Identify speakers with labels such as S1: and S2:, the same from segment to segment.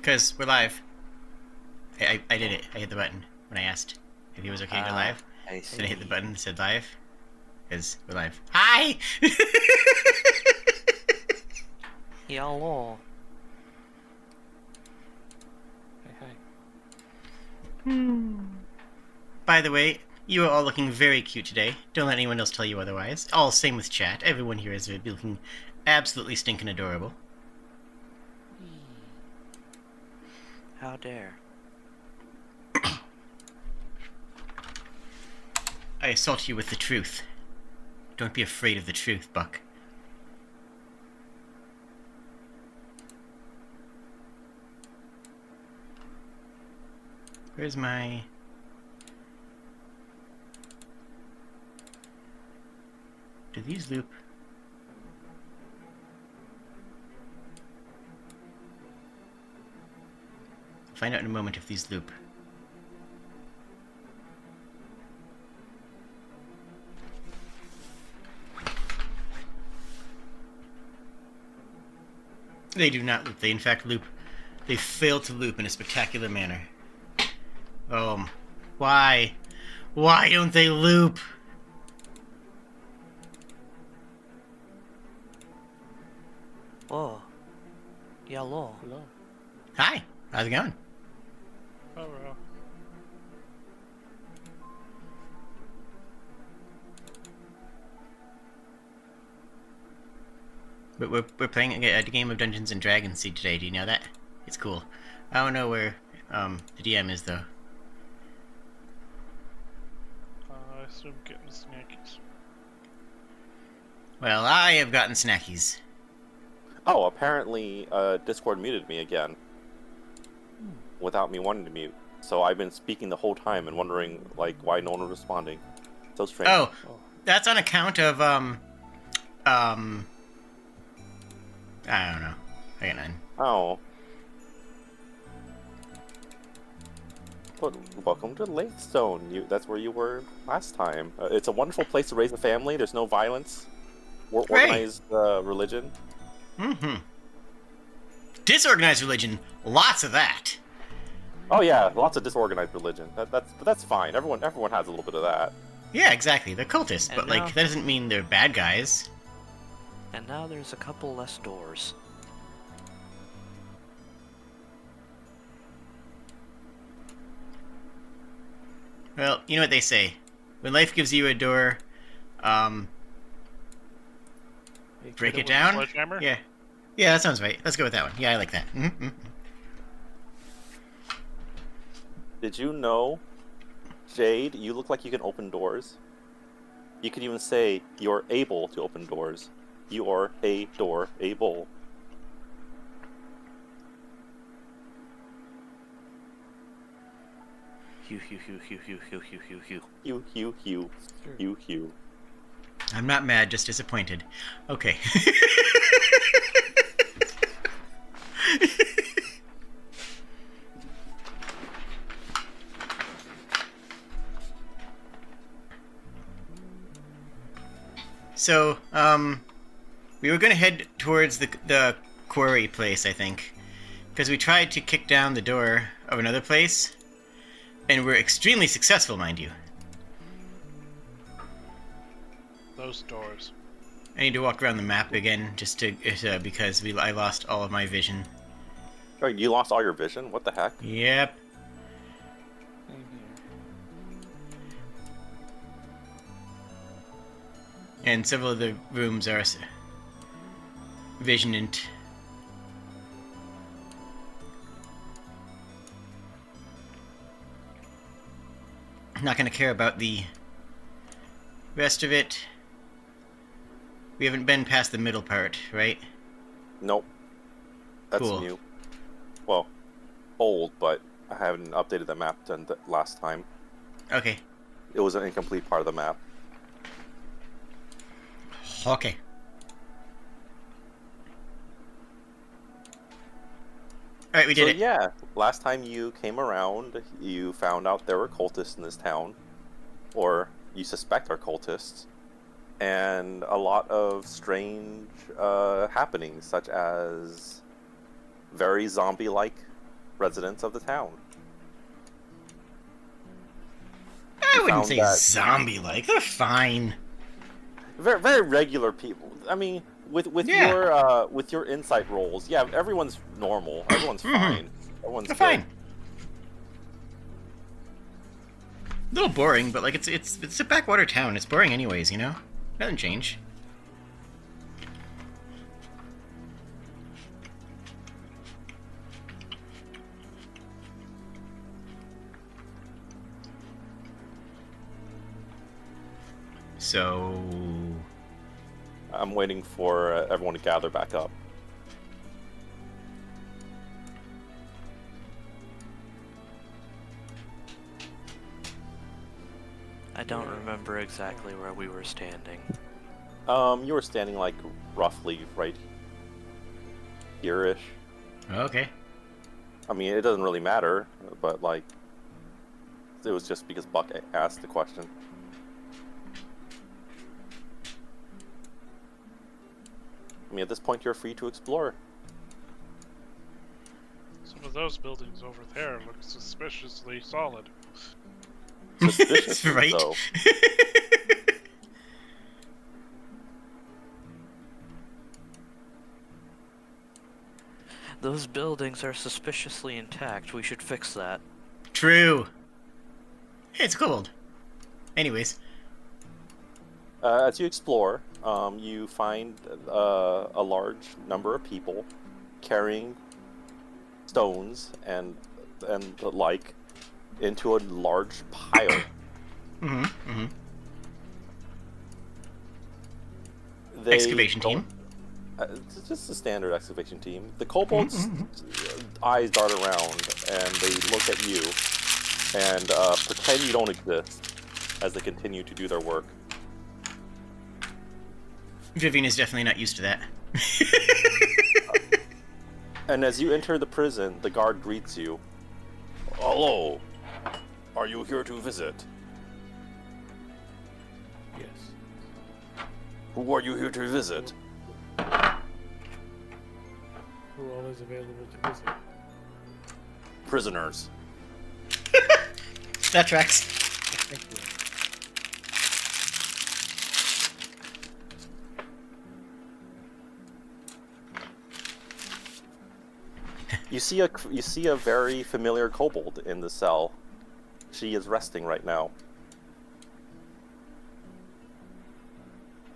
S1: Because we're live. I did it. I hit the button when I asked if he was okay to go live.
S2: I
S1: Then I hit the
S2: see.
S1: button that said live. Because we're live. Hi!
S2: Hello. Hey.
S1: By the way, you are all looking very cute today. Don't let anyone else tell you otherwise. All same with chat. Everyone here is looking absolutely stinking adorable.
S2: How dare.
S1: I assault you with the truth. Don't be afraid of the truth, Buck. Where's my... Do these loop? I'll find out in a moment if these loop. They do not loop. They in fact loop. They fail to loop in a spectacular manner. Why? Why don't they loop?
S2: Oh. Hello.
S3: Hello.
S1: Hi, how's it going?
S3: Oh, well.
S1: But we're playing a game of Dungeons and Dragons today. Do you know that? It's cool. I don't know where the DM is though.
S3: I assume getting snackies.
S1: Well, I have gotten snackies.
S4: Oh, apparently Discord muted me again. Without me wanting to mute. So I've been speaking the whole time and wondering, like, why no one was responding. So strange.
S1: Oh, that's on account of I don't know. I got none.
S4: Oh. But welcome to Latestone. That's where you were last time. It's a wonderful place to raise a family. There's no violence. Organized religion.
S1: Mm-hmm. Disorganized religion. Lots of that.
S4: Oh yeah, lots of disorganized religion. That's fine. Everyone has a little bit of that.
S1: Yeah, exactly. They're cultists,
S2: And
S1: but
S2: now-
S1: like that doesn't mean they're bad guys.
S2: And now there's a couple less doors.
S1: Well, you know what they say. When life gives you a door, break it down?
S3: Sledgehammer?
S1: Yeah. Yeah, that sounds right. Let's go with that one. Yeah, I like that. Mm-hmm.
S4: Did you know, Jade, you look like you can open doors? You can even say you're able to open doors. You are a door able.
S2: Hew, hew, hew, hew, hew, hew, hew, hew, hew.
S4: Hew, hew, hew.
S3: Sure.
S4: Hew, hew.
S1: I'm not mad, just disappointed. Okay. So, we were gonna head towards the quarry place, I think, because we tried to kick down the door of another place, and we're extremely successful, mind you.
S3: Those doors.
S1: I need to walk around the map again, just to because I lost all of my vision.
S4: Oh, you lost all your vision? What the heck?
S1: Yep.
S3: Same here.
S1: And several of the rooms are visionant. I'm not gonna care about the rest of it. We haven't been past the middle part, right?
S4: Nope. That's
S1: Cool.
S4: new. Well, old, but I haven't updated the map than the last time.
S1: Okay.
S4: It was an incomplete part of the map.
S1: Okay. Alright, we did
S4: So
S1: it.
S4: yeah, last time you came around, you found out there were cultists in this town. Or you suspect are cultists. And a lot of strange happenings, such as very zombie-like residents of the town.
S1: I
S4: You
S1: wouldn't
S4: found
S1: say
S4: that-
S1: zombie-like. They're fine.
S4: Very, very regular people. I mean, with
S1: Yeah.
S4: with your insight rolls, yeah, everyone's normal. Everyone's
S1: Mhm.
S4: fine. Everyone's
S1: They're
S4: good.
S1: fine. A little boring, but like it's a backwater town. It's boring anyways, you know. Doesn't change. So
S4: I'm waiting for everyone to gather back up.
S2: I don't remember exactly where we were standing.
S4: You were standing like roughly right here-ish.
S1: okay.
S4: I mean, it doesn't really matter, but like, it was just because Buck asked the question. I mean, at this point, you're free to explore.
S3: Some of those buildings over there look suspiciously solid.
S4: Suspicious,
S1: Right.
S4: though.
S2: Those buildings are suspiciously intact. We should fix that.
S1: True. Hey, it's Kobold. Anyways,
S4: As you explore, you find a large number of people carrying stones and the like into a large pile. They
S1: excavation
S4: don't-
S1: team.
S4: It's just a standard excavation team. The kobolds' eyes dart around and they look at you and pretend you don't exist as they continue to do their work.
S1: Vivian is definitely not used to that.
S4: And as you enter the prison, the guard greets you. Hello. Are you here to visit?
S5: Yes.
S4: Who are you here to visit?
S5: Who all is available to visit?
S4: Prisoners.
S1: That tracks.
S5: Thank you.
S4: You see a very familiar kobold in the cell. She is resting right now.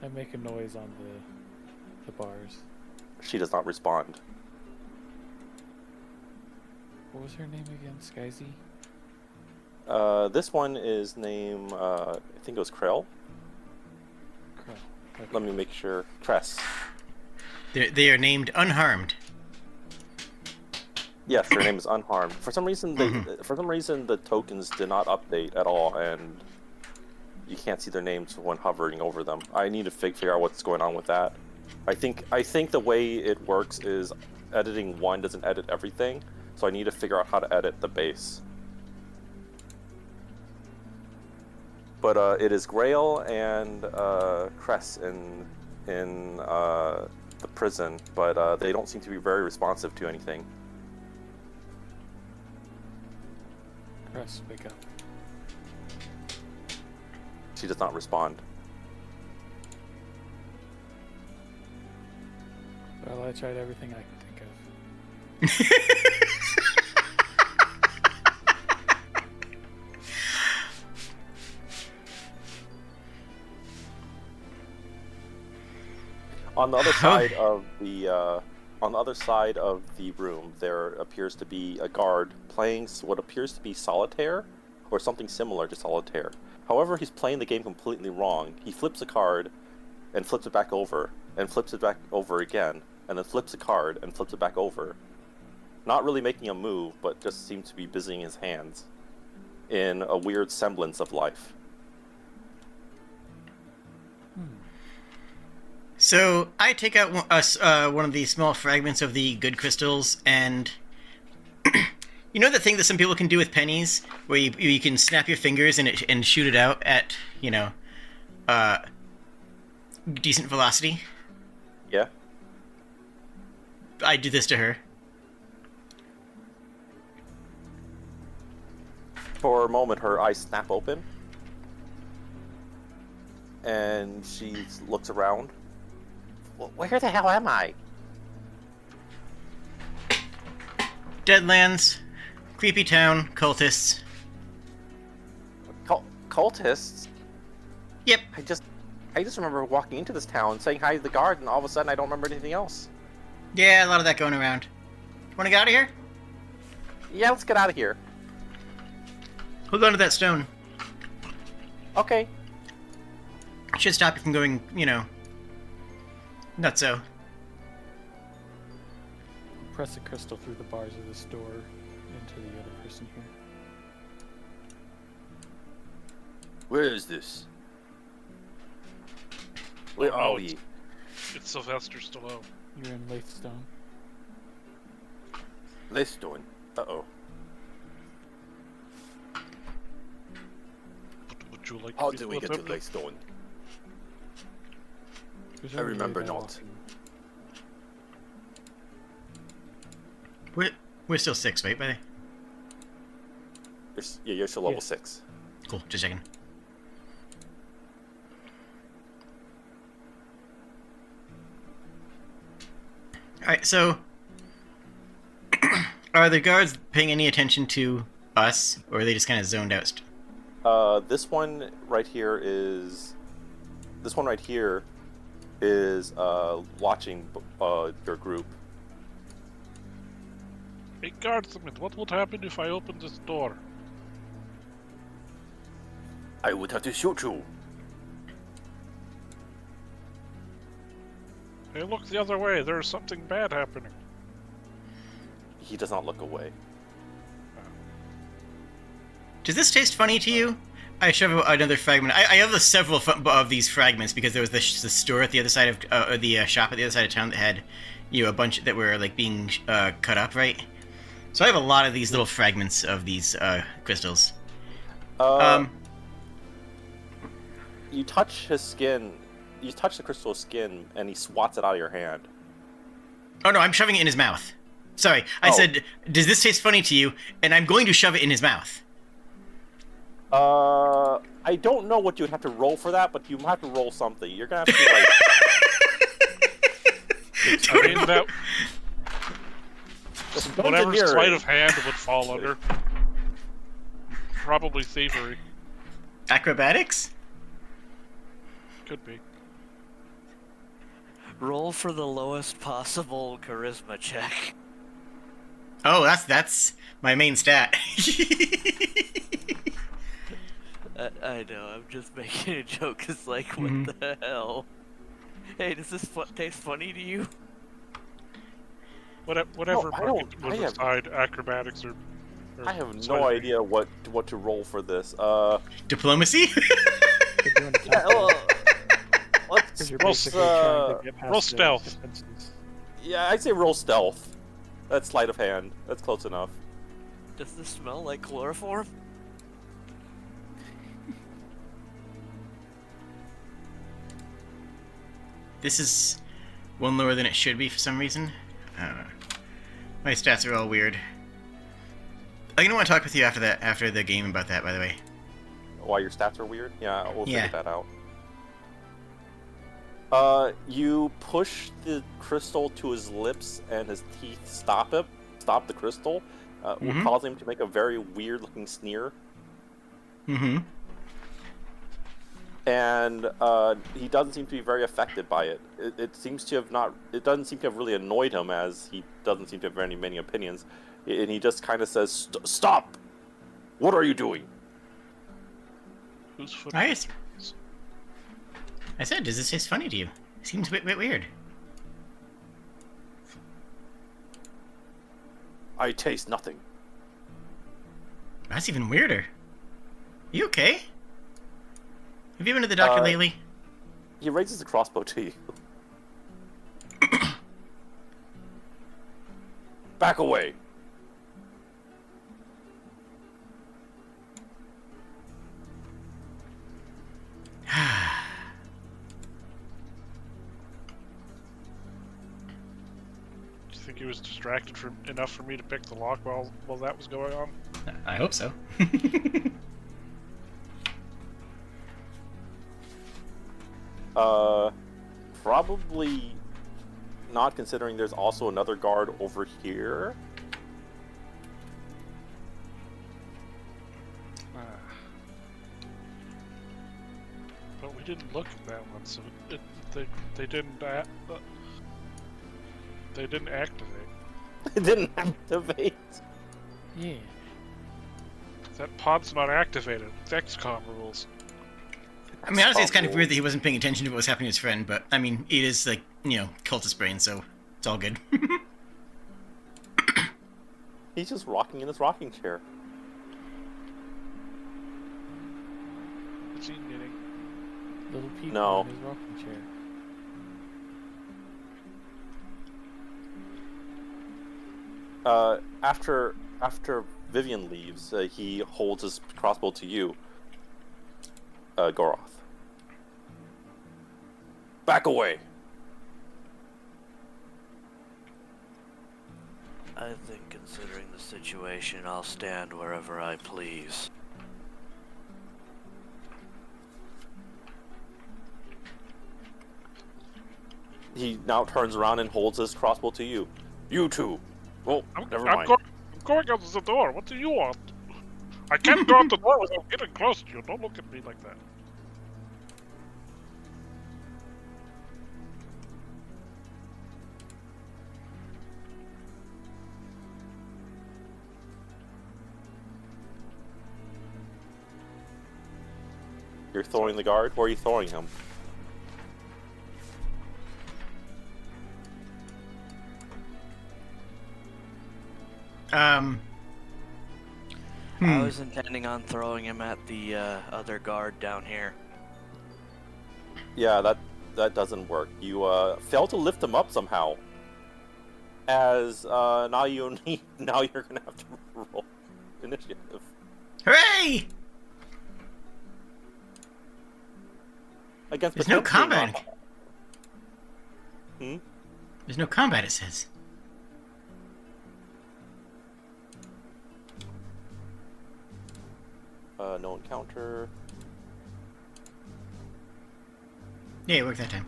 S5: I make a noise on the bars.
S4: She does not respond.
S5: What was her name again? Skyzy?
S4: This one is named, I think it was Krell.
S5: Crow. Okay.
S4: Let me make sure. Tress.
S1: They are named unharmed.
S4: Yes, her name is Unharmed. For some reason, the tokens did not update at all, and you can't see their names when hovering over them. I need to figure out what's going on with that. I think the way it works is editing one doesn't edit everything, so I need to figure out how to edit the base. But it is Grail and Cress in the prison, but they don't seem to be very responsive to anything.
S5: Cress, wake up.
S4: She does not respond.
S5: Well, I tried everything I could think of.
S4: On the other side of the room, there appears to be a guard playing what appears to be solitaire, or something similar to solitaire. However, he's playing the game completely wrong. He flips a card, and flips it back over, and flips it back over again, and then flips a card and flips it back over. Not really making a move, but just seems to be busying his hands in a weird semblance of life.
S1: So I take out one of the small fragments of the good crystals, and you know the thing that some people can do with pennies, where you can snap your fingers and shoot it out at decent velocity.
S4: Yeah?
S1: I do this to her.
S4: For a moment, her eyes snap open, and she looks around. Where the hell am I?
S1: Deadlands, creepy town, cultists.
S4: Cultists?
S1: Yep.
S4: I just remember walking into this town, saying hi to the guard, and all of a sudden I don't remember anything else.
S1: Yeah, a lot of that going around. Want to get out of here?
S4: Yeah, let's get out of here.
S1: Hold on to that stone.
S4: Okay.
S1: Should stop you from going, nutso.
S5: Press a crystal through the bars of this door into the other person here.
S4: Where is this? Where
S3: Oh,
S4: are
S3: no,
S4: we?
S3: It's Sylvester Stallone.
S5: You're in Lathstone.
S4: Lathstone. Uh-oh.
S3: Would you like
S4: How
S3: to
S4: did we get to Lathstone?
S5: There's
S4: I
S5: only
S4: remember
S5: that
S4: not.
S5: walking.
S1: We're still 6, right? By the way?
S4: You're still level
S5: Yeah.
S4: 6.
S1: Cool, just checking. Alright, so... are the guards paying any attention to us, or are they just kind of zoned out?
S4: This one right here is... watching your group.
S3: Hey, guardsman, what would happen if I open this door?
S4: I would have to shoot you.
S3: Hey, look the other way. There's something bad happening.
S4: He does not look away.
S1: Does this taste funny to you? I shove another fragment. I have several of these fragments because there was the store at the other side of, or the shop at the other side of town that had, a bunch that were like being cut up, right? So I have a lot of these little fragments of these crystals.
S4: You touch his skin. You touch the crystal's skin, and he swats it out of your hand.
S1: Oh no, I'm shoving it in his mouth. Sorry, I said, does this taste funny to you? And I'm going to shove it in his mouth.
S4: I don't know what you would have to roll for that, but you might have to roll something. You're gonna have to like.
S3: I mean, that
S4: Don't
S3: whatever
S4: get near
S3: sleight
S4: it.
S3: of hand would fall under. Probably thievery.
S1: Acrobatics?
S3: Could be.
S2: Roll for the lowest possible charisma check.
S1: Oh, that's my main stat.
S2: I know, I'm just making a joke, it's like, what the hell? Hey, does this taste funny to you?
S3: Whatever
S4: I
S3: market
S4: don't-
S3: would
S4: I have-
S3: decide acrobatics or
S4: I have no
S3: sleight of hand.
S4: idea what to roll for this.
S1: Diplomacy?
S5: You're doing
S4: Yeah,
S5: attack
S4: let's
S5: because you're
S3: roll
S5: basically trying to get past
S3: roll
S5: the
S3: stealth.
S5: defenses.
S4: yeah, I'd say roll stealth. That's sleight of hand. That's close enough.
S2: Does this smell like chloroform?
S1: This is one lower than it should be for some reason. My stats are all weird. I'm gonna want to talk with you after the game about that, by the way.
S4: Why your stats are weird? Yeah, we'll
S1: Yeah.
S4: figure that out. You push the crystal to his lips, and his teeth stop the crystal, will cause him to make a very weird-looking sneer.
S1: Mm-hmm.
S4: And he doesn't seem to be very affected by it. It seems to have not. It doesn't seem to have really annoyed him, as he doesn't seem to have many opinions. And he just kind of says, "Stop! What are you doing?"
S3: Whose foot?
S1: I said, does this taste funny to you? Seems a bit weird.
S4: I taste nothing.
S1: That's even weirder. You okay? Have you been to the doctor lately?
S4: He raises the crossbow to you. Back away.
S3: Do you think he was distracted enough for me to pick the lock while that was going on?
S1: I hope so.
S4: Probably not, considering there's also another guard over here.
S3: But we didn't look at that one, so they didn't they didn't activate.
S4: It didn't activate.
S5: Yeah.
S3: That pod's not activated. It's XCOM rules.
S1: I mean, honestly, it's kind of weird that he wasn't paying attention to what was happening to his friend, but, I mean, it is, like, you know, cultist brain, so it's all good.
S4: He's just rocking in his rocking chair.
S3: What's he knitting?
S5: Little people
S4: No.
S5: in his rocking chair.
S4: After Vivian leaves, he holds his crossbow to you, Goroth. Back away.
S2: I think, considering the situation, I'll stand wherever I please.
S4: He now turns around and holds his crossbow to you. You two. Well, never
S3: I'm
S4: mind.
S3: going out the door. What do you want? I can't go out the door without getting close to you. Don't look at me like that.
S4: You're throwing the guard? Where are you throwing him?
S2: I was intending on throwing him at the other guard down here.
S4: Yeah, that doesn't work. You failed to lift him up somehow. As now you're gonna have to roll initiative.
S1: Hooray!
S4: Against
S1: There's no
S4: potentially
S1: combat.
S4: not-
S1: There's no combat, it says.
S4: No encounter.
S1: Yeah, it worked that time.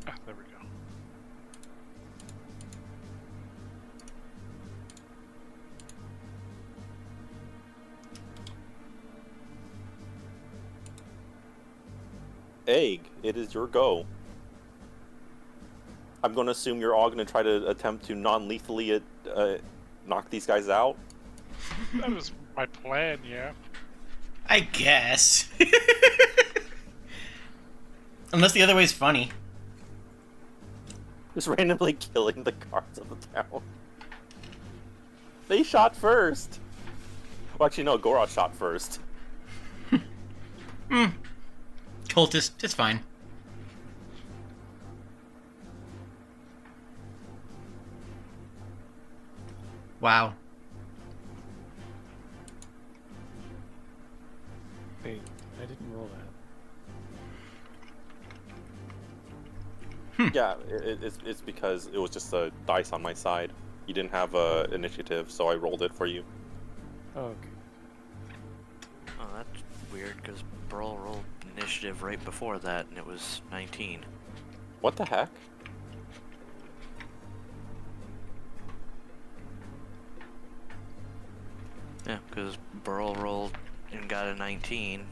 S3: Ah, there we go.
S4: Egg, it is your go. I'm going to assume you're all going to try to attempt to non-lethally knock these guys out.
S3: That is my plan, yeah.
S1: I guess. Unless the other way's funny.
S4: Just randomly killing the guards of the town. They shot first. Well, actually, no, Goroth shot first.
S1: Cultist, it's fine. Wow.
S5: Wait, I didn't roll that.
S4: Yeah, it's because it was just a dice on my side. You didn't have initiative, so I rolled it for you.
S5: Oh, okay.
S2: Oh, that's weird, because Burl rolled initiative right before that, and it was 19.
S4: What the heck?
S2: Yeah, because Burl rolled and got a 19,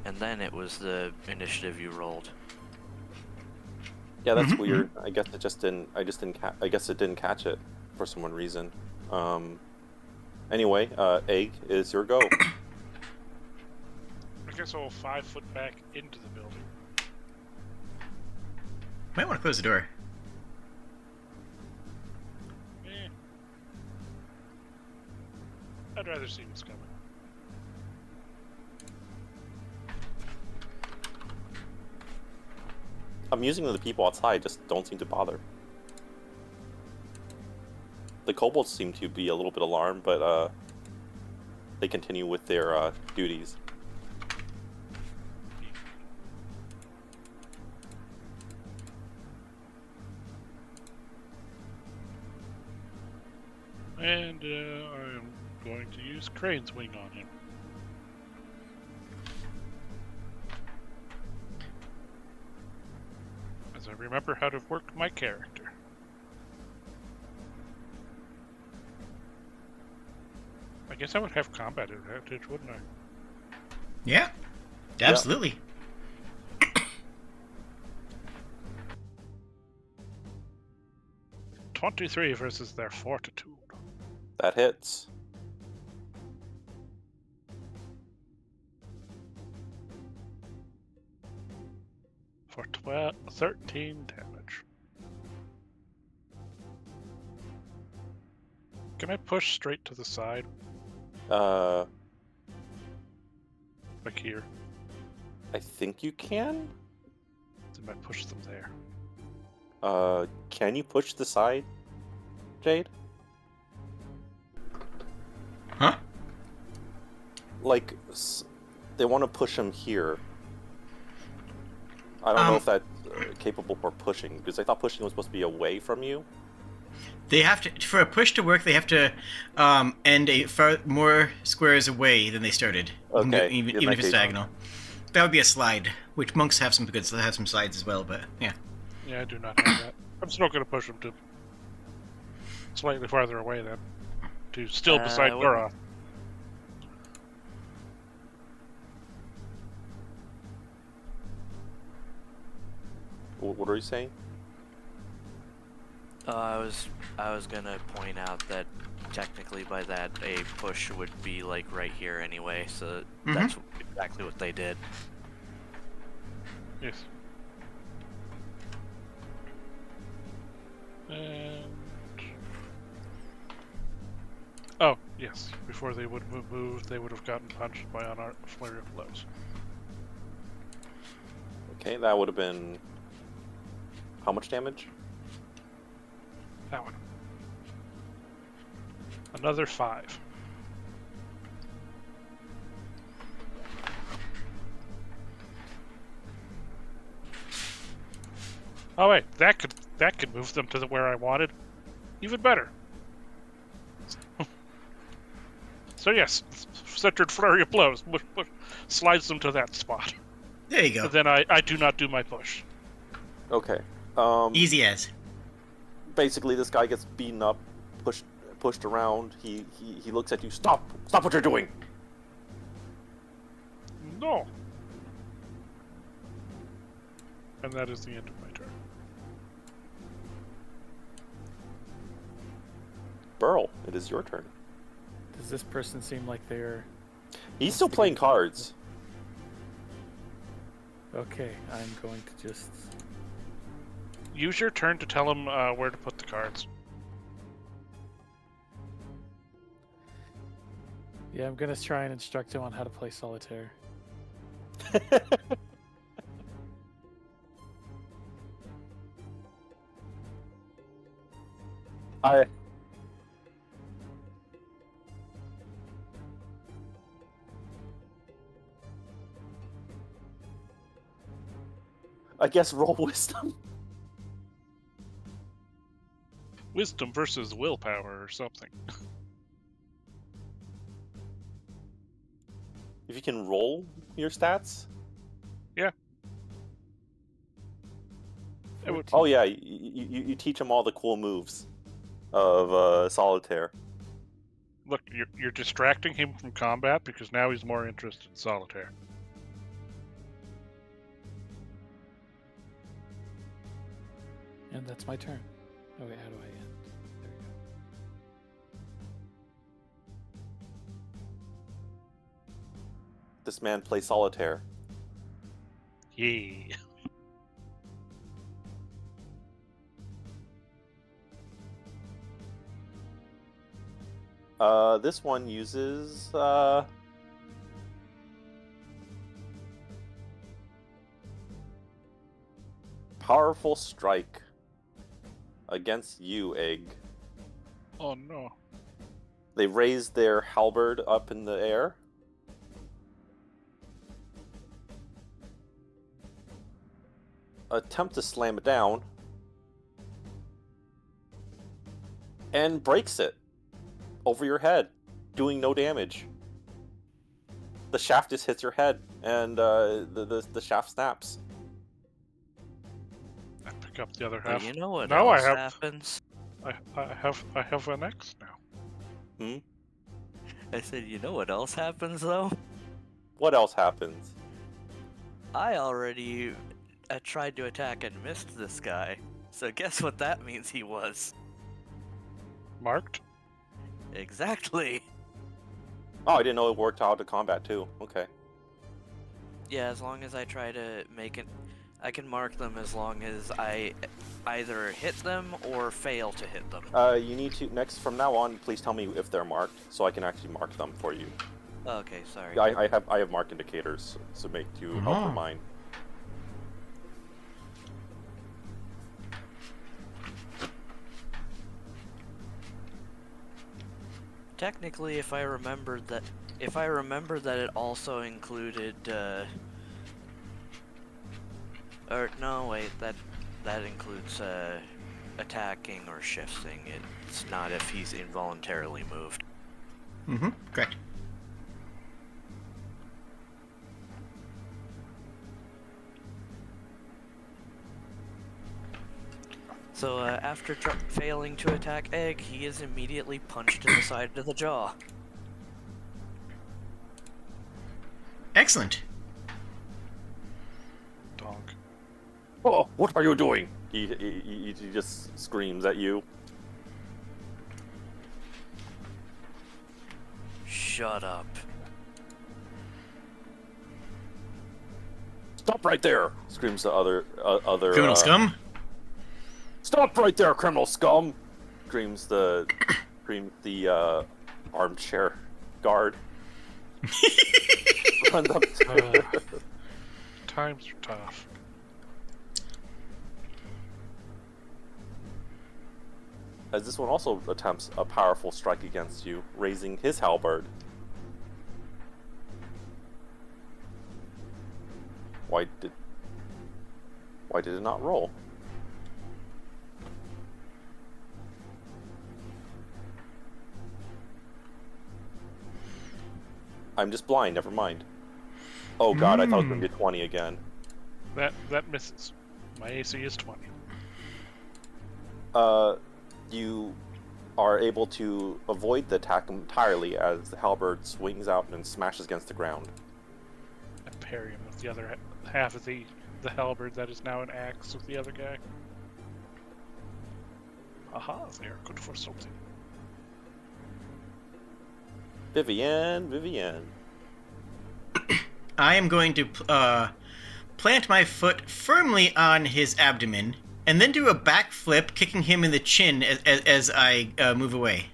S2: and then it was the initiative you rolled.
S4: Yeah, that's weird. I guess it just didn't. I guess it didn't catch it for some reason. Anyway, Egg is your go.
S3: I guess I'll 5 foot back into the building.
S1: Might want to close the door.
S3: Eh. I'd rather see what's coming.
S4: Amusing the people outside just don't seem to bother. The kobolds seem to be a little bit alarmed, but they continue with their duties.
S3: And I am going to use Crane's Wing on him. As I remember how to work my character. I guess I would have combat advantage, wouldn't I?
S1: Yeah, absolutely.
S3: 23 versus their fortitude.
S4: That hits.
S3: For 13 damage. Can I push straight to the side?
S4: Uh,
S3: Like here?
S4: I think you can.
S3: Then I push them there.
S4: Can you push the side, Jade?
S1: Huh?
S4: Like, they want to push him here. I don't know if that's capable for pushing, because I thought pushing was supposed to be away from you.
S1: They have to, for a push to work, they have to end far more squares away than they started.
S4: Okay,
S1: Even
S4: in that
S1: if it's
S4: case-
S1: diagonal. That would be a slide, which monks have some slides as well, but yeah.
S3: Yeah, I do not have that. I'm still going to push him to slightly farther away then. To still beside
S2: I
S3: Gora.
S4: What are you saying?
S2: I was gonna point out that technically by that a push would be like right here anyway, so that's exactly what they did.
S3: Yes. And... Oh, yes. Before they would have moved, they would have gotten punched by our flurry of blows.
S4: Okay, that would have been... How much damage?
S3: That one. Another 5. Oh wait, that could move them to where I wanted. Even better. So yes, centered flurry of blows slides them to that spot.
S1: There you go.
S3: And then I do not do my push.
S4: Okay.
S1: Easy as.
S4: Basically, this guy gets beaten up, pushed around. He looks at you. Stop what you're doing.
S3: No. And that is the end of my turn.
S4: Burl, it is your turn.
S5: Does this person seem like they're...
S4: He's still playing cards.
S5: Okay, I'm going to just...
S3: Use your turn to tell him where to put the cards.
S5: Yeah, I'm gonna try and instruct him on how to play solitaire.
S4: I guess roll wisdom.
S3: Wisdom versus willpower or something.
S4: If you can roll your stats.
S3: Yeah. It would,
S4: Oh yeah, you teach him all the cool moves of solitaire.
S3: look, you're distracting him from combat because now he's more interested in solitaire.
S5: And that's my turn. Oh wait, how do I end? There we go.
S4: This man plays solitaire.
S3: Yeah.
S4: This one uses powerful strike against you, Egg.
S3: Oh no.
S4: They raise their halberd up in the air. Attempt to slam it down. And breaks it over your head, doing no damage. The shaft just hits your head, and the shaft snaps.
S3: I pick up the other
S2: But
S3: half.
S2: you know what
S3: Now
S2: else
S3: I have
S2: happens?
S3: I have an X now.
S4: Hmm?
S2: I said, you know what else happens though?
S4: What else happens?
S2: I already tried to attack and missed this guy. So guess what that means he was?
S3: Marked?
S2: Exactly.
S4: Oh, I didn't know it worked out to combat too. Okay.
S2: Yeah, as long as I try to make it, I can mark them as long as I either hit them or fail to hit them.
S4: You need to from now on. Please tell me if they're marked, so I can actually mark them for you.
S2: Okay, sorry.
S4: I have mark indicators, so make you help remind.
S2: Technically, if I remember that it also included, or no, wait, that includes attacking or shifting. It's not if he's involuntarily moved.
S1: Mm-hmm. Correct.
S2: So after failing to attack Egg, he is immediately punched in the side of the jaw.
S1: Excellent.
S3: Donk.
S4: Oh, what are you doing? He just screams at you.
S2: Shut up.
S4: Stop right there! Screams the other
S1: Criminal scum.
S4: Stop right there, criminal scum! Screams the armchair guard. Runs up to
S3: Times are tough.
S4: as this one also attempts a powerful strike against you, raising his halberd. Why did it not roll? I'm just blind, never mind. Oh god, I thought it was going to be a 20 again.
S3: That misses. My AC is 20.
S4: You are able to avoid the attack entirely as the halberd swings out and smashes against the ground.
S3: I parry him with the other half of the halberd that is now an axe with the other guy. Aha, they are good for something.
S4: Vivienne.
S1: I am going to plant my foot firmly on his abdomen and then do a backflip, kicking him in the chin as I move away.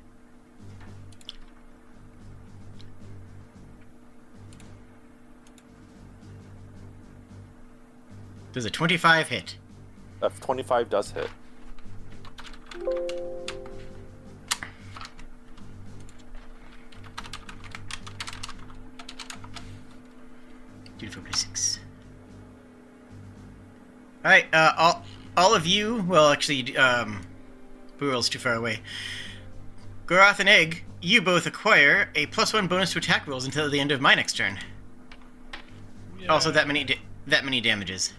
S1: Does a 25 hit?
S4: F25 does hit.
S1: Alright, all of you, well actually, Burrell's too far away. Goroth and Egg, you both acquire a +1 bonus to attack rolls until the end of my next turn.
S3: Yeah.
S1: Also that many damages.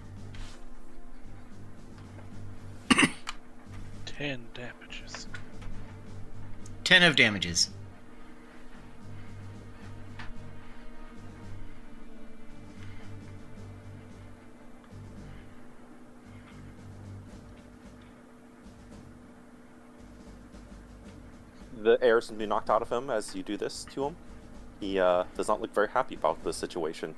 S3: 10 damages.
S1: 10 of damages.
S4: The air seems to be knocked out of him as you do this to him. He does not look very happy about the situation.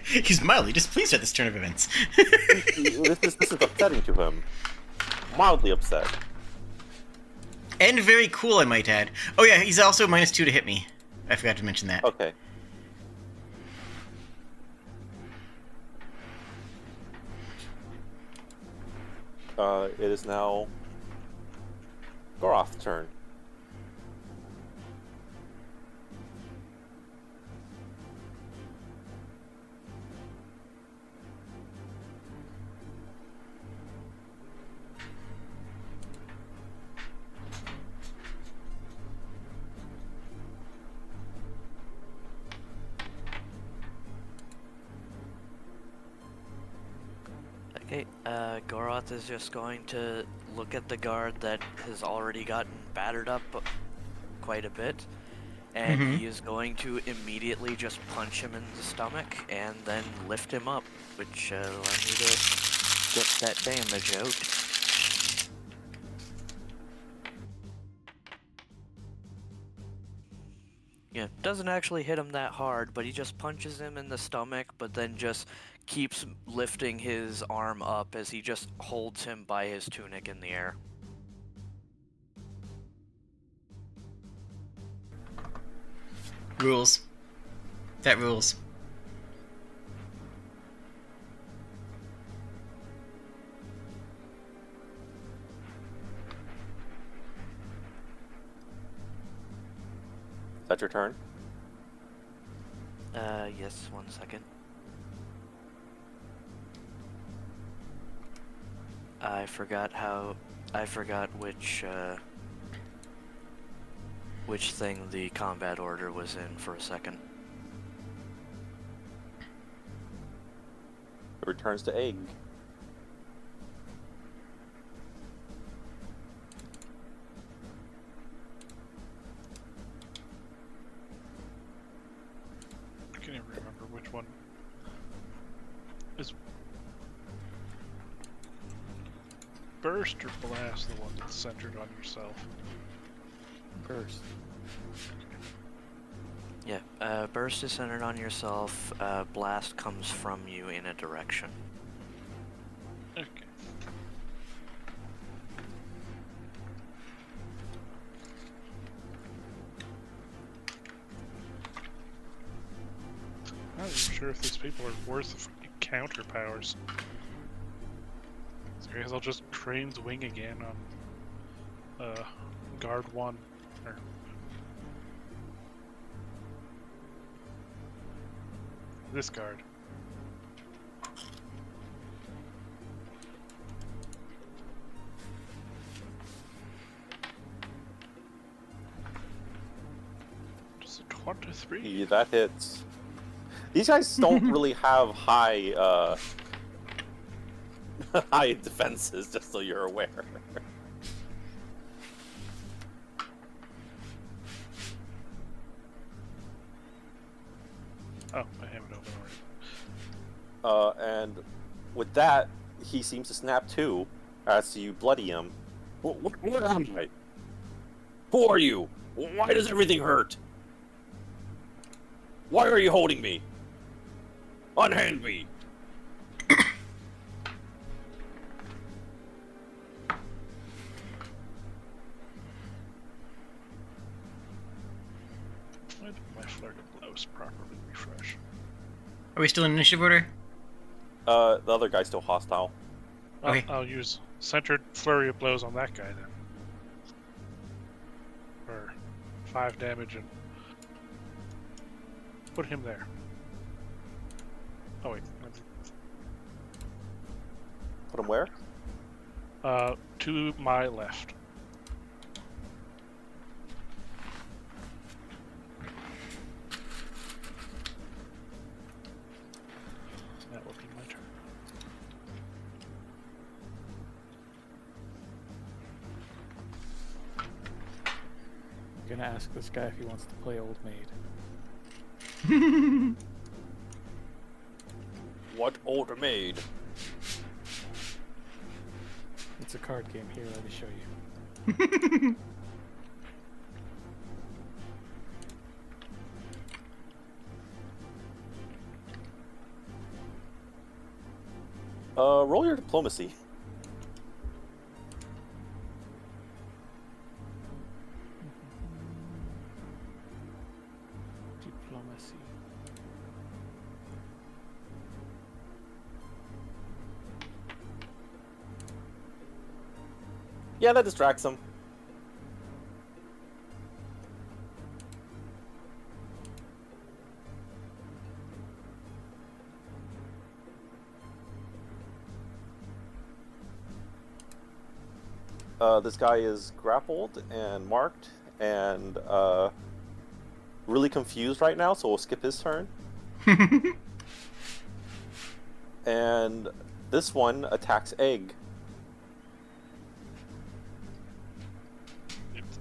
S1: He's mildly displeased at this turn of events.
S4: This is upsetting to him. Mildly upset.
S1: And very cool, I might add. Oh yeah, he's also -2 to hit me. I forgot to mention that.
S4: Okay. It is now Goroth's turn.
S2: Okay, Goroth is just going to look at the guard that has already gotten battered up quite a bit, and he is going to immediately just punch him in the stomach and then lift him up, which allow me to get that damage out. Yeah, doesn't actually hit him that hard, but he just punches him in the stomach, but then just keeps lifting his arm up as he just holds him by his tunic in the air.
S1: Rules. That rules.
S4: Is that your turn?
S2: Yes, 1 second. I forgot which thing the combat order was in for a second.
S4: It returns to egg.
S3: I can't even remember which one is burst or blast, the one that's centered on yourself.
S5: Burst.
S2: Yeah, burst is centered on yourself, blast comes from you in a direction.
S3: Okay. I'm not even sure if these people are worth counter powers. So I guess I'll just Crane's Wing again on guard 1. Or this guard. Just a 23.
S4: Yeah, that hits. These guys don't really have high high defenses, just so you're aware.
S3: Oh, I have it open already.
S4: And with that, he seems to snap too, as you bloody him. What am I? Who are you? Why does everything hurt? Why are you holding me? Unhand me!
S3: Why did my flare of blows properly refresh?
S1: Are we still in initiative order?
S4: The other guy's still hostile.
S1: Okay.
S3: I'll use centered flurry of blows on that guy then. For 5 damage and put him there. Oh wait,
S4: Put him where?
S3: to my left. That will be my turn.
S5: I'm gonna ask this guy if he wants to play Old Maid.
S4: What older maid?
S5: It's a card game. Here, let me show you.
S4: Roll your diplomacy.
S5: Diplomacy.
S4: Yeah, that distracts him. This guy is grappled and marked and really confused right now, so we'll skip his turn. And this one attacks Egg.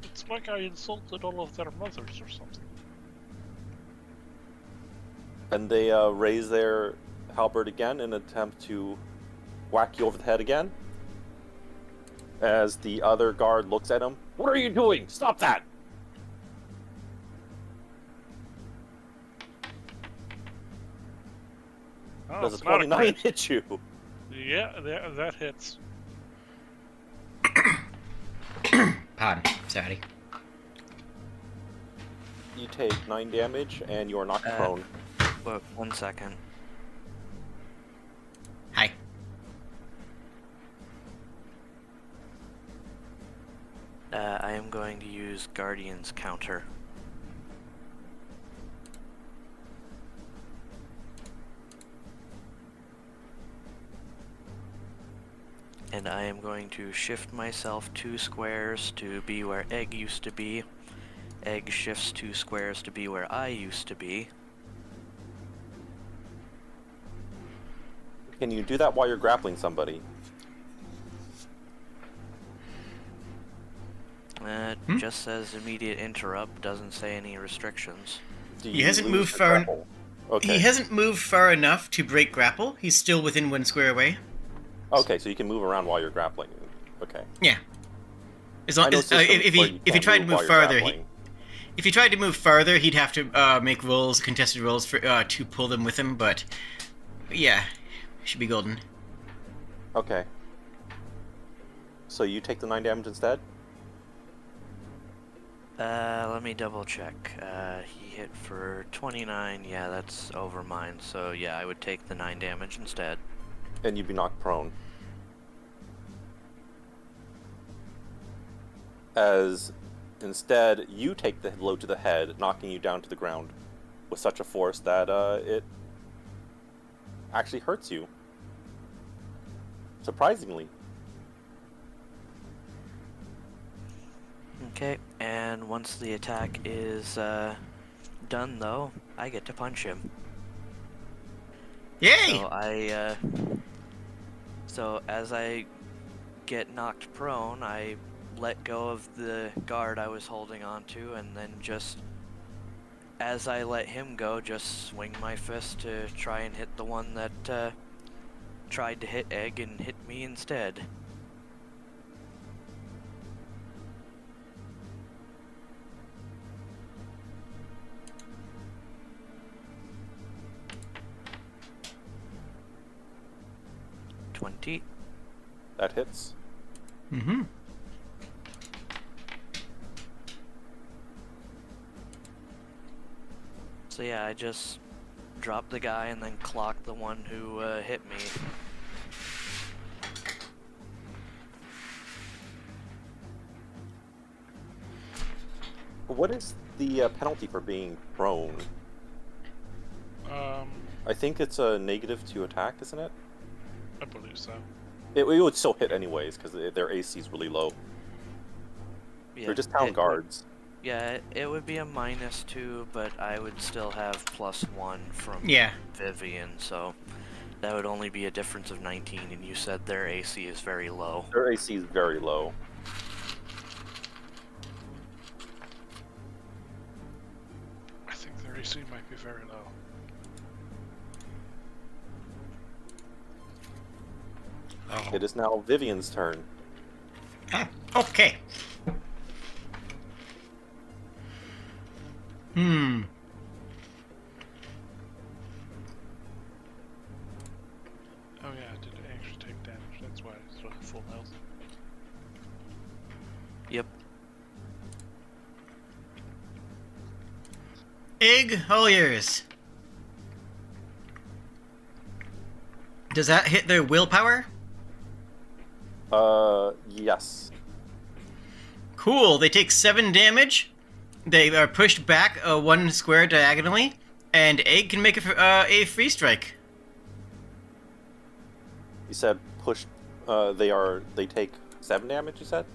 S3: It's like I insulted all of their mothers or something.
S4: And they raise their halberd again in an attempt to whack you over the head again. As the other guard looks at him. What are you doing? Stop that!
S3: Oh,
S4: Does a
S3: it's not
S4: 29
S3: crit.
S4: hit you?
S3: Yeah, that hits.
S1: Pardon. Sorry.
S4: You take 9 damage and you are knocked prone.
S2: Wait, 1 second.
S1: Hi.
S2: I am going to use Guardian's counter. And I am going to shift myself 2 squares to be where Egg used to be. Egg shifts 2 squares to be where I used to be.
S4: Can you do that while you're grappling somebody?
S2: Just says immediate interrupt, doesn't say any restrictions.
S4: Do
S1: He
S4: you
S1: hasn't
S4: lose
S1: moved
S4: your
S1: far.
S4: grapple? Okay.
S1: He hasn't moved far enough to break grapple. He's still within 1 square away.
S4: Okay, so you can move around while you're grappling. Okay.
S1: Yeah. As long
S4: I know
S1: as
S4: systems
S1: if
S4: where
S1: he
S4: you
S1: if he
S4: can't
S1: tried to
S4: while
S1: move
S4: you're
S1: farther,
S4: grappling.
S1: if he tried to move farther, he'd have to make rolls, contested rolls for to pull them with him. But yeah, should be golden.
S4: Okay. So you take the 9 damage instead?
S2: Let me double check. He hit for 29. Yeah, that's over mine. So yeah, I would take the 9 damage instead.
S4: And you'd be knocked prone. As instead, you take the blow to the head, knocking you down to the ground with such a force that it actually hurts you. Surprisingly.
S2: Okay, and once the attack is done, though, I get to punch him.
S1: Yay!
S2: So as I get knocked prone, I let go of the guard I was holding onto, and then just as I let him go, just swing my fist to try and hit the one that tried to hit Egg and hit me instead.
S4: That hits.
S1: Mm-hmm.
S2: So yeah, I just dropped the guy and then clocked the one who hit me.
S4: What is the penalty for being prone? I think it's a negative to attack, isn't it?
S3: I believe so.
S4: It would still hit anyways, because their AC is really low.
S2: Yeah,
S4: They're just town
S2: it-
S4: guards.
S2: Yeah, it would be a -2, but I would still have +1 from
S1: Yeah.
S2: Vivian, so that would only be a difference of 19, and you said their AC is very low.
S4: Their AC is very low.
S3: I think their AC might be very low.
S1: Oh.
S4: It is now Vivian's turn.
S1: Ah, okay. Hmm.
S3: Oh yeah, I did actually take damage. That's why it's sort of full health.
S2: Yep.
S1: Egg, all yours. Does that hit their willpower?
S4: Yes.
S1: Cool. They take 7 damage. They are pushed back 1 square diagonally, and Egg can make a free strike.
S4: You said push. They take 7 damage. You said,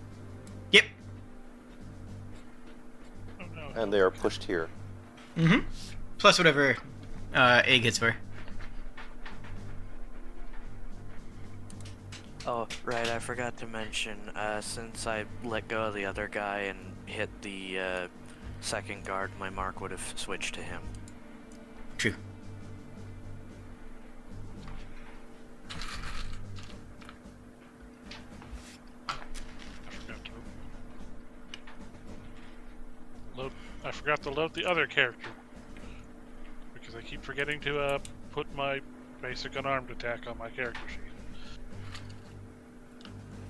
S1: Yep.
S3: Oh, no.
S4: and they are pushed here.
S1: Mm-hmm. Plus whatever Egg hits for.
S2: Oh, right, I forgot to mention, since I let go of the other guy and hit the second guard, my mark would have switched to him.
S1: True.
S3: I forgot to load the other character. Because I keep forgetting to put my basic unarmed attack on my character sheet.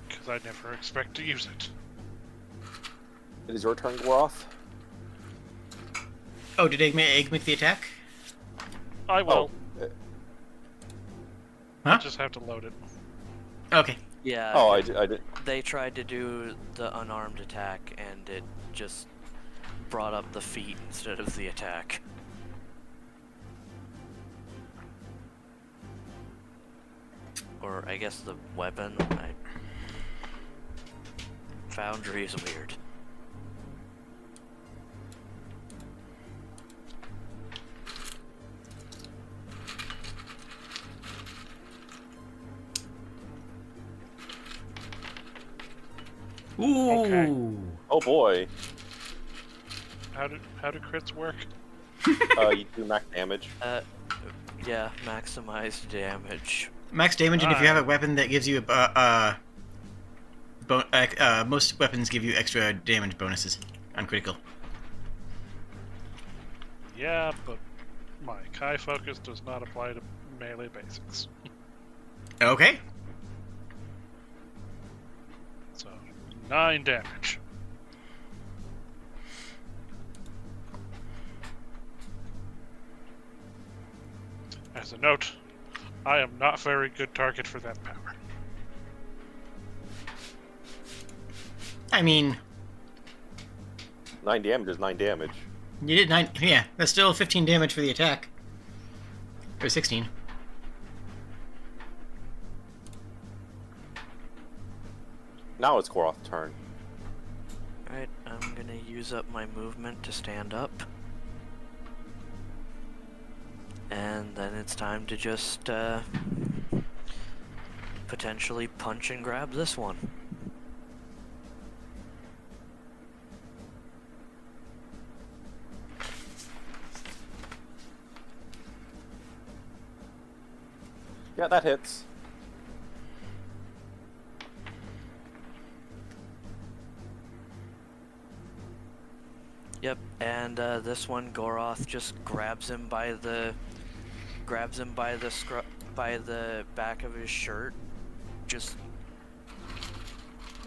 S3: Because I never expect to use it.
S4: It is your turn, Goroth.
S1: Oh, did Egg make the attack?
S3: I will.
S1: Huh?
S3: I just have to load it.
S1: Okay.
S2: Yeah.
S4: Oh, I did.
S2: They tried to do the unarmed attack, and it just brought up the feet instead of the attack. Or I guess the weapon. Foundry is weird.
S1: Ooh.
S3: Okay.
S4: Oh boy.
S3: How do crits work?
S4: You do max damage.
S2: Yeah, maximize damage.
S1: Max damage, and if you have a weapon that gives you most weapons give you extra damage bonuses on critical.
S3: Yeah, but my Kai focus does not apply to melee basics.
S1: Okay.
S3: So, 9 damage. As a note, I am not very good target for that power.
S1: I mean,
S4: 9 damage is 9 damage.
S1: you did 9. Yeah, that's still 15 damage for the attack. Or 16.
S4: Now it's Goroth's turn.
S2: Alright, I'm gonna use up my movement to stand up. And then it's time to just, potentially punch and grab this one.
S4: Yeah, that hits.
S2: Yep, and this one, Goroth just grabs him by the back of his shirt, just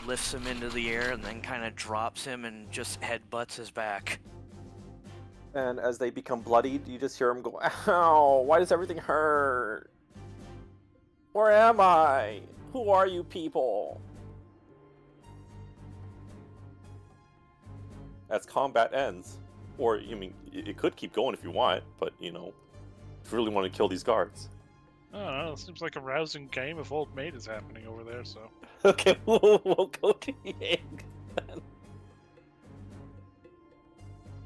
S2: lifts him into the air, and then kind of drops him and just headbutts his back.
S4: And as they become bloodied, you just hear him go, "Ow! Why does everything hurt? Where am I? Who are you people?" As combat ends. Or, I mean, it could keep going if you want, but, you know, if you really want to kill these guards.
S3: I don't know, it seems like a rousing game of Old Maid is happening over there, so...
S4: Okay, we'll go to the egg then.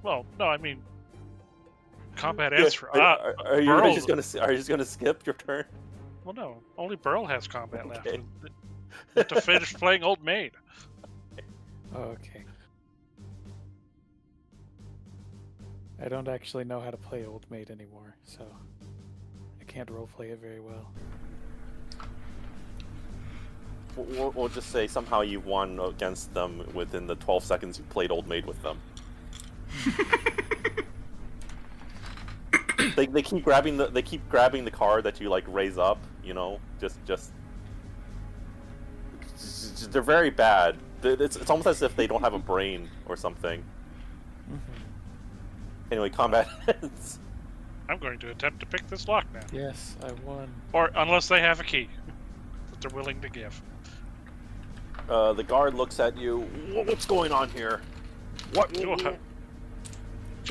S3: Well, no, I mean... Combat ends for...
S4: Are you
S3: Burl-
S4: just gonna skip your turn?
S3: Well, no, only Burl has combat
S4: Okay.
S3: left. To finish playing Old Maid.
S5: Oh, okay. I don't actually know how to play Old Maid anymore, so I can't roleplay it very well.
S4: We'll just say somehow you won against them within the 12 seconds you played Old Maid with them. They keep grabbing the card that you like raise up, you know, just they're very bad. It's almost as if they don't have a brain or something.
S5: Mm-hmm.
S4: Anyway, combat ends.
S3: I'm going to attempt to pick this lock now.
S5: Yes, I won.
S3: Or unless they have a key that they're willing to give.
S4: The guard looks at you. What's going on here? What?
S3: You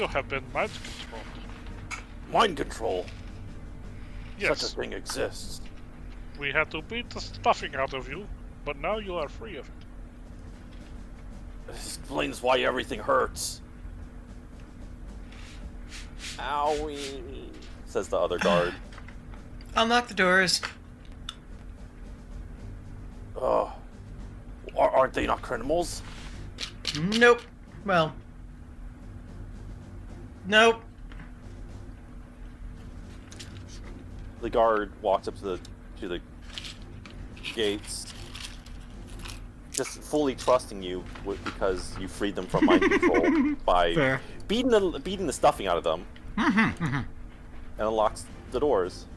S3: have been mind controlled.
S4: Mind control?
S3: Yes,
S4: Such a thing exists.
S3: we had to beat the stuffing out of you, but now you are free of it.
S4: This explains why everything hurts. Owie, says the other guard.
S1: Unlock the doors.
S4: Aren't they not criminals?
S1: Nope. Well. Nope.
S4: The guard walks up to the gates, just fully trusting you because you freed them from mind control by
S1: Fair.
S4: beating the stuffing out of them, and unlocks the doors.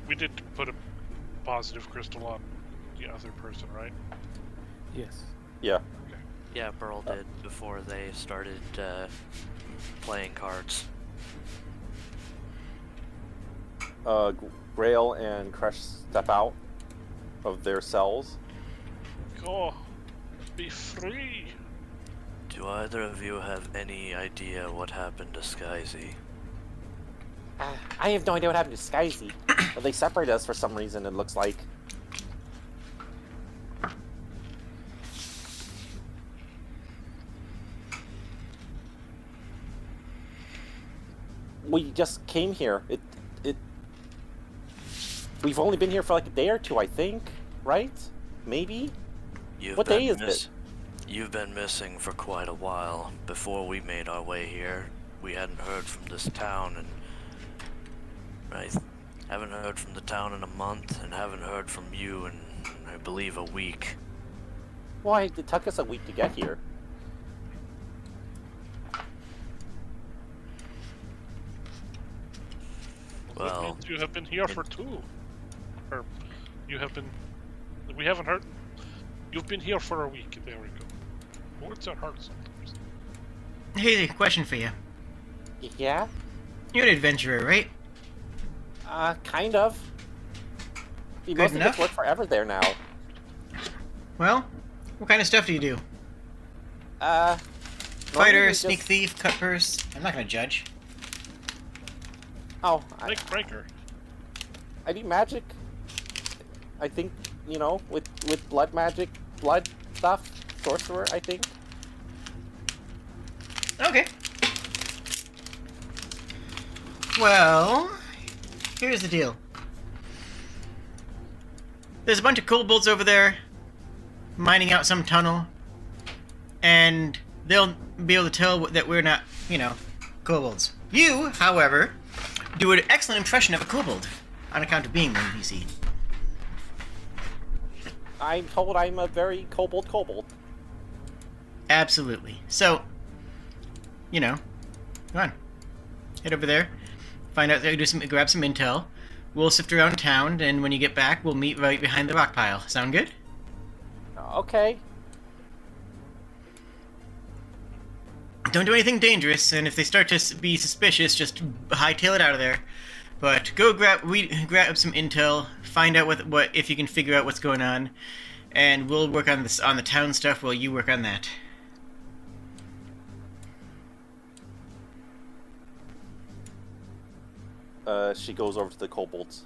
S3: We did put a positive crystal on the other person, right?
S5: Yes.
S4: Yeah.
S2: Yeah, Burl did before they started playing cards.
S4: Grail and Crash step out of their cells.
S3: Go, be free.
S2: Do either of you have any idea what happened to Skyzy?
S4: I have no idea what happened to Skyzy. But they separated us for some reason, it looks like. We just came here. We've only been here for like a day or two, I think. Right? Maybe? What day is it?
S2: You've been missing for quite a while. Before we made our way here, we hadn't heard from this town, and I haven't heard from the town in a month, and haven't heard from you in, I believe, a week.
S4: Why? It took us a week to get here.
S3: That means you have been here for 2. Or, you have been... We haven't heard... You've been here for a week, there we go. Words are hard sometimes.
S1: Hey, question for you.
S4: Yeah?
S1: You're an adventurer, right?
S4: Kind of.
S1: Good
S4: Most of
S1: enough?
S4: us work forever there now.
S1: Well, what kind of stuff do you do?
S4: Normally
S1: Fighter,
S4: we
S1: sneak
S4: just-
S1: thief, cut purse. I'm not gonna judge.
S4: Oh,
S3: Like Breaker.
S4: I do magic. I think, you know, with blood magic, blood stuff, sorcerer, I think.
S1: Okay. Well, here's the deal. There's a bunch of kobolds over there mining out some tunnel, and they'll be able to tell that we're not, you know, kobolds. You, however, do an excellent impression of a kobold on account of being one, you see.
S4: I'm told I'm a very kobold.
S1: Absolutely. So, you know, come on. Head over there. Find out, grab some intel. We'll sift around town, and when you get back, we'll meet right behind the rock pile. Sound good?
S4: Okay.
S1: Don't do anything dangerous, and if they start to be suspicious, just hightail it out of there. But go grab some intel, find out what if you can figure out what's going on, and we'll work on the town stuff while you work on that.
S4: She goes over to the kobolds.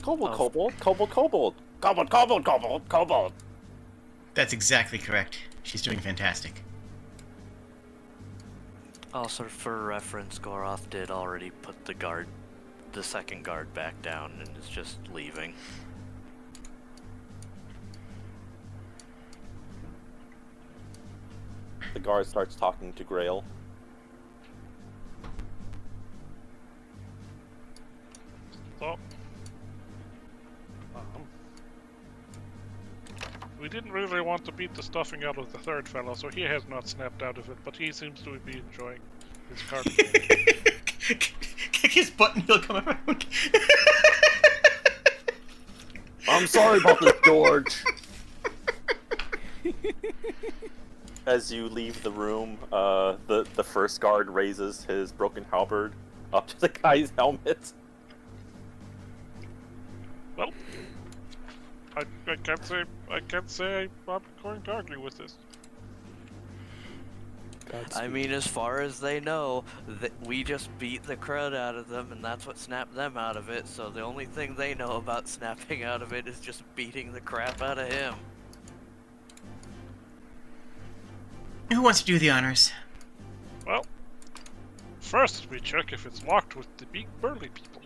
S4: Kobold.
S1: That's exactly correct. She's doing fantastic.
S2: Also, for reference, Goroth did already put the second guard back down and is just leaving.
S4: The guard starts talking to Grail.
S3: So, we didn't really want to beat the stuffing out of the third fellow, so he has not snapped out of it, but he seems to be enjoying his card.
S1: Kick his butt and he'll come around.
S4: I'm sorry about this, George. As you leave the room, the first guard raises his broken halberd up to the guy's helmet.
S3: Well, I can't say I'm going to argue with this.
S5: Godspeed.
S2: I mean, as far as they know, we just beat the crud out of them, and that's what snapped them out of it. So the only thing they know about snapping out of it is just beating the crap out of him.
S1: Who wants to do the honors?
S3: Well, first we check if it's locked with the big burly people.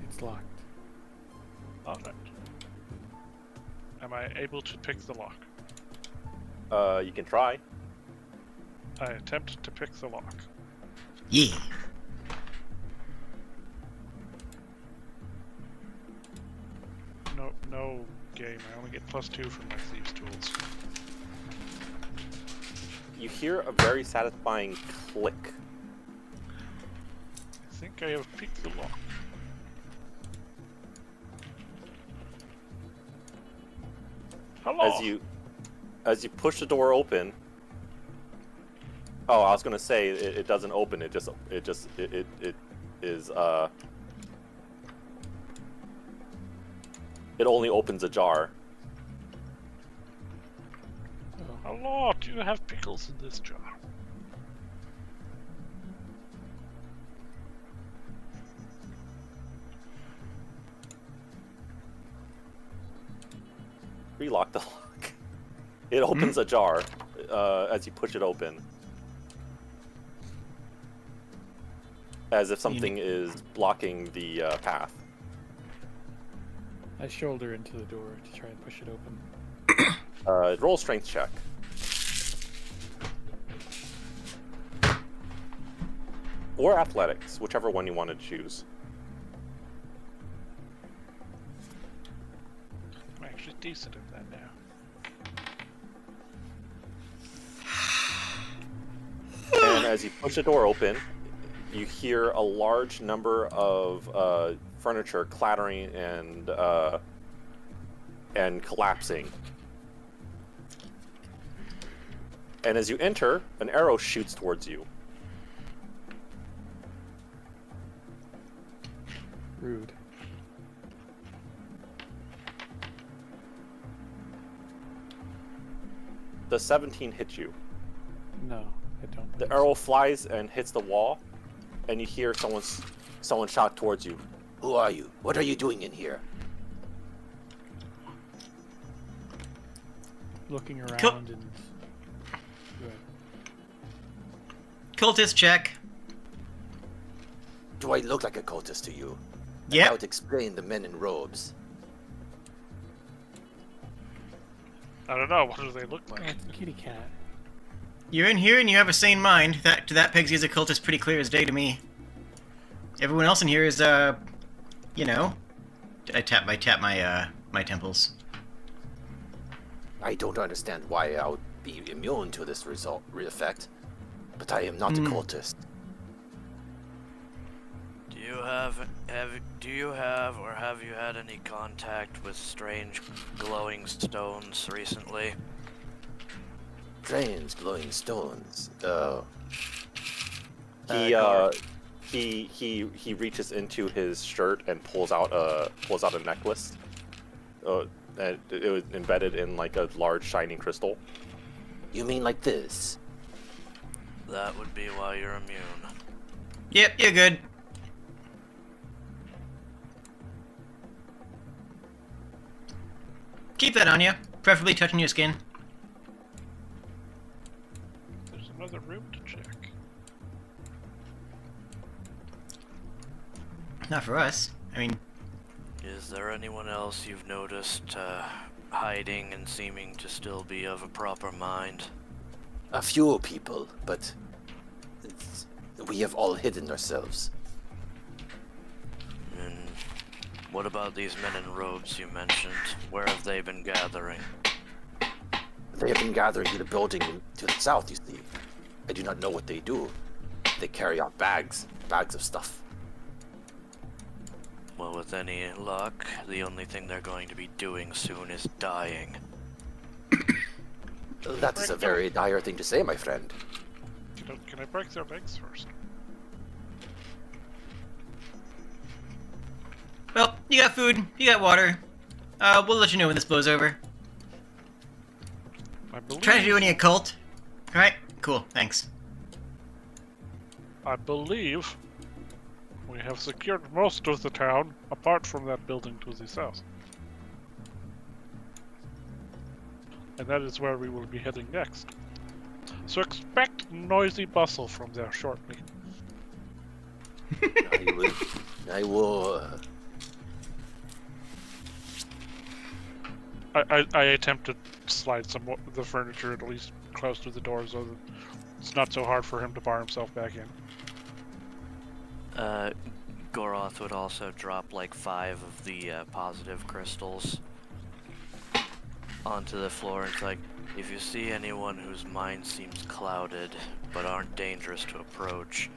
S5: It's locked.
S3: Alright. Am I able to pick the lock?
S4: You can try.
S3: I attempt to pick the lock.
S1: Yeah.
S3: No game. I only get +2 from my thieves' tools.
S4: You hear a very satisfying click.
S3: I think I have picked the lock. Hello.
S4: As you push the door open. Oh, I was gonna say it doesn't open. It is It only opens ajar.
S3: Hello. Do you have pickles in this jar?
S4: Relock the lock. It opens ajar as you push it open. As if something is blocking the path.
S5: I shoulder into the door to try and push it open.
S4: Roll strength check. Or athletics, whichever one you want to choose.
S3: I'm actually decent at that now.
S4: And as you push the door open, you hear a large number of furniture clattering and collapsing. And as you enter, an arrow shoots towards you.
S5: Rude.
S4: The 17 hits you.
S5: No, I don't.
S4: The
S5: think
S4: arrow
S5: so.
S4: flies and hits the wall, and you hear someone shout towards you.
S6: Who are you? What are you doing in here?
S5: Looking around
S1: Cool.
S5: and. Go ahead.
S1: Cultist check.
S6: Do I look like a cultist to you?
S1: Yep.
S6: That would explain the men in robes.
S3: I don't know. What do they look
S5: Oh,
S3: like?
S5: it's a kitty cat.
S1: You're in here and you have a sane mind. That pegs you as a cultist pretty clear as day to me. Everyone else in here is, you know, I tap my temples.
S6: I don't understand why I would be immune to this effect, but I am not a cultist.
S2: Do you have or have you had any contact with strange glowing stones recently?
S6: Strange glowing stones.
S4: He reaches into his shirt and pulls out a necklace. And it was embedded in like a large shining crystal.
S6: You mean like this?
S2: That would be why you're immune.
S1: Yep, you're good. Keep that on you, preferably touching your skin.
S3: There's another room to check.
S1: Not for us. I mean,
S2: Is there anyone else you've noticed hiding and seeming to still be of a proper mind?
S6: A few people, but we have all hidden ourselves.
S2: And what about these men in robes you mentioned? Where have they been gathering?
S6: They have been gathering in the building to the south, you see. I do not know what they do. They carry out bags of stuff.
S2: Well, with any luck, the only thing they're going to be doing soon is dying.
S6: That is a very dire thing to say, my friend.
S3: Can I break their legs first?
S1: Well, you got food, you got water. We'll let you know when this blows over.
S3: I believe.
S1: Trying to do any occult? Alright, cool, thanks.
S3: I believe we have secured most of the town, apart from that building to the south. And that is where we will be heading next. So expect noisy bustle from there shortly.
S6: I will.
S3: I attempt to slide some of the furniture at least close to the door so that it's not so hard for him to bar himself back in.
S2: Goroth would also drop like 5 of the positive crystals onto the floor. It's like, if you see anyone whose mind seems clouded but aren't dangerous to approach,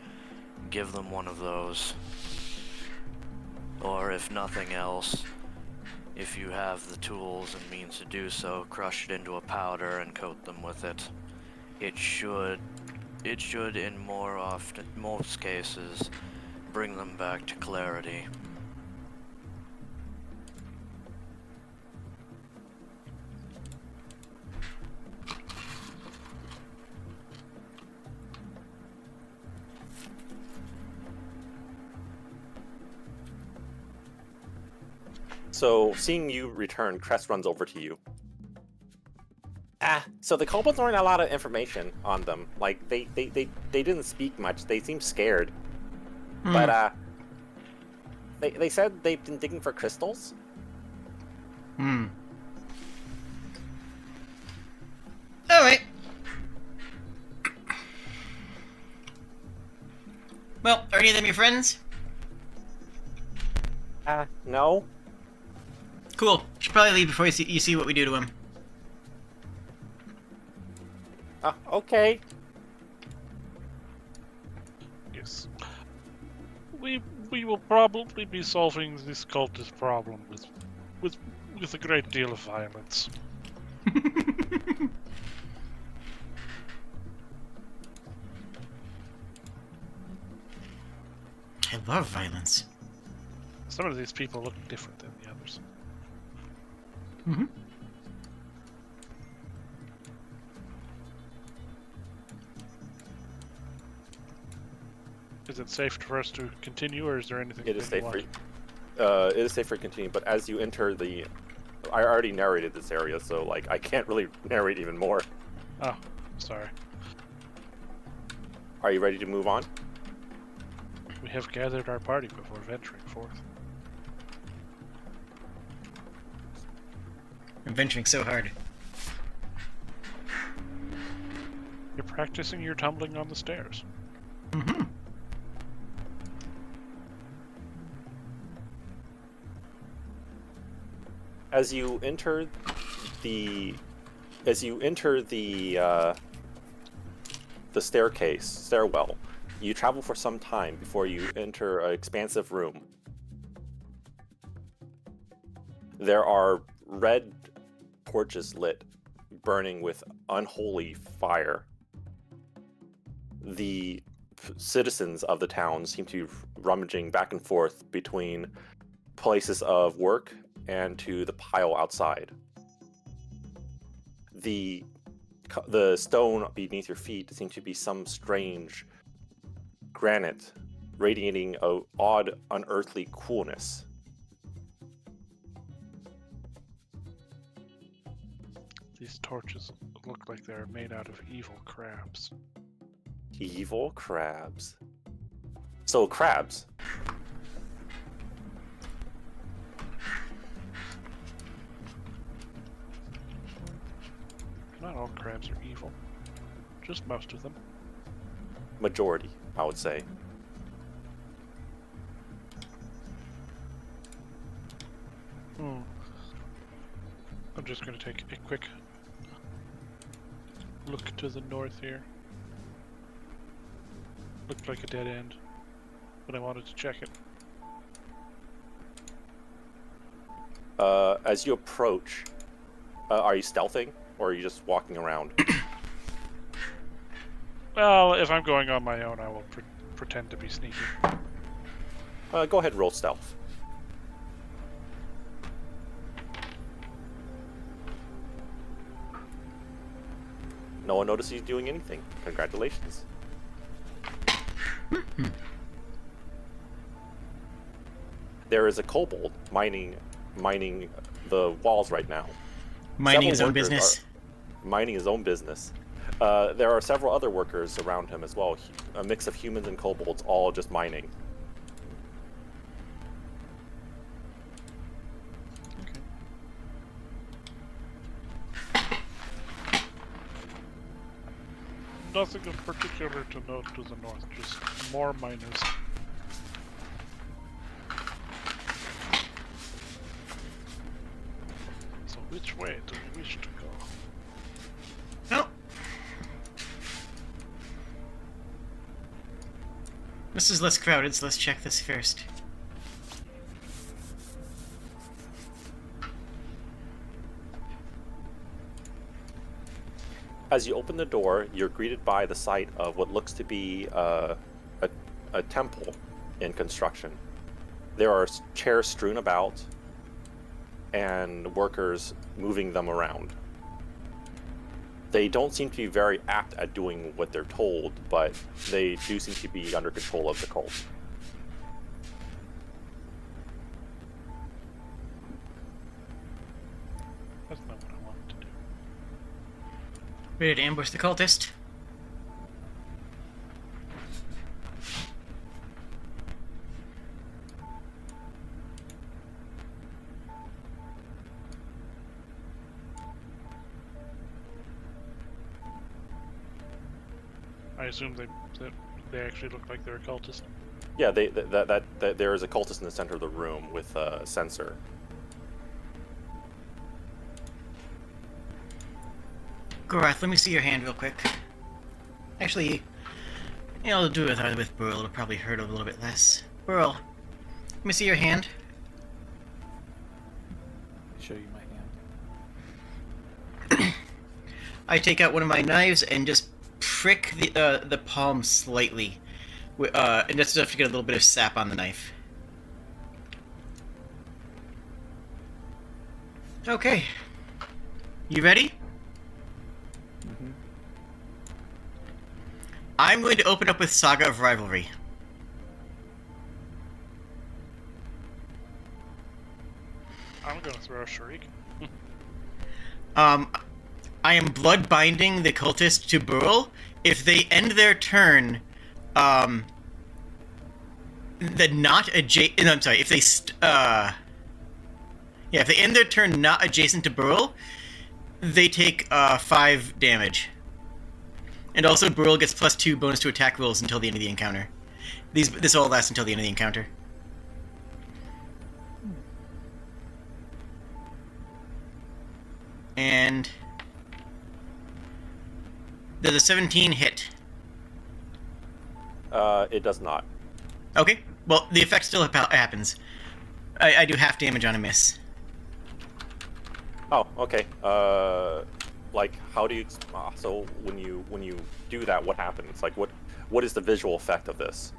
S2: give them one of those. Or if nothing else, if you have the tools and means to do so, crush it into a powder and coat them with it. It should in most cases, bring them back to clarity.
S4: So, seeing you return, Crest runs over to you. So the kobolds aren't a lot of information on them. Like, they didn't speak much. They seem scared. But, they said they've been digging for crystals?
S1: Alright. Well, are any of them your friends?
S4: No.
S1: Cool. Should probably leave before you see what we do to him.
S4: Okay.
S3: Yes. We will probably be solving this cultist problem with a great deal of violence.
S1: I love violence.
S3: Some of these people look different than the others.
S1: Mm-hmm.
S3: Is it safe for us to continue, or is there anything?
S4: It is
S3: that
S4: safe
S3: you
S4: for
S3: want?
S4: it is safe for continue, but as you enter the... I already narrated this area, so, like, I can't really narrate even more.
S3: Oh, sorry.
S4: Are you ready to move on?
S3: We have gathered our party before venturing forth.
S1: I'm venturing so hard.
S3: You're practicing your tumbling on the stairs.
S1: Mm-hmm.
S4: As you enter the stairwell, you travel for some time before you enter an expansive room. There are red torches lit, burning with unholy fire. The citizens of the town seem to be rummaging back and forth between places of work and to the pile outside. The stone beneath your feet seems to be some strange granite, radiating an odd, unearthly coolness.
S3: These torches look like they're made out of evil crabs.
S4: Evil crabs. So crabs.
S3: Not all crabs are evil. Just most of them.
S4: Majority, I would say.
S3: I'm just going to take a quick look to the north here. Looked like a dead end, but I wanted to check it.
S4: As you approach, are you stealthing or are you just walking around?
S3: Well, if I'm going on my own, I will pretend to be sneaky.
S4: Go ahead and roll stealth. No one notices you doing anything. Congratulations. There is a kobold mining the walls right now.
S1: Minding his
S4: Several
S1: own
S4: workers
S1: business.
S4: are minding his own business. There are several other workers around him as well. A mix of humans and kobolds, all just mining.
S3: Nothing of particular to note to the north, just more miners. So which way do we wish to go?
S1: Oh. This is less crowded, so let's check this first.
S4: As you open the door, you're greeted by the sight of what looks to be a temple in construction. There are chairs strewn about and workers moving them around. They don't seem to be very apt at doing what they're told, but they do seem to be under control of the cult.
S3: That's not what I wanted to do.
S1: Ready to ambush the cultist?
S3: I assume they actually look like they're a cultist.
S4: Yeah, that there is a cultist in the center of the room with a sensor.
S1: Gorath, let me see your hand real quick. Actually, you know, I'll do it with Burl. It'll probably hurt a little bit less. Burl, let me see your hand.
S5: Show you my hand.
S1: I take out one of my knives and just prick the palm slightly, and just enough to get a little bit of sap on the knife. Okay. You ready?
S5: Mm-hmm.
S1: I'm going to open up with Saga of Rivalry.
S3: I'm gonna throw a shriek.
S1: I am blood binding the cultist to Burl. If they end their turn, if they end their turn not adjacent to Burl, they take 5 damage. And also, Burl gets +2 bonus to attack rolls until the end of the encounter. This all lasts until the end of the encounter. And does a 17 hit?
S4: It does not.
S1: Okay. Well, the effect still happens. I do half damage on a miss.
S4: Oh, okay. Like, how do you? So when you do that, what happens? Like, what is the visual effect of this?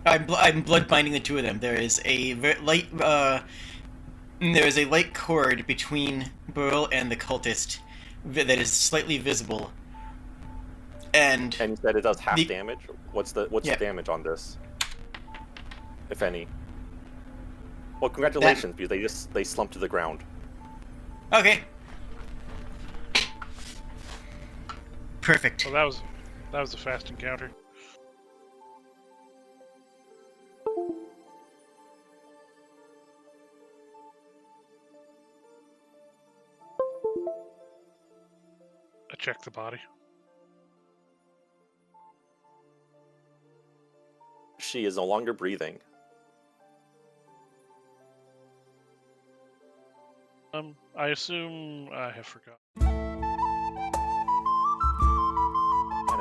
S1: I'm blood binding the two of them. There is a light cord between Burl and the cultist that is slightly visible. And
S4: you said it does half damage. What's the
S1: Yeah.
S4: damage on this, if any? Well, congratulations, because they slumped to the ground.
S1: Okay. Perfect.
S3: Well, that was a fast encounter. I checked the body.
S4: She is no longer breathing.
S3: I assume I have forgotten.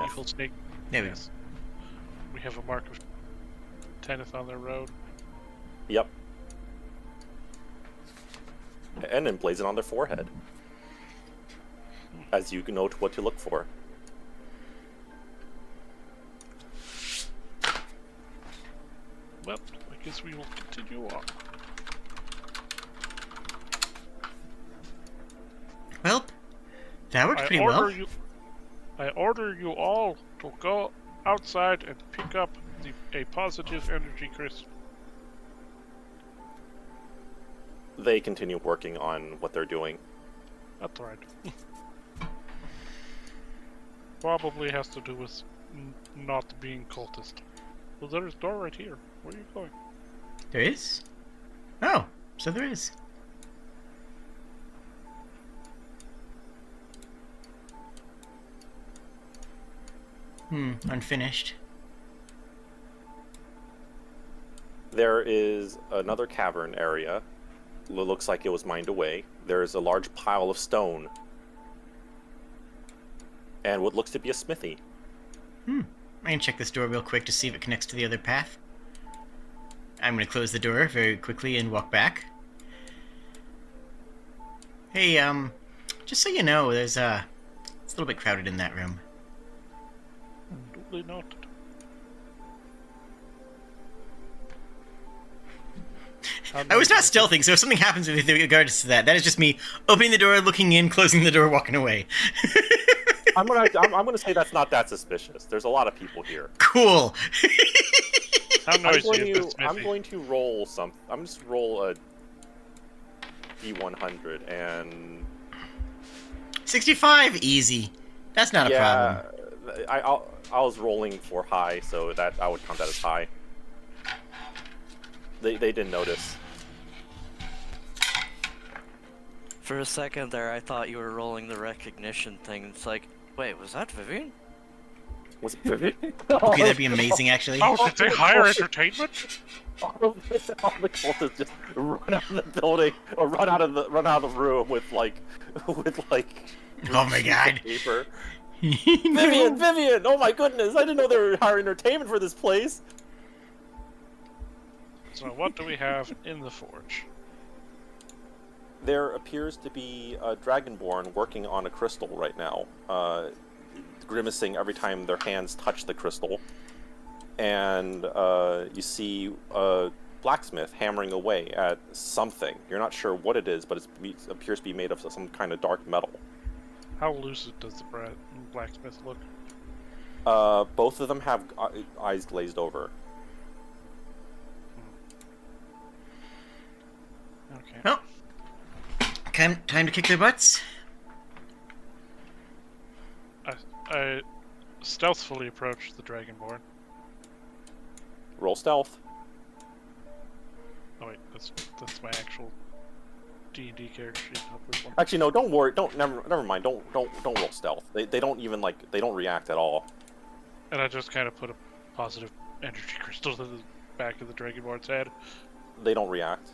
S3: Evil snake.
S1: There we go.
S3: Yes. We have a mark of Tenneth on their road.
S4: Yep. and emblazoned on their forehead, as you note what to look for.
S3: Well, I guess we will continue on.
S1: Well, that worked pretty well.
S3: I order you all to go outside and pick up a positive energy crystal.
S4: They continue working on what they're doing.
S3: That's right. Probably has to do with not being cultist. Well, there's a door right here. Where are you going?
S1: There is? Oh, so there is. Unfinished.
S4: There is another cavern area. Looks like it was mined away. There's a large pile of stone. And what looks to be a smithy.
S1: I can check this door real quick to see if it connects to the other path. I'm going to close the door very quickly and walk back. Hey, just so you know, it's a little bit crowded in that room.
S3: Duly noted.
S1: I was not stealthing, so if something happens with regards to that, that is just me opening the door, looking in, closing the door, walking away.
S4: I'm gonna say that's not that suspicious. There's a lot of people here.
S1: Cool.
S3: How noisy is this
S4: I'm
S3: smithy?
S4: going to roll some. I'm just roll a D100 and
S1: 65, easy. That's not a problem.
S4: I was rolling for high, so that I would count that as high. They didn't notice.
S2: For a second there, I thought you were rolling the recognition thing. It's like, wait, was that Vivian?
S4: Was it Vivian?
S1: Okay, that'd be amazing, actually.
S3: Oh, did they hire entertainment?
S4: All the cultists just run out of the building or run out of the room with like
S1: Oh my god.
S4: paper.
S1: No.
S4: Vivian! Oh my goodness! I didn't know they were hiring entertainment for this place.
S3: So what do we have in the forge?
S4: There appears to be a dragonborn working on a crystal right now, grimacing every time their hands touch the crystal. And you see a blacksmith hammering away at something. You're not sure what it is, but it appears to be made of some kind of dark metal.
S3: How lucid does the blacksmith look?
S4: Both of them have eyes glazed over.
S3: Okay.
S1: Well, time to kick their butts.
S3: I stealthily approach the dragonborn.
S4: Roll stealth.
S3: Oh wait, that's my actual D&D character sheet, not this one.
S4: Actually, no. Don't worry. Never mind. Don't roll stealth. They don't even they don't react at all.
S3: And I just kind of put a positive energy crystal to the back of the dragonborn's head.
S4: They don't react.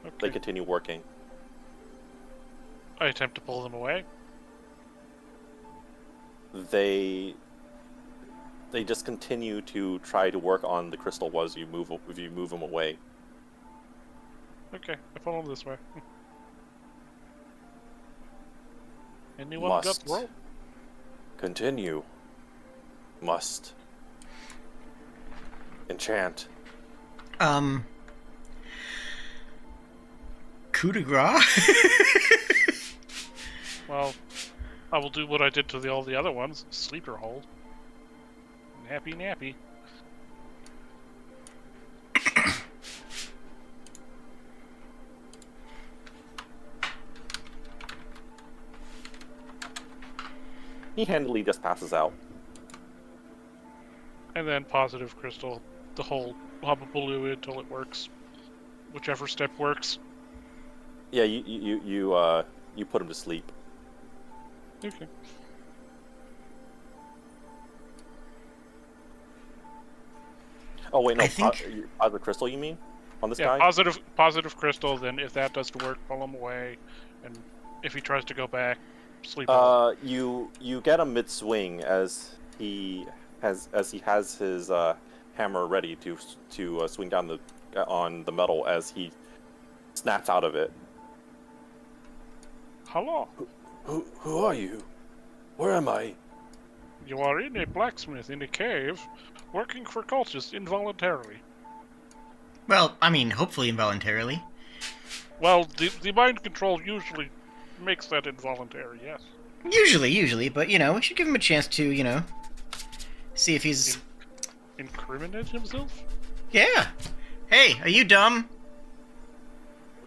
S3: Okay.
S4: They continue working.
S3: I attempt to pull them away.
S4: They just continue to try to work on the crystal as you move them away.
S3: Okay, I pull them this way. Anyone got
S4: Must
S3: the rope?
S4: continue. Must enchant.
S1: Coup de grace?
S3: Well, I will do what I did to all the other ones. Sleeper hold. Nappy nappy.
S4: He handily just passes out.
S3: And then positive crystal, the whole hubbaloo until it works. Whichever step works.
S4: Yeah, you put him to sleep.
S3: Okay.
S4: Oh wait, no.
S1: I think-
S4: The crystal, you mean? On this
S3: Yeah,
S4: guy?
S3: positive crystal, then if that doesn't work, pull him away. And if he tries to go back, sleep on him.
S4: You get him mid swing as he has his hammer ready to swing down on the metal as he snaps out of it.
S3: Hello.
S6: Who are you? Where am I?
S3: You are in a blacksmith in a cave, working for cultists involuntarily.
S1: Well, I mean, hopefully involuntarily.
S3: Well, the mind control usually makes that involuntary, yes.
S1: Usually, but, you know, we should give him a chance to, you know, see if he's...
S3: Incriminate himself?
S1: Yeah! Hey, are you dumb?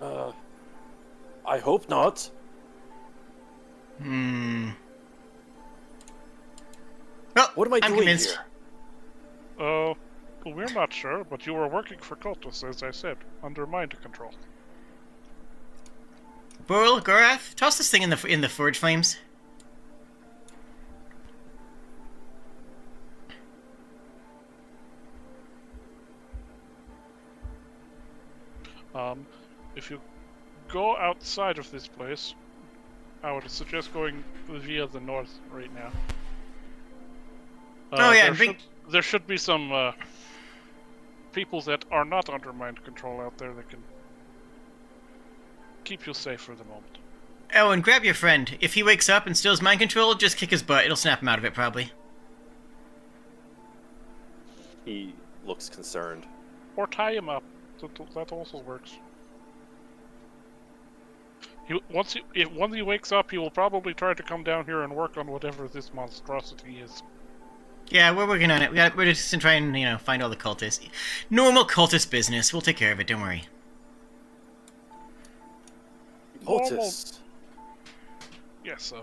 S6: I hope not.
S1: Well,
S6: What am I
S1: I'm
S6: doing
S1: convinced.
S6: here?
S3: We're not sure, but you were working for cultists, as I said, under mind control.
S1: Burl, Gorath, toss this thing in the forge flames.
S3: If you go outside of this place, I would suggest going via the north right now.
S1: Oh, yeah, and
S3: There should be some people that are not under mind control out there that can keep you safe for the moment.
S1: Oh, and grab your friend. If he wakes up and steals mind control, just kick his butt. It'll snap him out of it, probably.
S4: He looks concerned.
S3: Or tie him up. That also works. Once he wakes up, he will probably try to come down here and work on whatever this monstrosity is.
S1: Yeah, we're working on it. We're just trying, you know, find all the cultists. Normal cultist business. We'll take care of it. Don't worry.
S6: Cultists.
S3: Yes,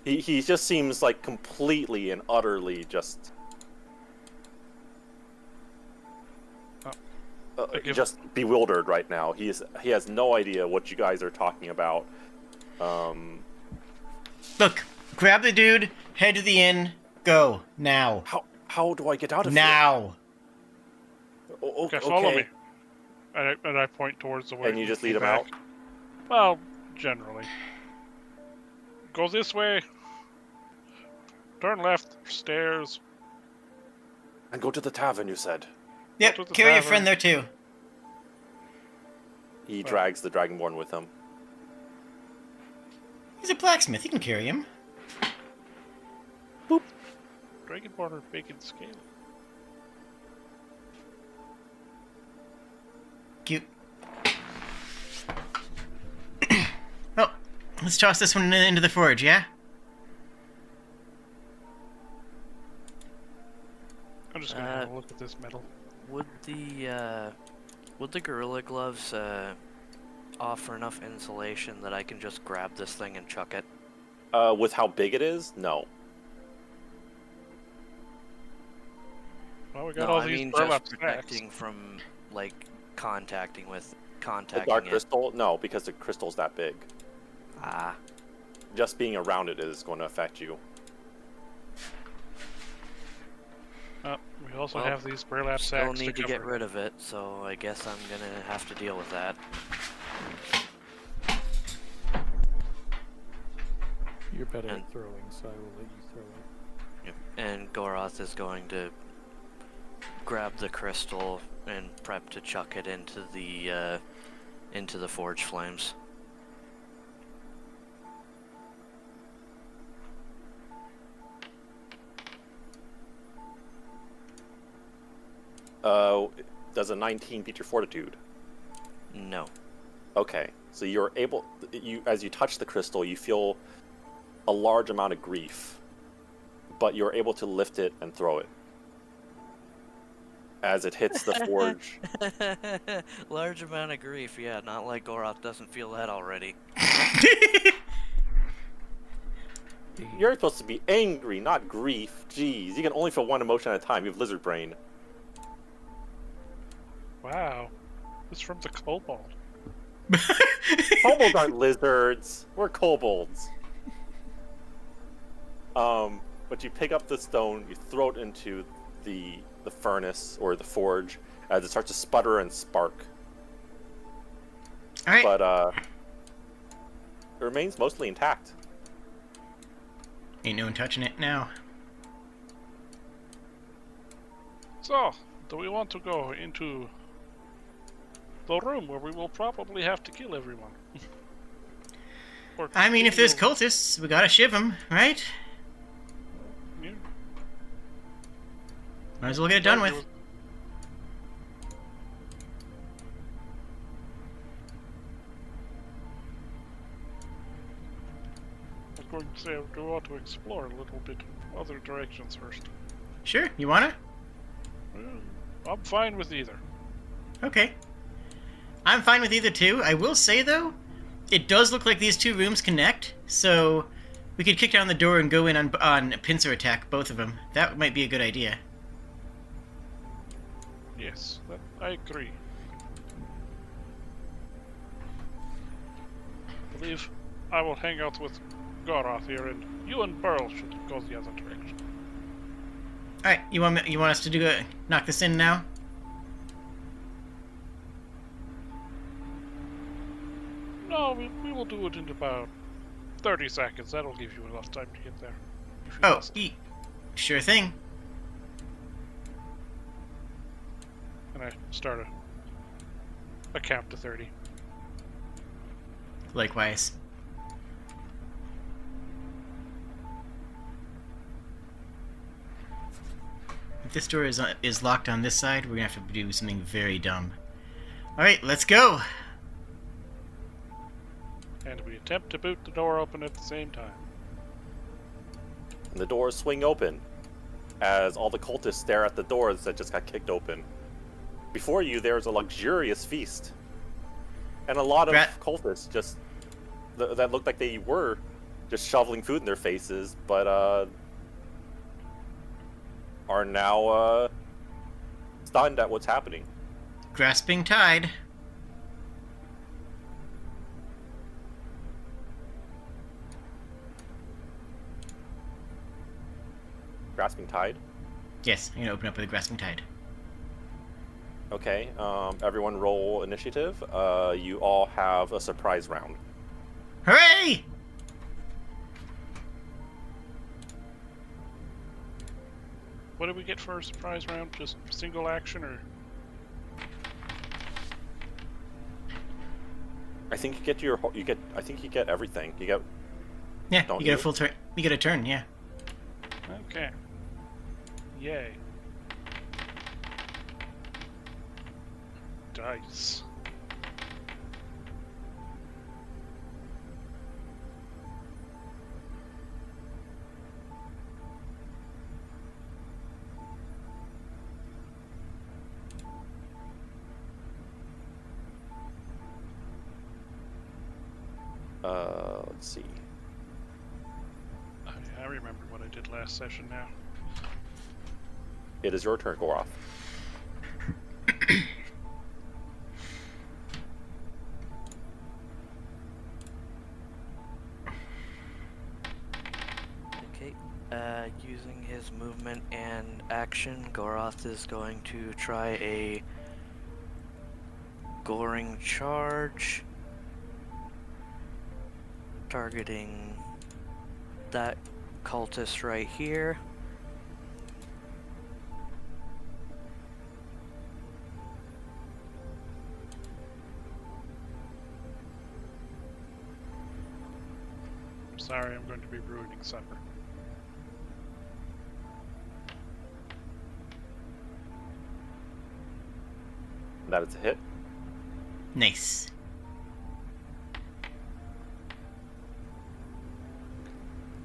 S4: He just seems like completely and utterly just just bewildered right now. He has no idea what you guys are talking about.
S1: Look, grab the dude, head to the inn, go now.
S6: How do I get out of here?
S1: Now.
S3: okay, follow me. And I point towards the way.
S4: And you just lead him out?
S3: Well, generally. Go this way. Turn left, stairs.
S6: And go to the tavern, you said.
S1: Yep,
S3: to the
S1: carry your
S3: tavern.
S1: friend there too.
S4: He drags the Dragonborn with him.
S1: He's a blacksmith. He can carry him.
S3: Dragonborn are big and scaly.
S1: Cute. Well, let's toss this one into the forge, yeah?
S3: I'm just gonna have a look at this metal.
S2: Would the gorilla gloves offer enough insulation that I can just grab this thing and chuck it?
S4: With how big it is? No.
S3: Well, we got
S2: No,
S3: all
S2: I
S3: these
S2: mean
S3: burlap
S2: just
S3: sacks.
S2: protecting from like contacting
S4: The dark
S2: it.
S4: crystal? No, because the crystal's that big.
S2: Ah,
S4: Just being around it is going to affect you.
S3: We also
S2: Well,
S3: have these burlap
S2: still
S3: sacks
S2: need to get
S3: cover
S2: rid of it, so I guess I'm gonna have to deal with that.
S5: You're better
S2: And-
S5: at throwing, so I will let you throw it.
S2: Yep. And Goroth is going to grab the crystal and prep to chuck it into the forge flames.
S4: Does a 19 beat your fortitude?
S2: No.
S4: Okay, so you're able. As you touch the crystal, you feel a large amount of grief, but you're able to lift it and throw it. As it hits the forge,
S2: Large amount of grief, yeah, not like Goroth doesn't feel that already.
S4: you're supposed to be angry, not grief. Jeez, you can only feel one emotion at a time. You have lizard brain.
S3: Wow. It's from the Kobold.
S4: Kobolds aren't lizards. We're kobolds. But you pick up the stone, you throw it into the furnace or the forge as it starts to sputter and spark.
S1: Alright.
S4: But it remains mostly intact.
S1: Ain't no one touching it now.
S3: So, do we want to go into the room where we will probably have to kill everyone? Or
S1: I mean, if there's
S3: continue-
S1: cultists, we gotta shiv them, right?
S3: Yeah.
S1: Might as well get it done with.
S3: I was going to say we ought to explore a little bit other directions first.
S1: Sure, you wanna?
S3: I'm fine with either.
S1: Okay. I'm fine with either too. I will say, though, it does look like these two rooms connect, so we could kick down the door and go in on pincer attack, both of them. That might be a good idea.
S3: Yes, I agree. I believe I will hang out with Goroth here, and you and Burl should go the other direction.
S1: Alright, you want us to knock this in now?
S3: No, we will do it in about 30 seconds. That'll give you enough time to get there. if you
S1: Oh,
S3: must.
S1: sure thing.
S3: And I start a count to 30.
S1: Likewise. If this door is locked on this side, we're gonna have to do something very dumb. Alright, let's go!
S3: And we attempt to boot the door open at the same time.
S4: And the doors swing open as all the cultists stare at the doors that just got kicked open. Before you, there's a luxurious feast. And a lot of cultists just that looked like they were just shoveling food in their faces, but are now stunned at what's happening.
S1: Grasping tide.
S4: Grasping tide.
S1: Yes, I'm gonna open up with a grasping tide.
S4: Okay, everyone roll initiative. You all have a surprise round.
S1: Hooray!
S3: What did we get for a surprise round? Just single action, or
S4: I think you get I think you get everything. You get.
S1: Yeah,
S4: Don't
S1: you get
S4: you?
S1: a full turn. You get a turn, yeah.
S3: okay? Yay! Dice.
S4: Let's see.
S3: I remember what I did last session now.
S4: It is your turn, Goroth.
S2: Okay. Using his movement and action, Goroth is going to try a goring charge, targeting that cultist right here.
S3: I'm sorry, I'm going to be ruining supper.
S4: That is a hit.
S1: Nice.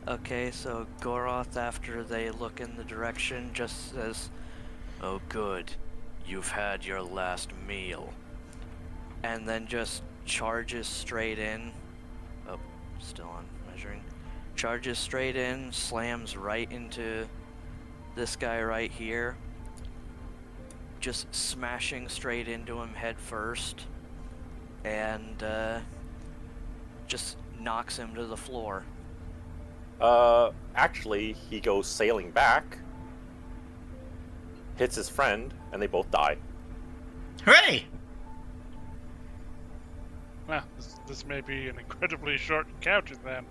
S2: Okay, so Goroth, after they look in the direction, just says, "Oh good, you've had your last meal." And then just charges straight in. Oh, still on measuring. Charges straight in, slams right into this guy right here. Just smashing straight into him head first. And just knocks him to the floor.
S4: Actually, he goes sailing back, hits his friend, and they both die.
S1: Hooray!
S3: Well, this may be an incredibly short encounter then.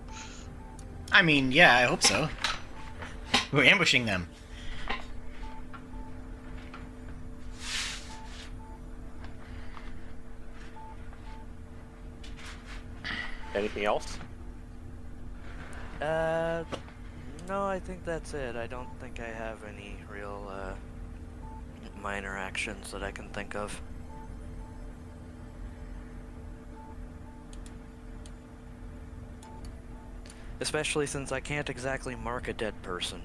S1: I mean, yeah, I hope so. We're ambushing them.
S4: Anything else?
S2: No, I think that's it. I don't think I have any real, minor actions that I can think of. Especially since I can't exactly mark a dead person.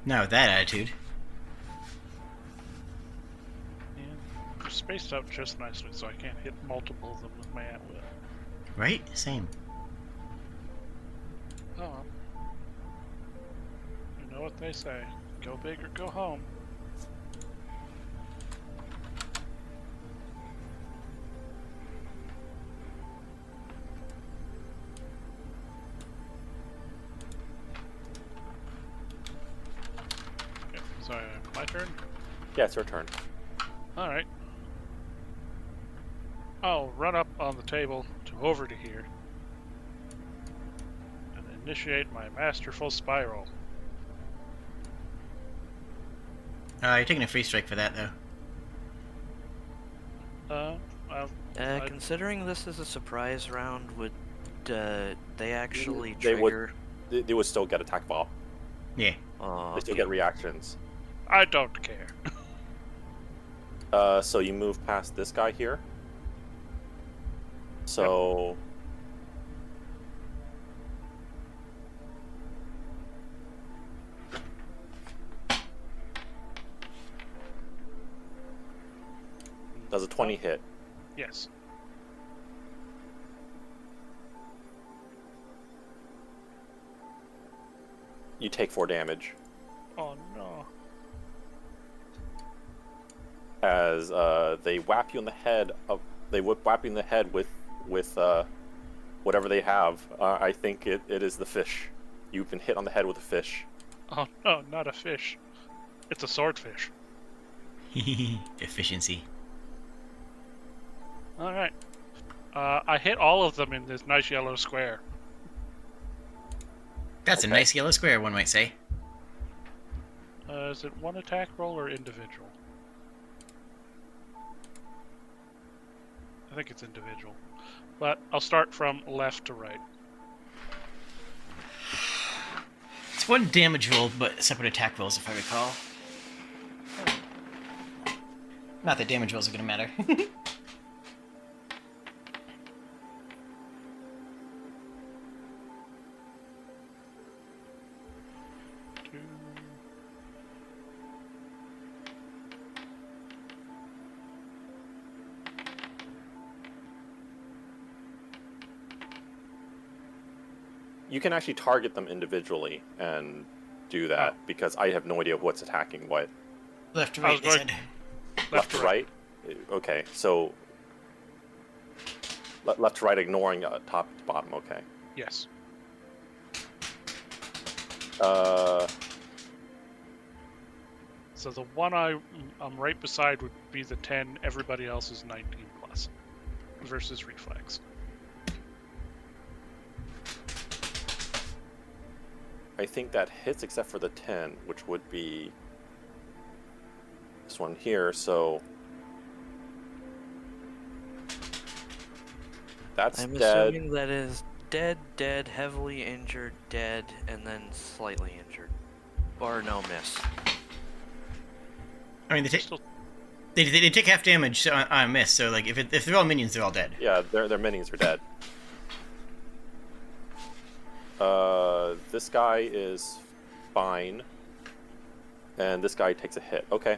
S1: Not with that attitude.
S3: They're spaced out just nicely, so I can't hit multiple of them with my at-will.
S1: Right? Same.
S3: Oh well. You know what they say. Go big or go home. Okay, so my turn?
S4: Yeah, it's your turn.
S3: Alright. I'll run up on the table to over to here and initiate my masterful spiral.
S1: You're taking a free strike for that, though.
S3: Well,
S2: Considering this is a surprise round, would they actually
S4: They would-
S2: trigger?
S4: They would still get attack ball.
S1: Yeah.
S2: Oh,
S4: They still
S2: okay.
S4: get reactions.
S3: I don't care.
S4: So you move past this guy here. So does a 20 hit?
S3: Yes.
S4: You take 4 damage
S3: Oh no.
S4: as they whap you in the head. They whap you in the head with whatever they have. I think it is the fish. You've been hit on the head with a fish.
S3: Oh no, not a fish. It's a swordfish.
S1: Efficiency.
S3: Alright. I hit all of them in this nice yellow square.
S1: That's a
S4: Okay.
S1: nice yellow square, one might say.
S3: Is it one attack roll or individual? I think it's individual. But I'll start from left to right.
S1: It's one damage roll, but separate attack rolls, if I recall. Not that damage rolls are gonna matter.
S3: Two.
S4: You can actually target them individually and do that because I have no idea what's attacking what.
S1: Left to
S3: I
S1: right,
S3: was
S1: they
S3: going-
S1: said.
S4: Left to right? Okay, so left to right, ignoring top to bottom. Okay.
S3: Yes. So the one I'm right beside would be the 10. Everybody else is 19 plus versus reflex.
S4: I think that hits except for the 10, which would be this one here. So that's
S2: I'm
S4: dead.
S2: assuming that is dead, heavily injured, dead, and then slightly injured. Or no miss.
S1: I mean,
S3: Still,
S1: they take half damage on a miss, so like if they're all minions, they're all dead.
S4: Yeah, their minions are dead. This guy is fine, and this guy takes a hit. Okay.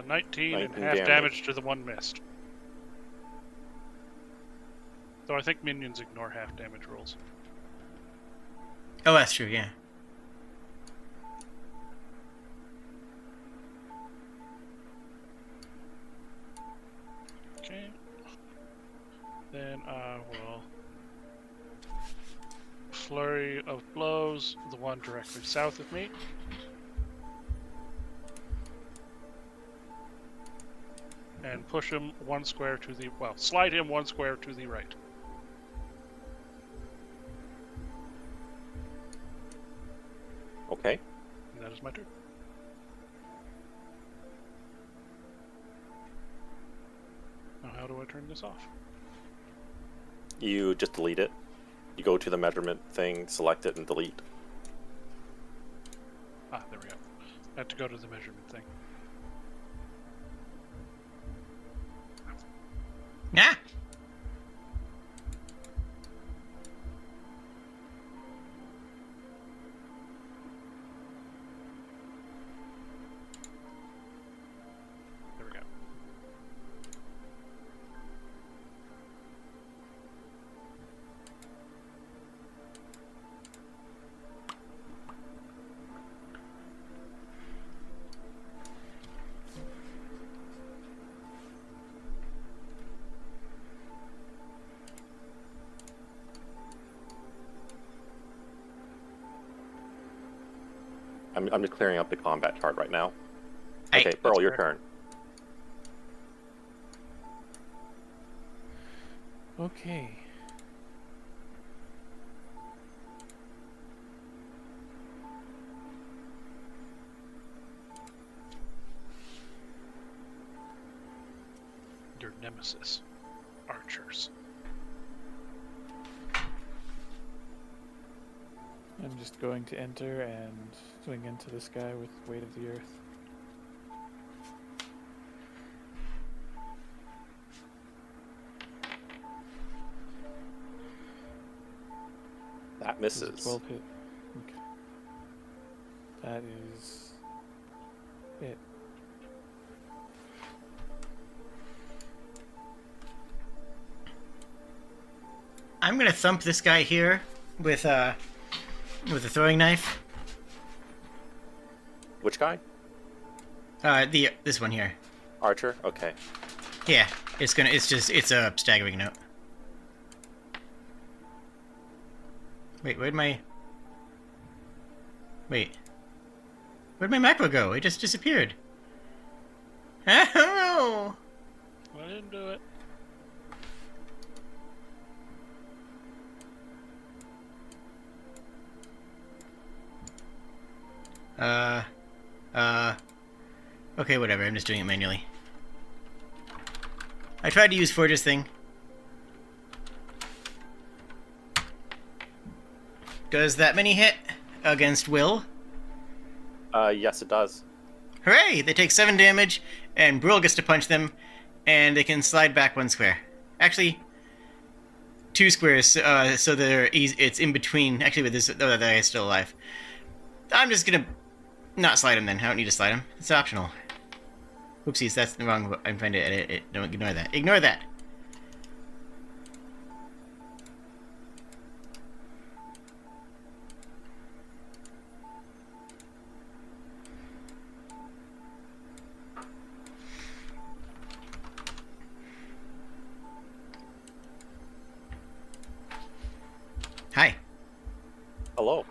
S3: 19 and
S4: 19
S3: half
S4: damage.
S3: damage to the one missed. So I think minions ignore half damage rolls.
S1: Oh, that's true, yeah.
S3: Okay. Then I will flurry of blows, the one directly south of me. And push him one square to the, well, slide him one square to the right.
S4: Okay.
S3: And that is my turn. how do I turn this off?
S4: You just delete it. You go to the measurement thing, select it, and delete.
S3: Ah, there we go. I have to go to the measurement thing.
S1: Yeah.
S3: There we go.
S4: I'm just clearing up the combat chart right now.
S1: Hey,
S4: Okay, Pearl, your
S3: correct.
S4: turn.
S5: Okay.
S3: Your nemesis. Archers.
S5: I'm just going to enter and swing into this guy with weight of the earth.
S4: That
S5: This is
S4: misses.
S5: 12 hit. Okay. That is it.
S1: I'm gonna thump this guy here with a throwing knife.
S4: Which guy?
S1: This one here.
S4: Archer? Okay.
S1: Yeah, it's a staggering note. Wait, where'd my macro go? It just disappeared. Oh!
S3: I didn't do it.
S1: Okay, whatever. I'm just doing it manually. I tried to use Forge's thing. Does that many hit against Will?
S4: Yes, it does.
S1: Hooray! They take 7 damage, and Brill gets to punch them, and they can slide back 1 square. Actually, 2 squares, so they're easy, it's in between. Actually, with this, that guy is still alive. I'm just gonna not slide him then. I don't need to slide him. It's optional. Oopsies, that's the wrong. I'm trying to edit it. Don't ignore that. Ignore that. Hi,
S4: Hello.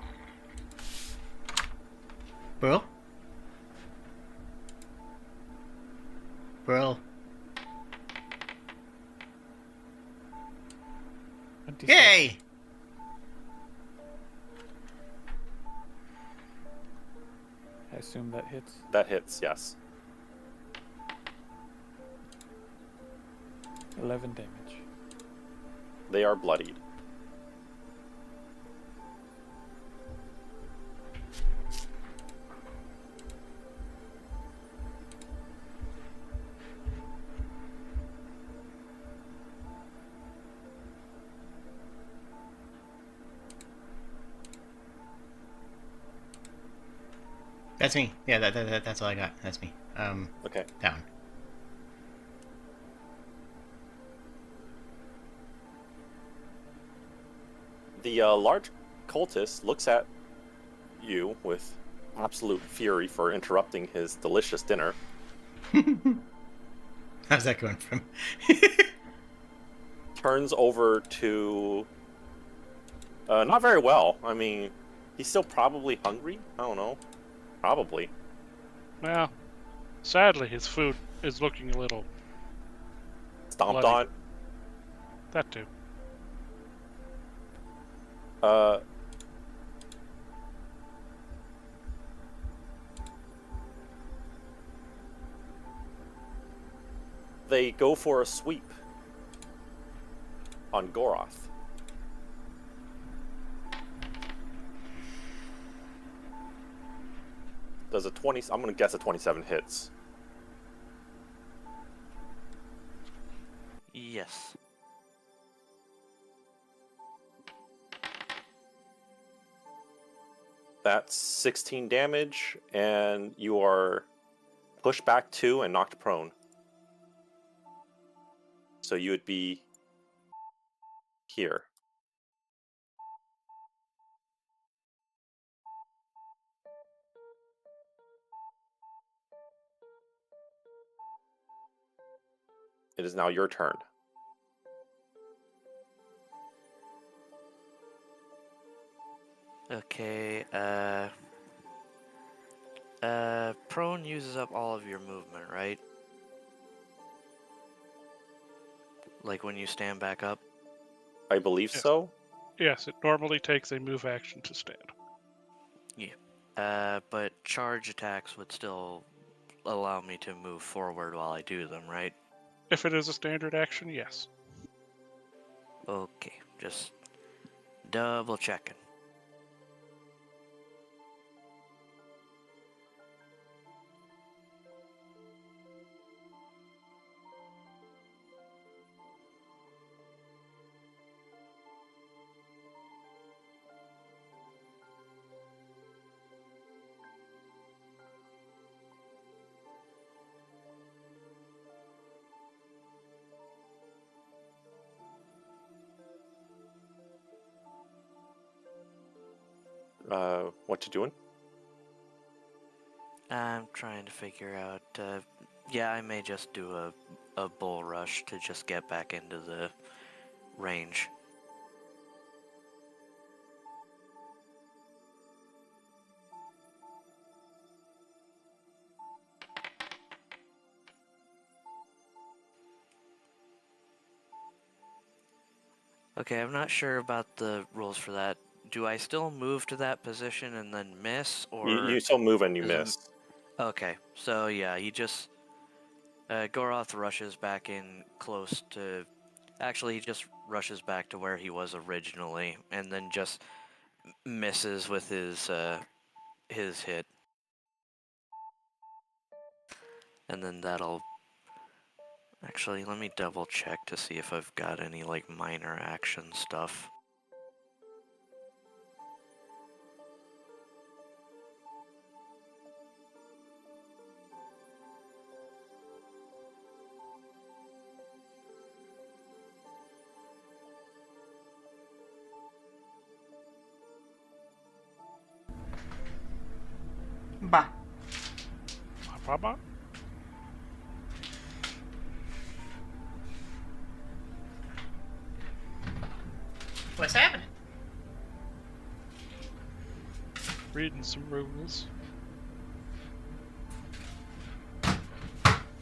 S1: Brill. Brill.
S5: 26.
S1: Yay!
S5: I assume that hits.
S4: That hits, yes.
S5: 11 damage.
S4: They are bloodied.
S1: That's me. Yeah, that's all I got. That's me.
S4: Okay.
S1: Down.
S4: The large cultist looks at you with absolute fury for interrupting his delicious dinner.
S1: How's that going from?
S4: Turns over to... not very well. I mean, he's still probably hungry? I don't know. Probably.
S3: Well, sadly, his food is looking a little...
S4: Stomped
S3: Bloody.
S4: on.
S3: That too.
S4: Uh... They go for a sweep on Goroth. Does a 20? I'm going to guess a 27 hits.
S2: Yes.
S4: That's 16 damage, and you are pushed back 2 and knocked prone. So you would be here. It is now your turn.
S2: Okay, prone uses up all of your movement, right? Like when you stand back up?
S4: I believe
S3: Yes.
S4: so.
S3: Yes, it normally takes a move action to stand.
S2: Yeah. But charge attacks would still allow me to move forward while I do them, right?
S3: If it is a standard action, yes.
S2: Okay, just double checking.
S4: What you doing?
S2: I'm trying to figure out, yeah, I may just do a bull rush to just get back into the range. Okay, I'm not sure about the rules for that. Do I still move to that position and then miss, or...
S4: You still move and you
S2: is it-
S4: miss.
S2: Okay, so yeah, he just... Goroth rushes back in close to... Actually, he just rushes back to where he was originally, and then just misses with his hit. And then that'll... Actually, let me double check to see if I've got any, like, minor action stuff.
S1: Bah.
S3: Baba?
S1: What's happening?
S3: Reading some rules.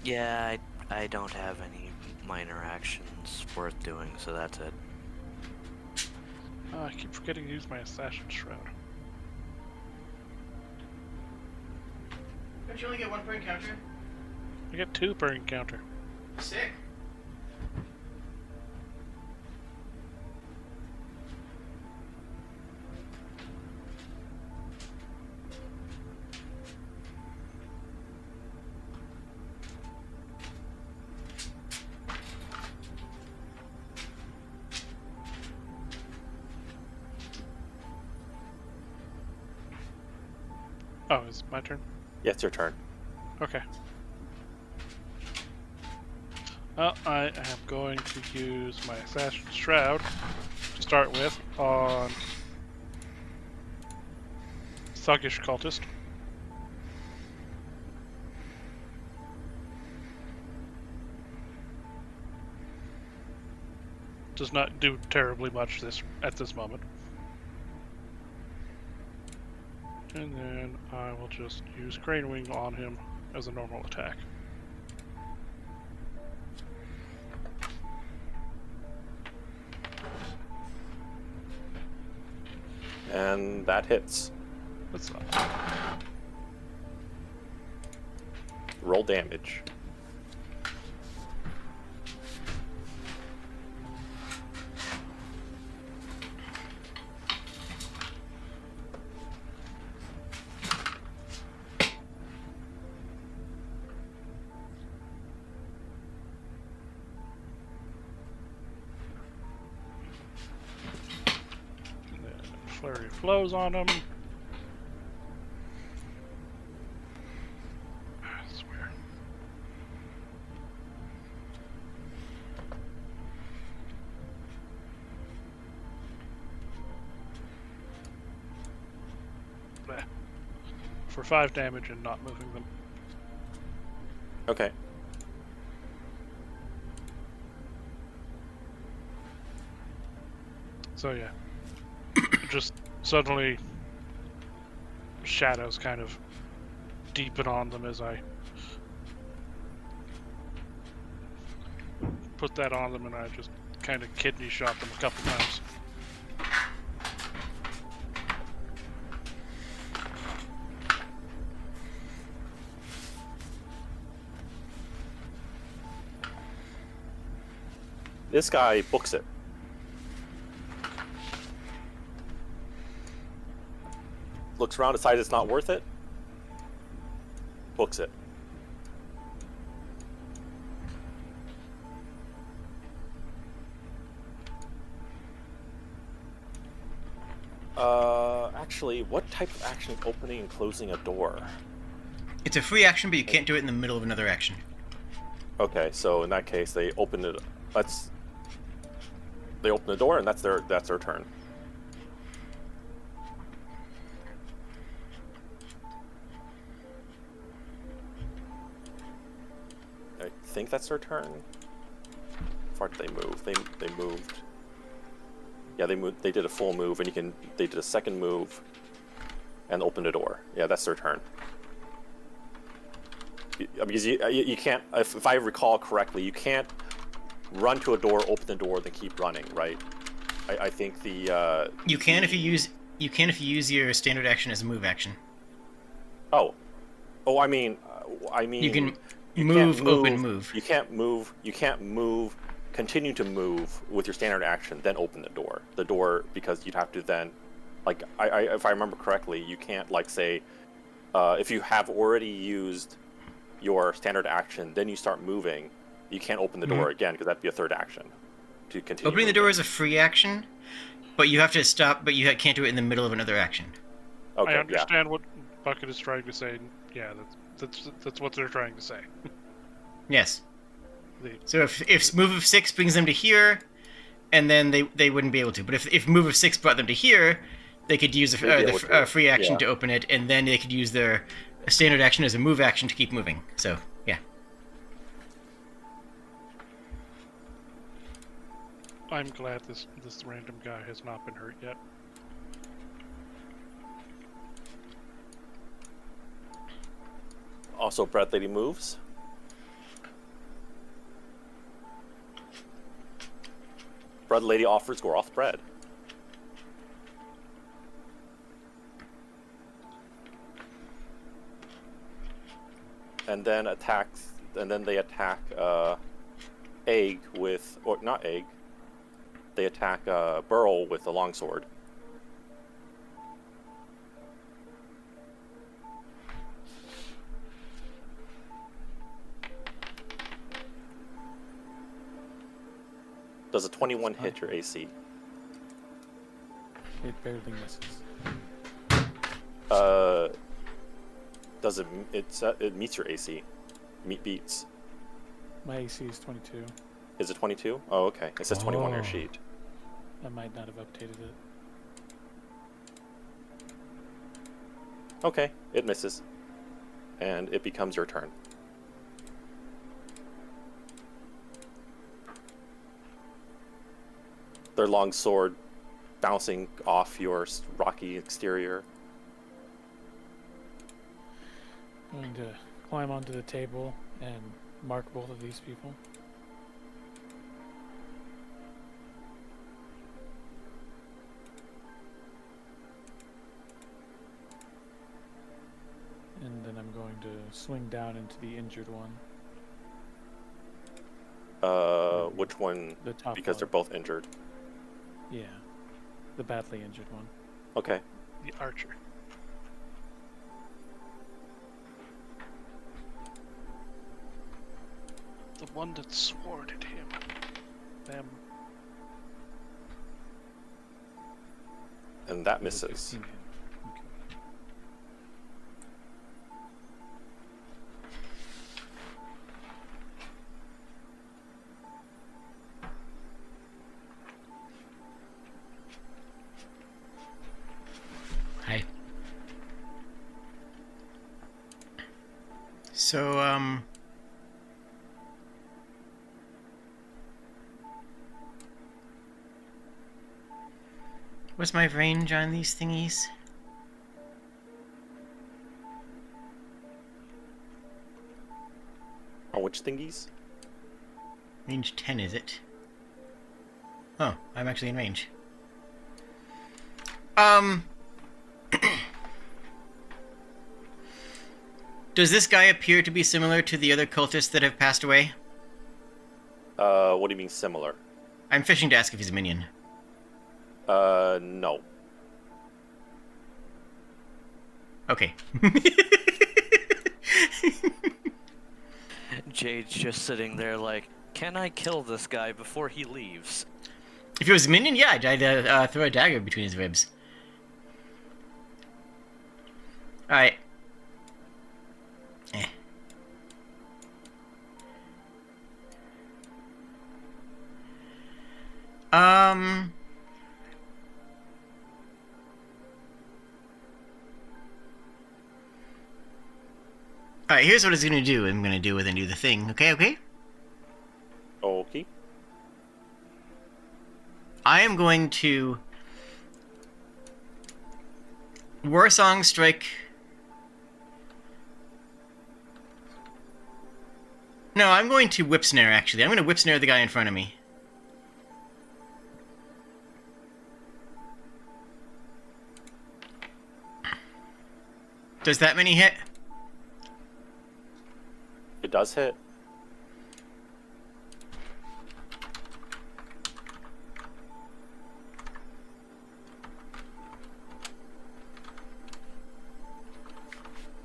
S2: Yeah, I don't have any minor actions worth doing, so that's it.
S3: I keep forgetting to use my Assassin's Shroud.
S1: Don't you only get 1 per encounter?
S3: I get 2 per encounter.
S1: Sick.
S3: Oh, is it my turn?
S4: Yeah, it's your turn.
S3: Okay. Well, I am going to use my Assassin's Shroud to start with on Thuggish Cultist. Does not do terribly much at this moment. And then I will just use Crane Wing on him as a normal attack.
S4: And that hits.
S3: That's
S4: Roll damage.
S3: Close on him. I swear. Bleh. For 5 damage and not moving them.
S4: Okay.
S3: So yeah, just suddenly shadows kind of deepen on them as I put that on them, and I just kind of kidney shot them a couple times.
S4: This guy books it. Looks around, decides it's not worth it. Books it. Actually, what type of action is opening and closing a door?
S1: It's a free action, but you can't do it in the middle of another action.
S4: Okay, so in that case, they open it. They open the door, and that's their turn. I think that's their turn. How far did they move? They moved. Yeah, they moved. They did a full move, and they did a second move, and opened a door. Yeah, that's their turn. Because you can't. If I recall correctly, you can't run to a door, open the door, then keep running, right? I think the.
S1: You can if you use your standard action as a move action.
S4: Oh, I mean.
S1: You can
S4: you
S1: move,
S4: can't
S1: open, move.
S4: You can't move. You can't move. Continue to move with your standard action, then open the door. The door, because you'd have to then, like, if I remember correctly, you can't, like, say, if you have already used your standard action, then you start moving, you can't open the door again, because that'd be a third action to continue.
S1: Opening the door is a free action, but you have to stop. But you can't do it in the middle of another action.
S4: Okay,
S3: I understand what Bucket is trying to say. Yeah, that's what they're trying to say.
S1: Yes. So if move of 6 brings them to here, and then they wouldn't be able to. But if move of 6 brought them to here, they could use the free action to open it, and then they could use their standard action as a move action to keep moving. So yeah.
S3: I'm glad this random guy has not been hurt yet.
S4: Also, Bread Lady moves. Bread Lady offers Goroth bread. And then they attack Egg with, or not Egg. They attack Burl with the longsword. Does a 21 hit your AC?
S5: It barely misses.
S4: Does it? It meets your AC. Beats.
S5: My AC is 22.
S4: Is it 22? Oh, okay. It says 21 on your sheet.
S5: I might not have updated it.
S4: Okay, it misses. And it becomes your turn. Their long sword bouncing off your rocky exterior.
S5: I'm going to climb onto the table and mark both of these people. And then I'm going to swing down into the injured one.
S4: Which one?
S5: The top
S4: because
S5: one.
S4: they're both injured.
S5: Yeah. The badly injured one.
S4: Okay.
S3: The archer. The one that sworded him. Them.
S4: And that misses.
S5: 15 hit. Okay.
S1: Hi. So, what's my range on these thingies?
S4: On which thingies?
S1: Range 10, is it? Oh, I'm actually in range. Does this guy appear to be similar to the other cultists that have passed away?
S4: What do you mean similar?
S1: I'm fishing to ask if he's a minion.
S4: No.
S1: Okay.
S2: Jade's just sitting there like, can I kill this guy before he leaves?
S1: If it was a minion, yeah, I'd throw a dagger between his ribs. Alright. Eh. Alright, here's what it's gonna do. I'm gonna do it and do the thing. Okay?
S4: Okay.
S1: I am going to War Song strike. No, I'm going to whip snare actually. I'm going to whip snare the guy in front of me. Does that many hit?
S4: It does hit.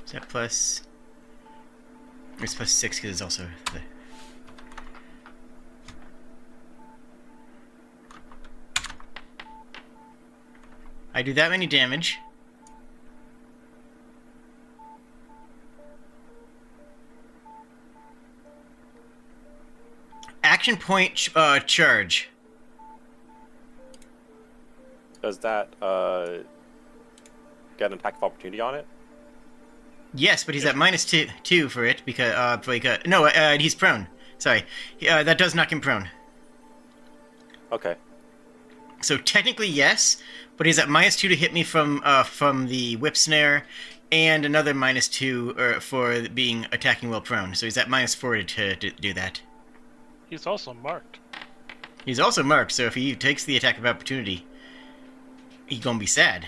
S1: Is that plus? It's plus 6 because it's also the... I do that many damage. Action point charge.
S4: Does that get an attack of opportunity on it?
S1: Yes, but he's at minus two for it because no, he's prone. Sorry, that does knock him prone.
S4: Okay.
S1: So technically yes, but he's at minus 2 to hit me from the whip snare, and another minus 2 for being attacking while prone. So he's at minus 4 to do that.
S3: He's also marked.
S1: He's also marked, so if he takes the attack of opportunity, he's gonna be sad.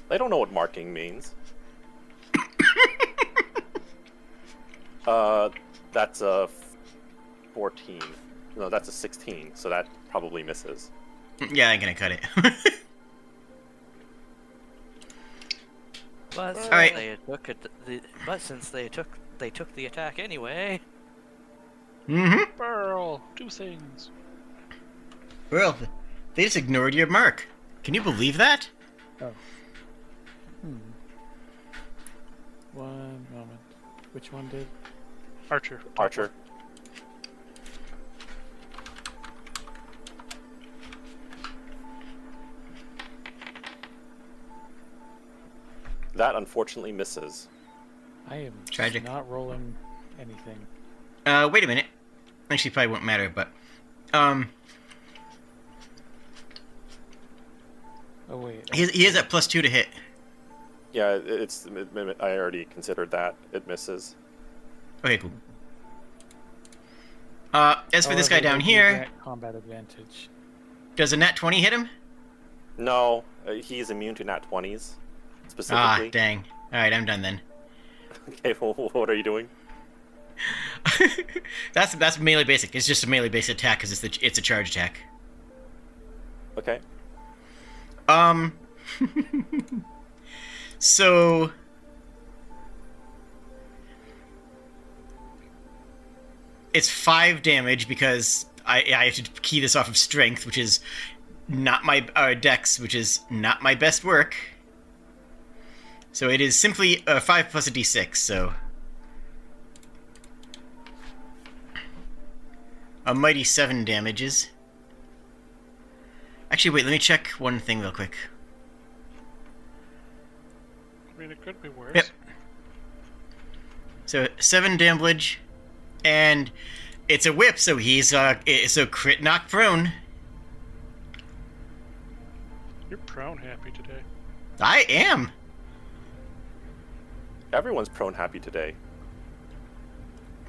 S4: They don't know what marking means. That's a 14. No, that's a 16, so that probably misses.
S1: Yeah, I'm gonna cut it.
S2: But since
S1: Alright.
S2: they took the attack anyway.
S1: Mm-hmm.
S3: Burl, two things.
S1: Well, they just ignored your mark. Can you believe that?
S5: Oh. One moment. Which one did?
S3: Archer.
S4: Archer. That unfortunately misses.
S5: I am
S1: Tragic.
S5: not rolling anything.
S1: Wait a minute. Actually, probably won't matter, but
S5: Oh wait.
S1: he is at plus 2 to hit.
S4: Yeah, I already considered that. It misses.
S1: Okay, cool. As for this guy
S5: However,
S1: down
S5: they do
S1: here,
S5: get combat advantage.
S1: does a nat 20 hit him?
S4: No, he's immune to nat 20s,
S1: Ah,
S4: specifically.
S1: dang. Alright, I'm done then.
S4: Okay, well, what are you doing?
S1: That's melee basic. It's just a melee basic attack because it's a charge attack.
S4: Okay.
S1: So it's 5 damage because I have to key this off of strength, which is not my dex, which is not my best work. So it is simply 5 plus a d6. So a mighty 7 damages. Actually, wait. Let me check one thing real quick.
S3: I mean, it could be worse.
S1: Yep. So 7 damage, and it's a whip, so he's so crit knock prone.
S3: You're prone happy today.
S1: I am.
S4: Everyone's prone happy today.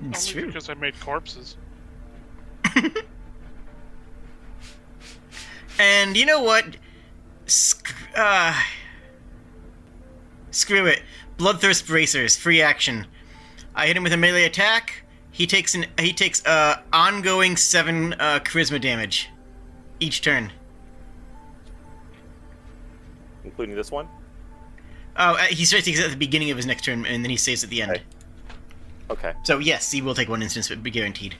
S1: It's
S3: Only
S1: true.
S3: because I made corpses.
S1: And you know what? Screw it. Bloodthirst bracers, free action. I hit him with a melee attack. He takes ongoing 7 charisma damage each turn.
S4: Including this one?
S1: Oh, he starts at the beginning of his next turn, and then he saves at the end.
S4: Okay.
S1: So yes, he will take 1 instance, but be guaranteed.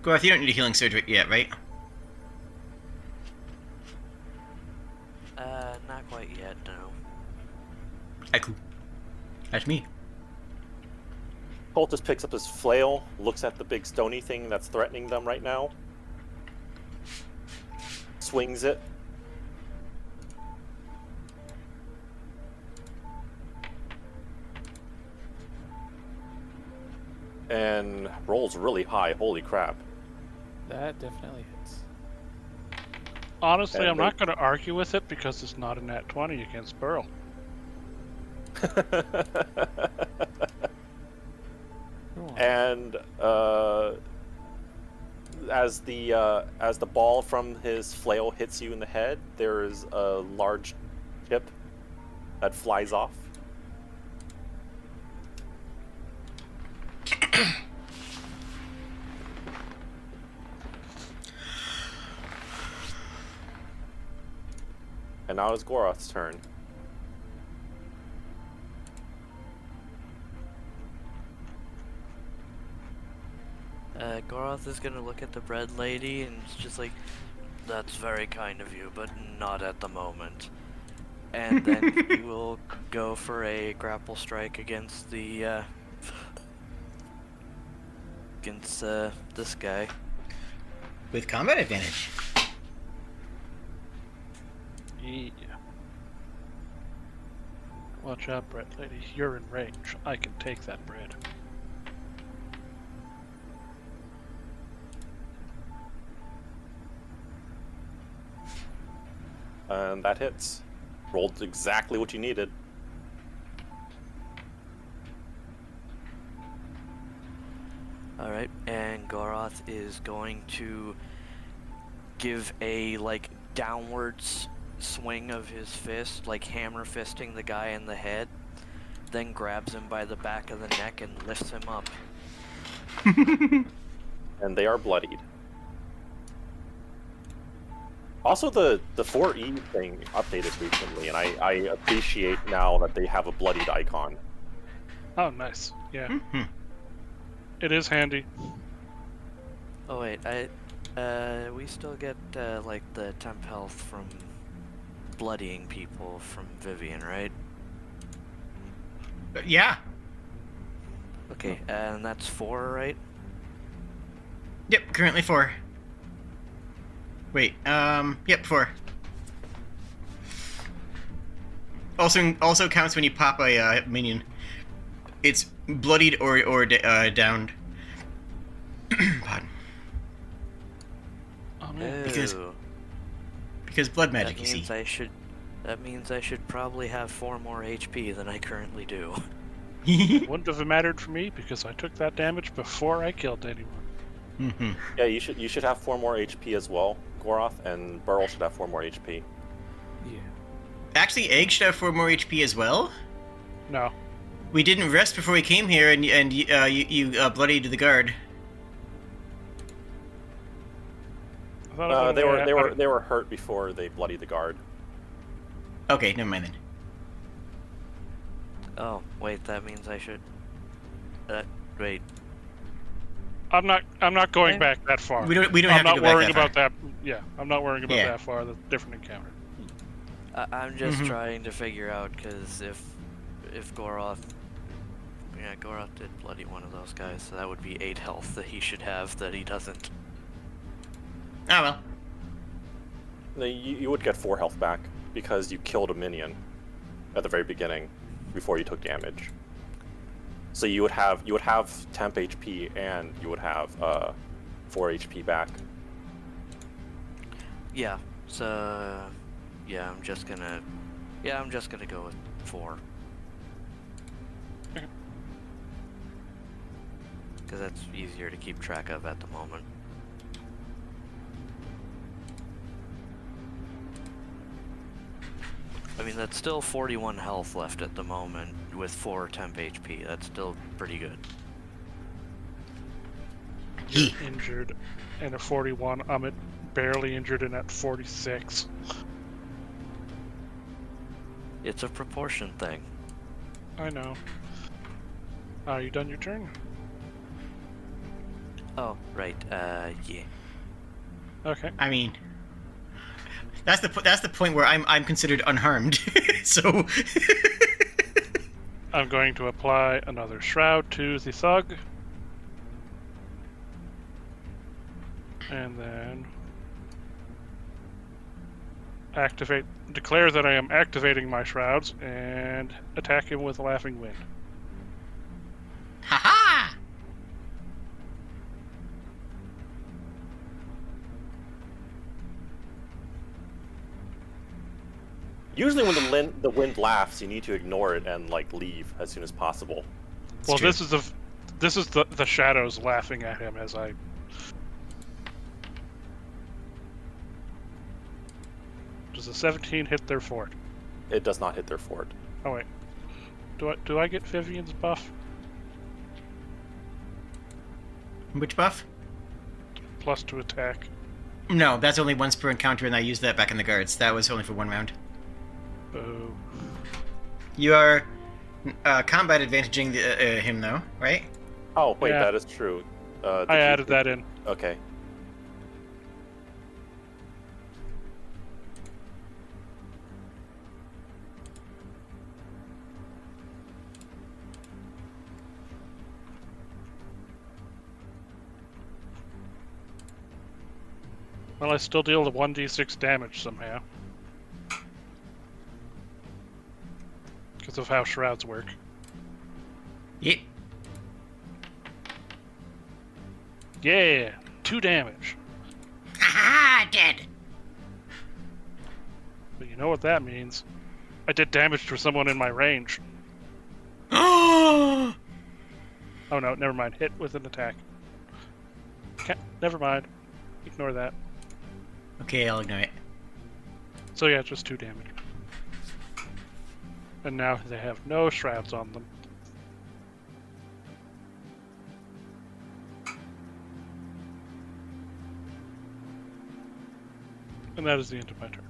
S1: Garth, you don't need a healing surge yet, right?
S2: Not quite yet, no.
S1: Cool. That's me.
S4: Cultist picks up his flail, looks at the big stony thing that's threatening them right now. Swings it. And rolls really high, holy crap.
S5: That definitely hits.
S3: Honestly,
S4: And
S3: I'm not going to argue with it because it's not a nat 20 against Burl.
S4: And as the ball from his flail hits you in the head, there is a large chip that flies off. And now it's Goroth's turn.
S2: Goroth is gonna look at the bread lady and it's just like, that's very kind of you, but not at the moment. And then he will go for a grapple strike against the, this guy.
S1: With combat advantage.
S3: Yeah. Watch out, bread lady. You're in range. I can take that bread.
S4: And that hits. Rolled exactly what you needed.
S2: Alright, and Goroth is going to give a, like, downwards swing of his fist, like hammer fisting the guy in the head, then grabs him by the back of the neck and lifts him up.
S4: And they are bloodied. Also, the 4E thing updated recently, and I appreciate now that they have a bloodied icon.
S3: Oh, nice. Yeah.
S1: Mm-hmm.
S3: It is handy.
S2: Oh wait, we still get, like, the temp health from bloodying people from Vivian, right?
S1: Yeah.
S2: Okay, and that's 4, right?
S1: Yep, currently 4. Wait, yep, 4. Also counts when you pop a minion. It's bloodied or downed. Pardon.
S3: Oh, man.
S1: Because blood magic, you see.
S2: That means I should probably have 4 more HP than I currently do.
S3: Wouldn't have mattered for me because I took that damage before I killed anyone.
S1: Mm-hmm.
S4: Yeah, you should have 4 more HP as well, Goroth, and Burl should have 4 more HP.
S5: Yeah.
S1: Actually, Egg should have 4 more HP as well.
S3: No.
S1: We didn't rest before we came here, and you bloodied the guard.
S3: I thought
S4: They were hurt before they bloodied the guard.
S1: Okay, never mind then.
S2: Oh, wait, that means I should... wait.
S3: I'm not going back that far.
S1: We don't
S3: I'm
S1: have to
S3: not
S1: go back
S3: worrying
S1: that far.
S3: about that. Yeah, I'm not worrying about
S1: Yeah.
S3: that far. That's a different encounter.
S2: I'm just trying to figure out, because if Goroth... Yeah, Goroth did bloody one of those guys, so that would be 8 health that he should have that he doesn't.
S1: Oh well.
S4: No, you would get 4 health back because you killed a minion at the very beginning before you took damage. So you would have temp HP and you would have 4 HP back.
S2: Yeah, so... Yeah, I'm just gonna go with 4. Because that's easier to keep track of at the moment. I mean, that's still 41 health left at the moment with 4 temp HP. That's still pretty good.
S3: You're injured and at 41. I'm at barely injured and at 46.
S2: It's a proportion thing.
S3: I know. You done your turn?
S2: Oh, right. Yeah.
S3: Okay.
S1: I mean, that's the point where I'm considered unharmed. So
S3: I'm going to apply another shroud to the thug. And then declare that I am activating my shrouds and attack him with Laughing Wind.
S1: haha.
S4: Usually when the wind laughs, you need to ignore it and like leave as soon as possible.
S3: Well,
S1: true.
S3: this is the shadows laughing at him as I. Does a 17 hit their fort?
S4: It does not hit their fort.
S3: Oh wait, do I get Vivian's buff?
S1: Which buff?
S3: Plus to attack.
S1: No, that's only once per encounter, and I used that back in the guards. That was only for 1 round.
S3: Boo.
S1: You are combat advantaging him, though, right?
S4: Oh wait,
S3: Yeah.
S4: that is true.
S3: I added that in.
S4: Okay.
S3: Well, I still deal the 1d6 damage somehow. Because of how shrouds work.
S1: Yep.
S3: Yeah! 2 damage.
S1: Haha, dead.
S3: But you know what that means. I did damage to someone in my range.
S1: Oh!
S3: Oh no, never mind. Hit with an attack. Never mind. Ignore that.
S1: Okay, I'll ignore it.
S3: So yeah, just 2 damage. And now they have no shrouds on them. And that is the end of my turn.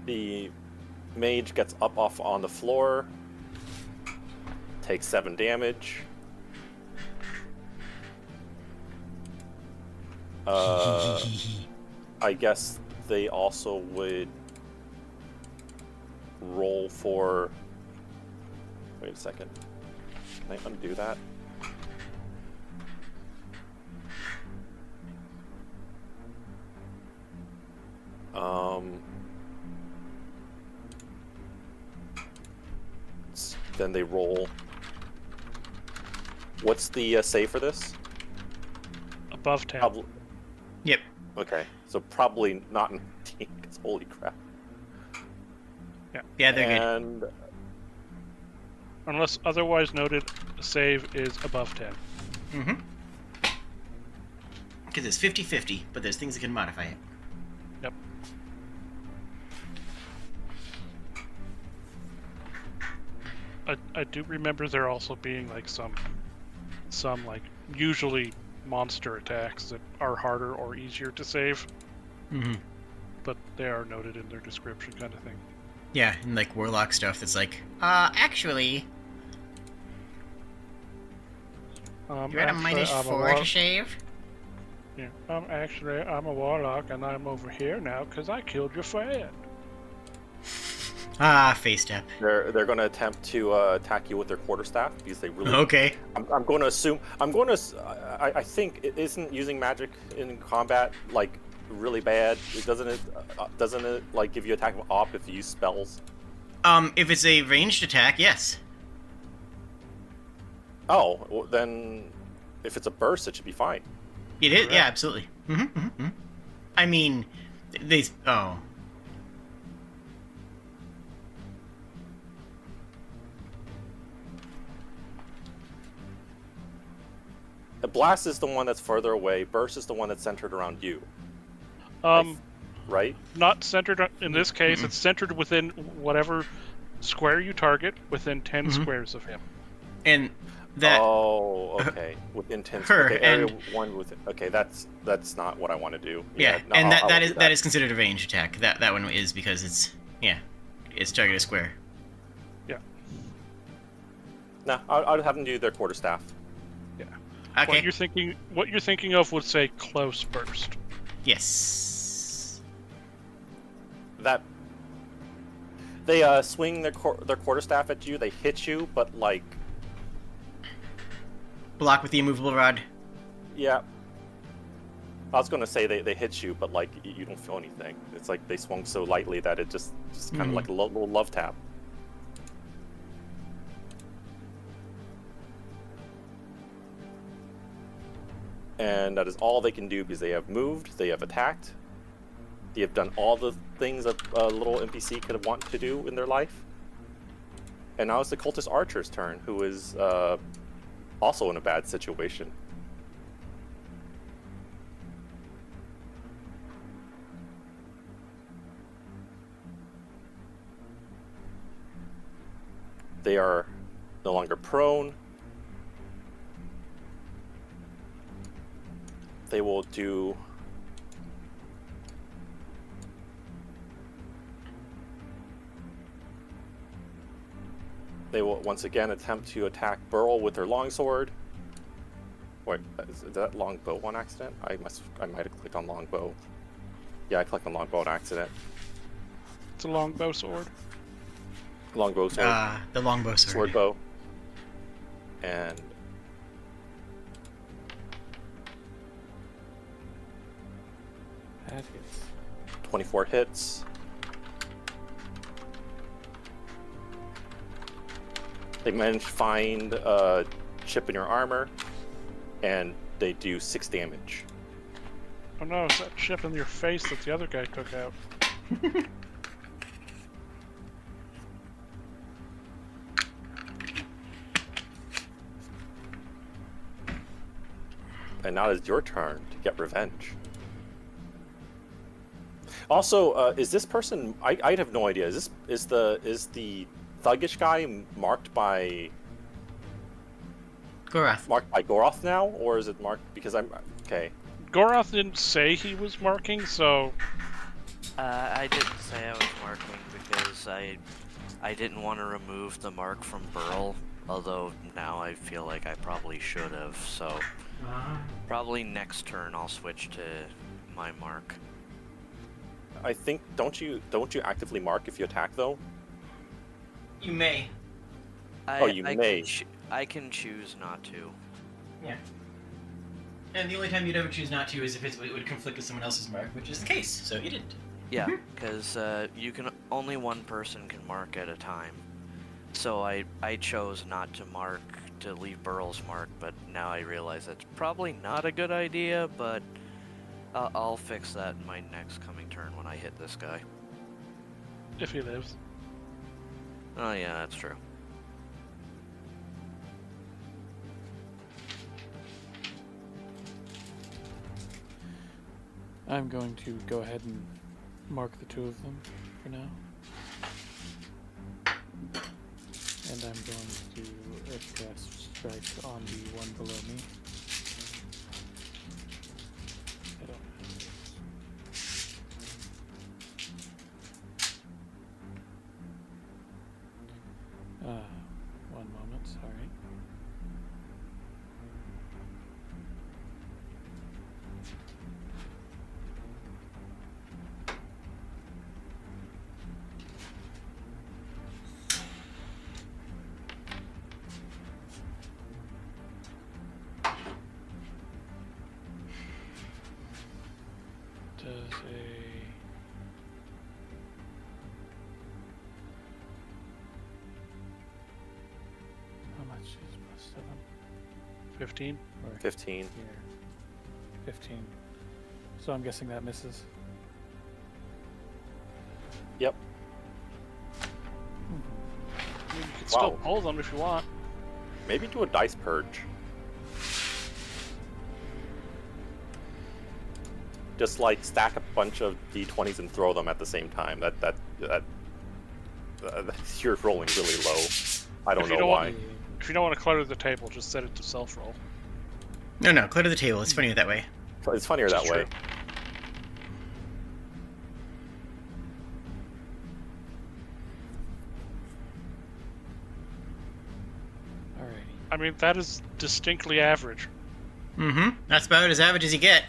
S4: The mage gets up off on the floor, takes 7 damage. I guess they also would roll for... Wait a second. Can I undo that? Then they roll. What's the save for this?
S3: Above 10.
S1: Yep.
S4: Okay, so probably not in 19, because holy crap.
S1: Yeah, they're good.
S4: And
S3: Unless otherwise noted, the save is above 10.
S1: Mm-hmm. Because it's 50-50, but there's things that can modify it.
S3: Yep. I do remember there also being like some like usually monster attacks that are harder or easier to save.
S1: Mm-hmm.
S3: but they are noted in their description, kind of thing.
S1: Yeah, and like warlock stuff that's like, actually, you're at a minus
S3: I'm
S1: 4 to shave?
S3: Yeah. I'm a warlock, and I'm over here now because I killed your friend.
S1: Ah, face step.
S4: They're going to attempt to attack you with their quarterstaff because they really.
S1: Okay.
S4: I'm going to assume. I think it isn't using magic in combat like really bad. Doesn't it like give you attack of op if you use spells?
S1: If it's a ranged attack, yes.
S4: Oh, well, then if it's a burst, it should be fine.
S1: It is,
S3: Correct.
S1: yeah, absolutely. I mean, they. Oh.
S4: A blast is the one that's further away. Burst is the one that's centered around you. Right?
S3: Not centered in this case. It's centered within whatever square you target, within 10 squares of him.
S1: And that.
S4: Oh, okay. Within 10.
S1: Her,
S4: okay, area
S1: and-
S4: 1 with. Okay, that's not what I want to do.
S1: Yeah,
S4: no,
S1: and
S4: I'll
S1: that
S4: do
S1: is that is considered a ranged attack. That one is because it's targeted square.
S3: Yeah.
S4: No, I'll have them do their quarterstaff.
S1: Okay.
S3: What you're thinking of would say close burst.
S1: Yes.
S4: That they swing their quarterstaff at you. They hit you, but like
S1: Block with the immovable rod.
S4: yeah. I was gonna say they hit you, but like you don't feel anything. It's like they swung so lightly that it just kind of like a little love tap. And that is all they can do because they have moved, they have attacked, they have done all the things that a little NPC could have wanted to do in their life. And now it's the cultist archer's turn, who is also in a bad situation. They are no longer prone. They will do They will once again attempt to attack Burl with their longsword. Wait, is that longbow on accident? I might have clicked on longbow. Yeah, I clicked on longbow on accident.
S3: It's a longbow sword.
S4: Longbow sword.
S1: The longbow sword.
S4: Sword bow. And
S5: That hits.
S4: 24 hits. They manage to find a chip in your armor, and they do 6 damage.
S3: Oh no, it's that chip in your face that the other guy took out.
S4: And now it's your turn to get revenge. Also, is this person? I have no idea. Is the thuggish guy marked by
S1: Gorath.
S4: now, or is it marked because I'm okay?
S3: Goroth didn't say he was marking, so
S2: I didn't say I was marking because I didn't want to remove the mark from Burl, although now I feel like I probably should have, so probably next turn I'll switch to my mark.
S4: I think don't you actively mark if you attack though?
S1: You may.
S4: You may.
S2: I can choose not to.
S1: Yeah. And the only time you'd ever choose not to is if it would conflict with someone else's mark, which is the case. So you didn't.
S2: Yeah, because only one person can mark at a time. So I chose not to mark, to leave Burl's mark, but now I realize that's probably not a good idea, but I'll fix that in my next coming turn when I hit this guy.
S3: if he lives.
S2: Oh yeah, that's true.
S5: I'm going to go ahead and mark the 2 of them for now. And I'm going to cast strike on the one below me. I don't does how much is plus 7?
S3: 15.
S5: Or
S4: 15.
S5: here? 15. So I'm guessing that misses.
S4: Yep.
S3: I mean, you can still
S4: Wow.
S3: pull them if you want.
S4: Maybe do a dice purge. Just like stack a bunch of d20s and throw them at the same time. You're rolling really low. I don't
S3: If you
S4: know
S3: don't
S4: why.
S3: want- If you don't want to clutter the table, just set it to self-roll.
S1: No, clutter the table. It's funnier that way.
S4: It's funnier
S3: Which
S4: that
S3: is
S4: way.
S3: true.
S5: Alrighty.
S3: I mean, that is distinctly average.
S1: Mm-hmm. That's about as average as you get.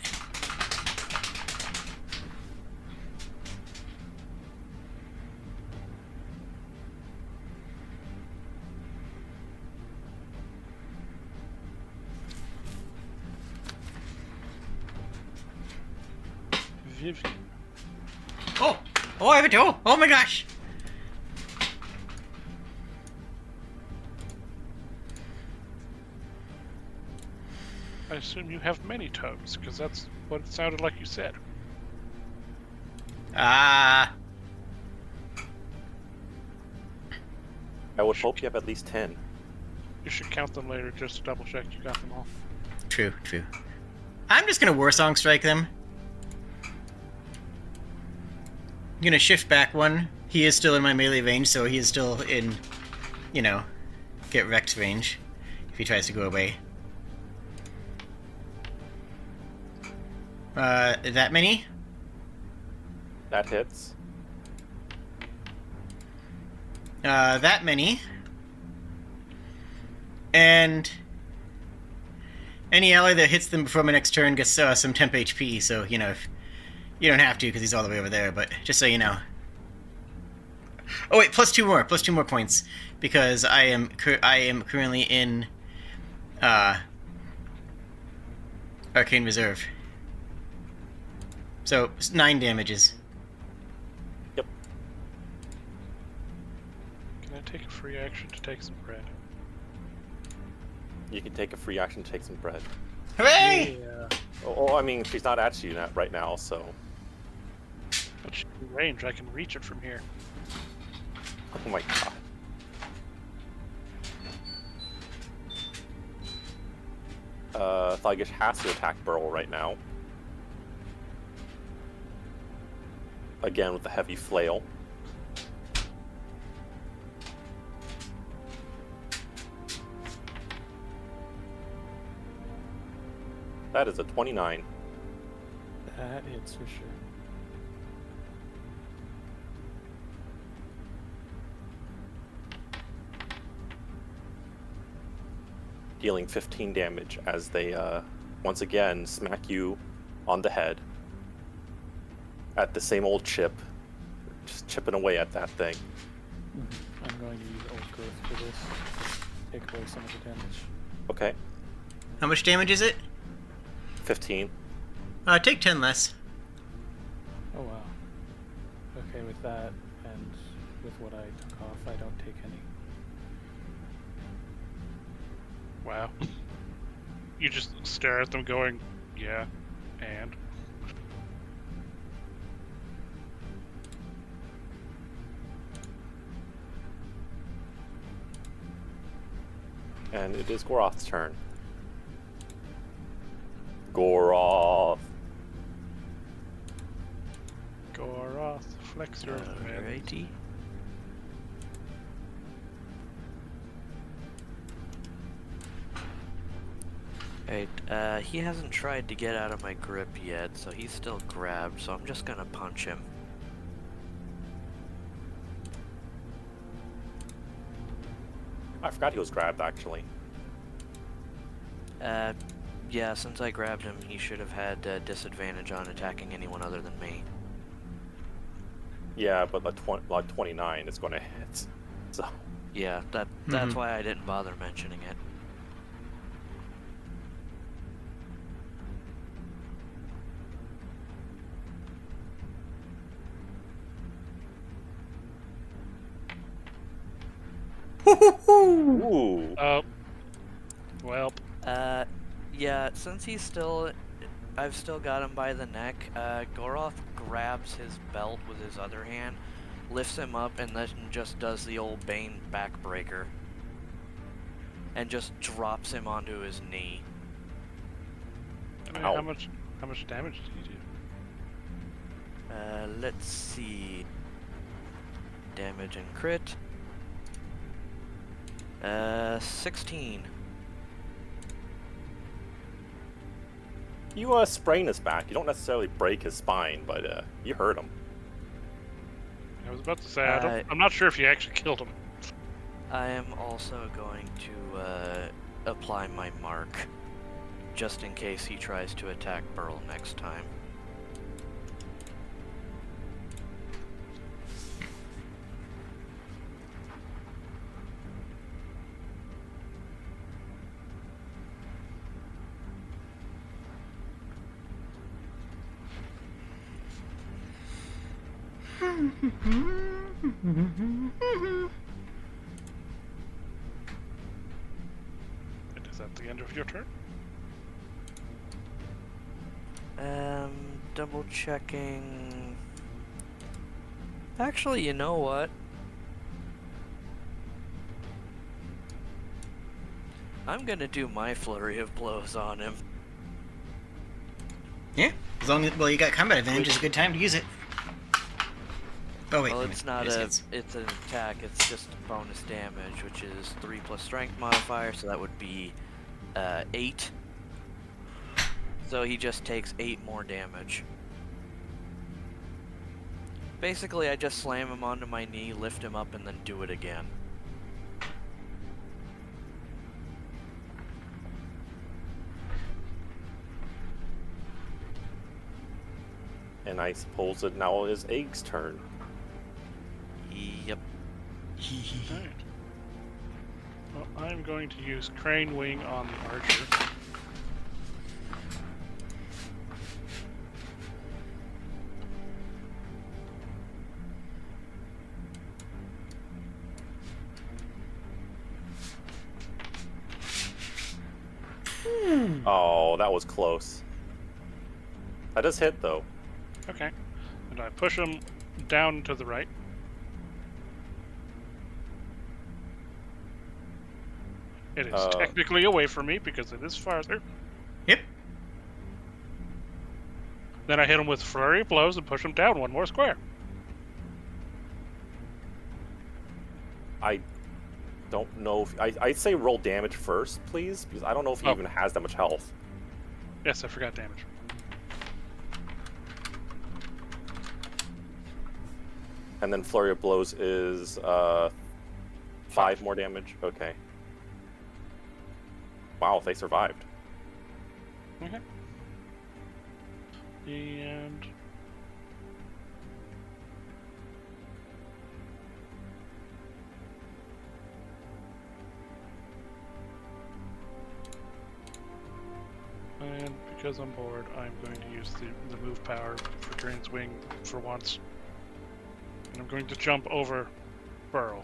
S3: Vivian.
S1: Oh, I have a toe. Oh my gosh.
S3: I assume you have many toes, because that's what it sounded like you said.
S1: Ah.
S4: I would hope you have at least 10.
S3: You should count them later just to double check you got them all.
S1: True. I'm just gonna war song strike them. I'm gonna shift back one. He is still in my melee range, so he is still in, get wrecked range if he tries to go away. That many?
S4: That hits.
S1: That many. And any ally that hits them before my next turn gets some temp HP, so, if you don't have to because he's all the way over there, but just so you know. Oh wait, plus two more points, because I am currently in Arcane Reserve. So 9 damages.
S4: Yep.
S3: Can I take a free action to take some bread?
S4: You can take a free action to take some bread.
S1: Hooray!
S5: Yeah.
S4: Oh, I mean, she's not at you right now, so.
S3: But she's in range, I can reach it from here.
S4: Oh my god. Thuggish has to attack Burl right now. Again with the heavy flail. That is a 29.
S5: That hits for sure.
S4: Dealing 15 damage as they once again smack you on the head at the same old chip, just chipping away at that thing.
S5: I'm going to use old growth for this. Take away some of the damage.
S4: Okay,
S1: How much damage is it?
S4: 15.
S1: Take 10 less.
S5: Oh wow. Okay, with that and with what I took off, I don't take any.
S3: Wow. You just stare at them going, yeah, and?
S4: And it is Goroth's turn. Goroth.
S3: Goroth, flex your man.
S2: Alrighty. Alright, he hasn't tried to get out of my grip yet, so he's still grabbed, so I'm just gonna punch him.
S4: I forgot he was grabbed, actually.
S2: Yeah, since I grabbed him, he should have had disadvantage on attacking anyone other than me.
S4: Yeah, but the 29 is going to hit. So,
S2: Yeah, that's why I didn't bother mentioning it.
S4: Ooh.
S3: Well,
S2: Yeah, since I've still got him by the neck, Goroth grabs his belt with his other hand, lifts him up, and then just does the old Bane backbreaker. And just drops him onto his knee.
S3: I mean,
S4: Ow.
S3: how much damage did he do?
S2: Let's see. Damage and crit. 16.
S4: You sprain his back. You don't necessarily break his spine, but you hurt him.
S3: I was about to say,
S2: Uh,
S3: I'm not sure if you actually killed him.
S2: I am also going to apply my mark, just in case he tries to attack Burl next time.
S3: And is that the end of your turn?
S2: Double checking. Actually, you know what? I'm gonna do my flurry of blows on him.
S1: Yeah, as long as, well, you got combat advantage, it's a good time to use it. Oh wait,
S2: Well,
S1: wait,
S2: it's not
S1: it
S2: a.
S1: is.
S2: It's an attack. It's just bonus damage, which is 3 plus strength modifier, so that would be 8. So he just takes 8 more damage. Basically, I just slam him onto my knee, lift him up, and then do it again.
S4: And I suppose it now is Egg's turn.
S2: Yep.
S3: Alright. Well, I'm going to use Crane Wing on the archer.
S4: Oh, that was close. That does hit, though.
S3: Okay. And I push him down to the right. It is technically away from me because it is farther.
S1: Yep.
S3: Then I hit him with Flurry of Blows and push him down one more square.
S4: I don't know if... I'd say roll damage first, please, because I don't know if he even has that much health.
S3: Yes, I forgot damage.
S4: And then Flurry of Blows is 5 more damage? Okay. Wow, they survived.
S3: Okay. And... And because I'm bored, I'm going to use the move power for Crane's Wing for once. And I'm going to jump over Burrow.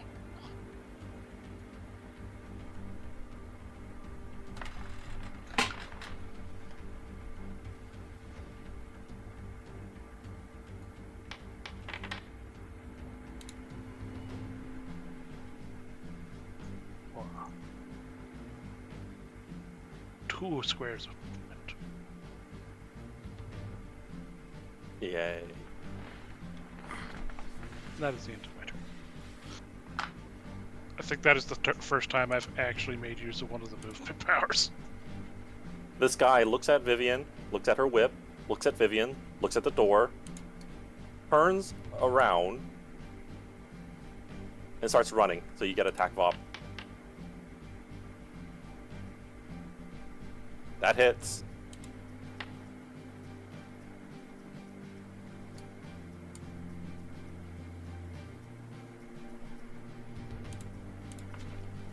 S3: Wow. 2 squares of movement.
S4: Yay.
S3: That is the end of my turn. I think that is the first time I've actually made use of one of the movement powers.
S4: This guy looks at Vivian, looks at her whip, looks at Vivian, looks at the door, turns around, and starts running. So you get attack Vop. That hits.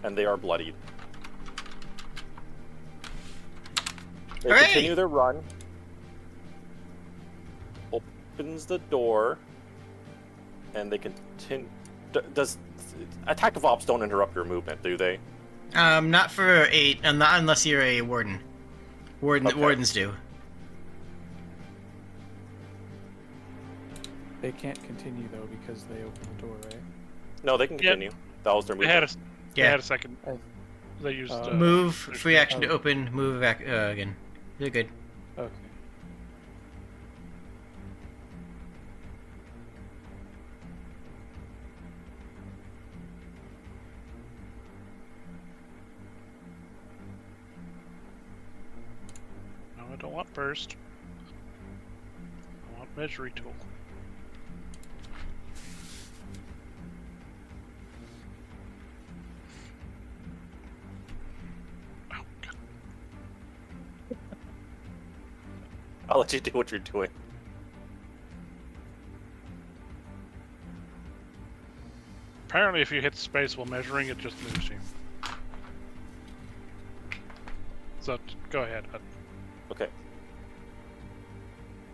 S4: And they are bloodied. They
S1: Hooray!
S4: continue their run. Opens the door. And they continue... Does attack of ops don't interrupt your movement, do they?
S1: Not for not unless you're a warden.
S4: Okay.
S1: Wardens do.
S5: They can't continue though because they opened the door, right?
S4: No, they can continue. That was their
S3: They had
S4: movement.
S3: they had a second. They used
S1: Move,
S3: their
S1: free
S3: skill.
S1: action to open, move back again. You're good.
S5: Okay.
S3: No, I don't want burst. I want measuring tool. Oh, God.
S4: I'll let you do what you're doing.
S3: Apparently, if you hit space while measuring, it just moves you. So, go ahead.
S4: Okay.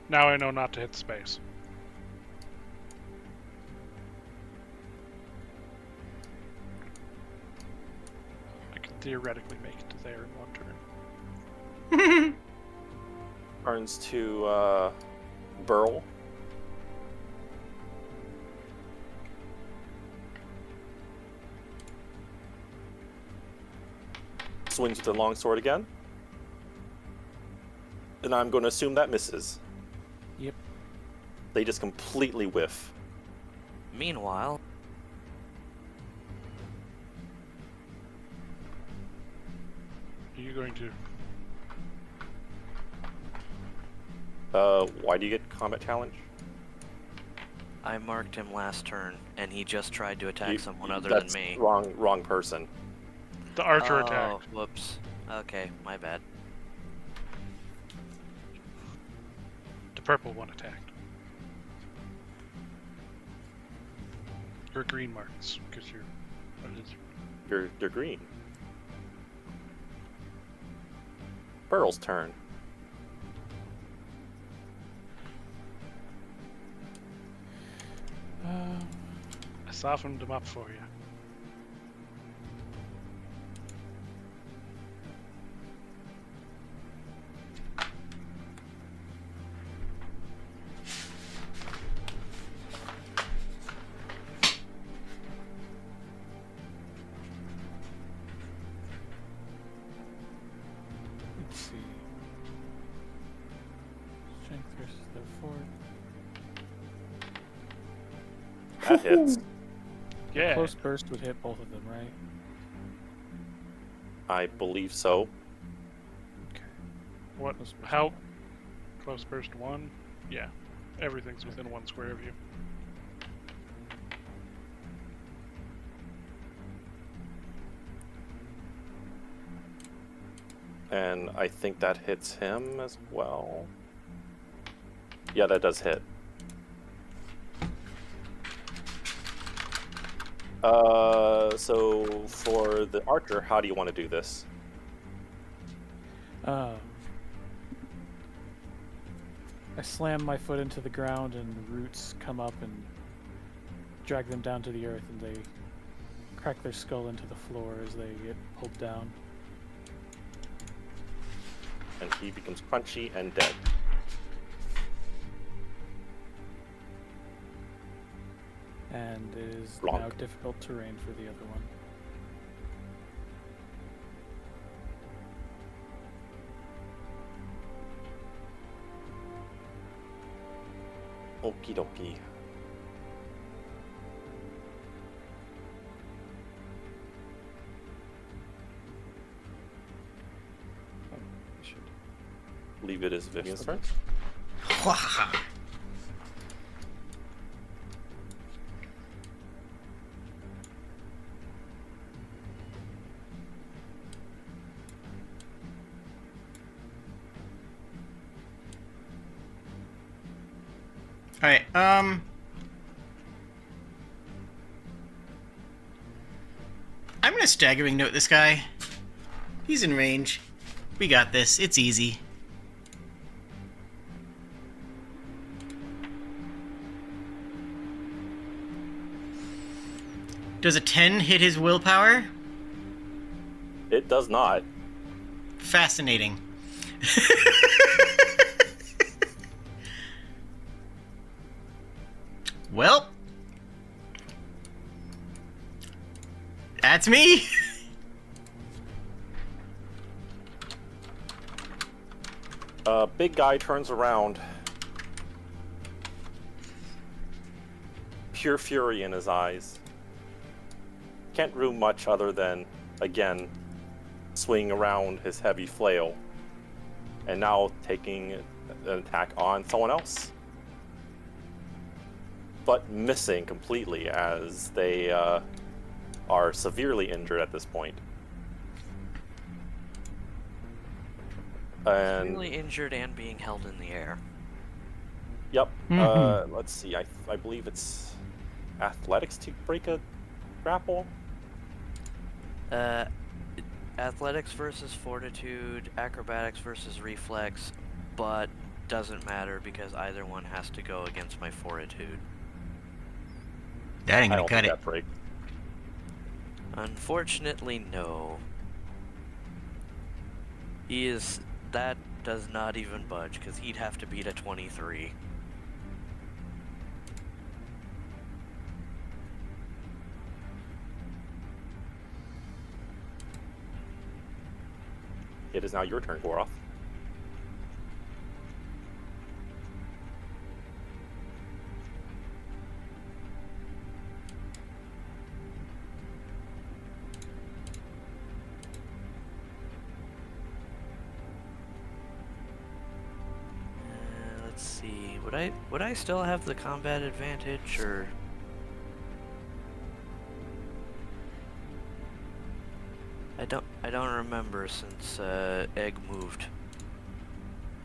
S3: Now I know not to hit space. I can theoretically make it to there in one turn.
S4: Turns to Burl. Swings with the longsword again. And I'm going to assume that misses.
S5: Yep.
S4: They just completely whiff.
S2: Meanwhile,
S3: Are you going to?
S4: Why do you get combat challenge?
S2: I marked him last turn, and he just tried to attack someone other
S4: That's
S2: than me.
S4: Wrong person.
S3: The archer
S2: Oh,
S3: attack.
S2: whoops. Okay, my bad.
S3: The purple one attacked. Your green marks, because you're. What is it?
S4: You're green. Burl's turn.
S3: I softened them up for you.
S5: Let's see. Strength versus their fort.
S4: That hits.
S3: Yeah.
S5: Close burst would hit both of them, right?
S4: I believe so.
S5: Okay.
S3: What?
S5: Close burst.
S3: How? Close burst 1? Yeah. Everything's within 1 square of you.
S4: And I think that hits him as well. Yeah, that does hit. So for the archer, how do you want to do this?
S5: I slam my foot into the ground and roots come up and drag them down to the earth, and they crack their skull into the floor as they get pulled down.
S4: And he becomes crunchy and dead.
S5: And it is
S4: Wrong.
S5: now difficult terrain for the other one.
S4: Okie dokie.
S5: Oh, I should.
S4: Leave it as Vivian's turn.
S1: Alright, I'm gonna staggering note this guy. He's in range. We got this. It's easy. Does a 10 hit his willpower?
S4: It does not.
S1: Fascinating. Well, that's me.
S4: Big guy turns around. Pure fury in his eyes. Can't do much other than, again, swing around his heavy flail. And now taking an attack on someone else. But missing completely as they are severely injured at this point. And
S2: Really injured and being held in the air.
S4: yep. Let's see. I believe it's athletics to break a grapple.
S2: Athletics versus fortitude, acrobatics versus reflex, but doesn't matter because either one has to go against my fortitude.
S1: That ain't
S4: I
S1: gonna
S4: don't
S1: cut
S4: think
S1: it.
S4: that break.
S2: Unfortunately, no. That does not even budge because he'd have to beat a 23.
S4: It is now your turn, Goroth.
S2: Let's see. Would I still have the combat advantage or? I don't remember since Egg moved.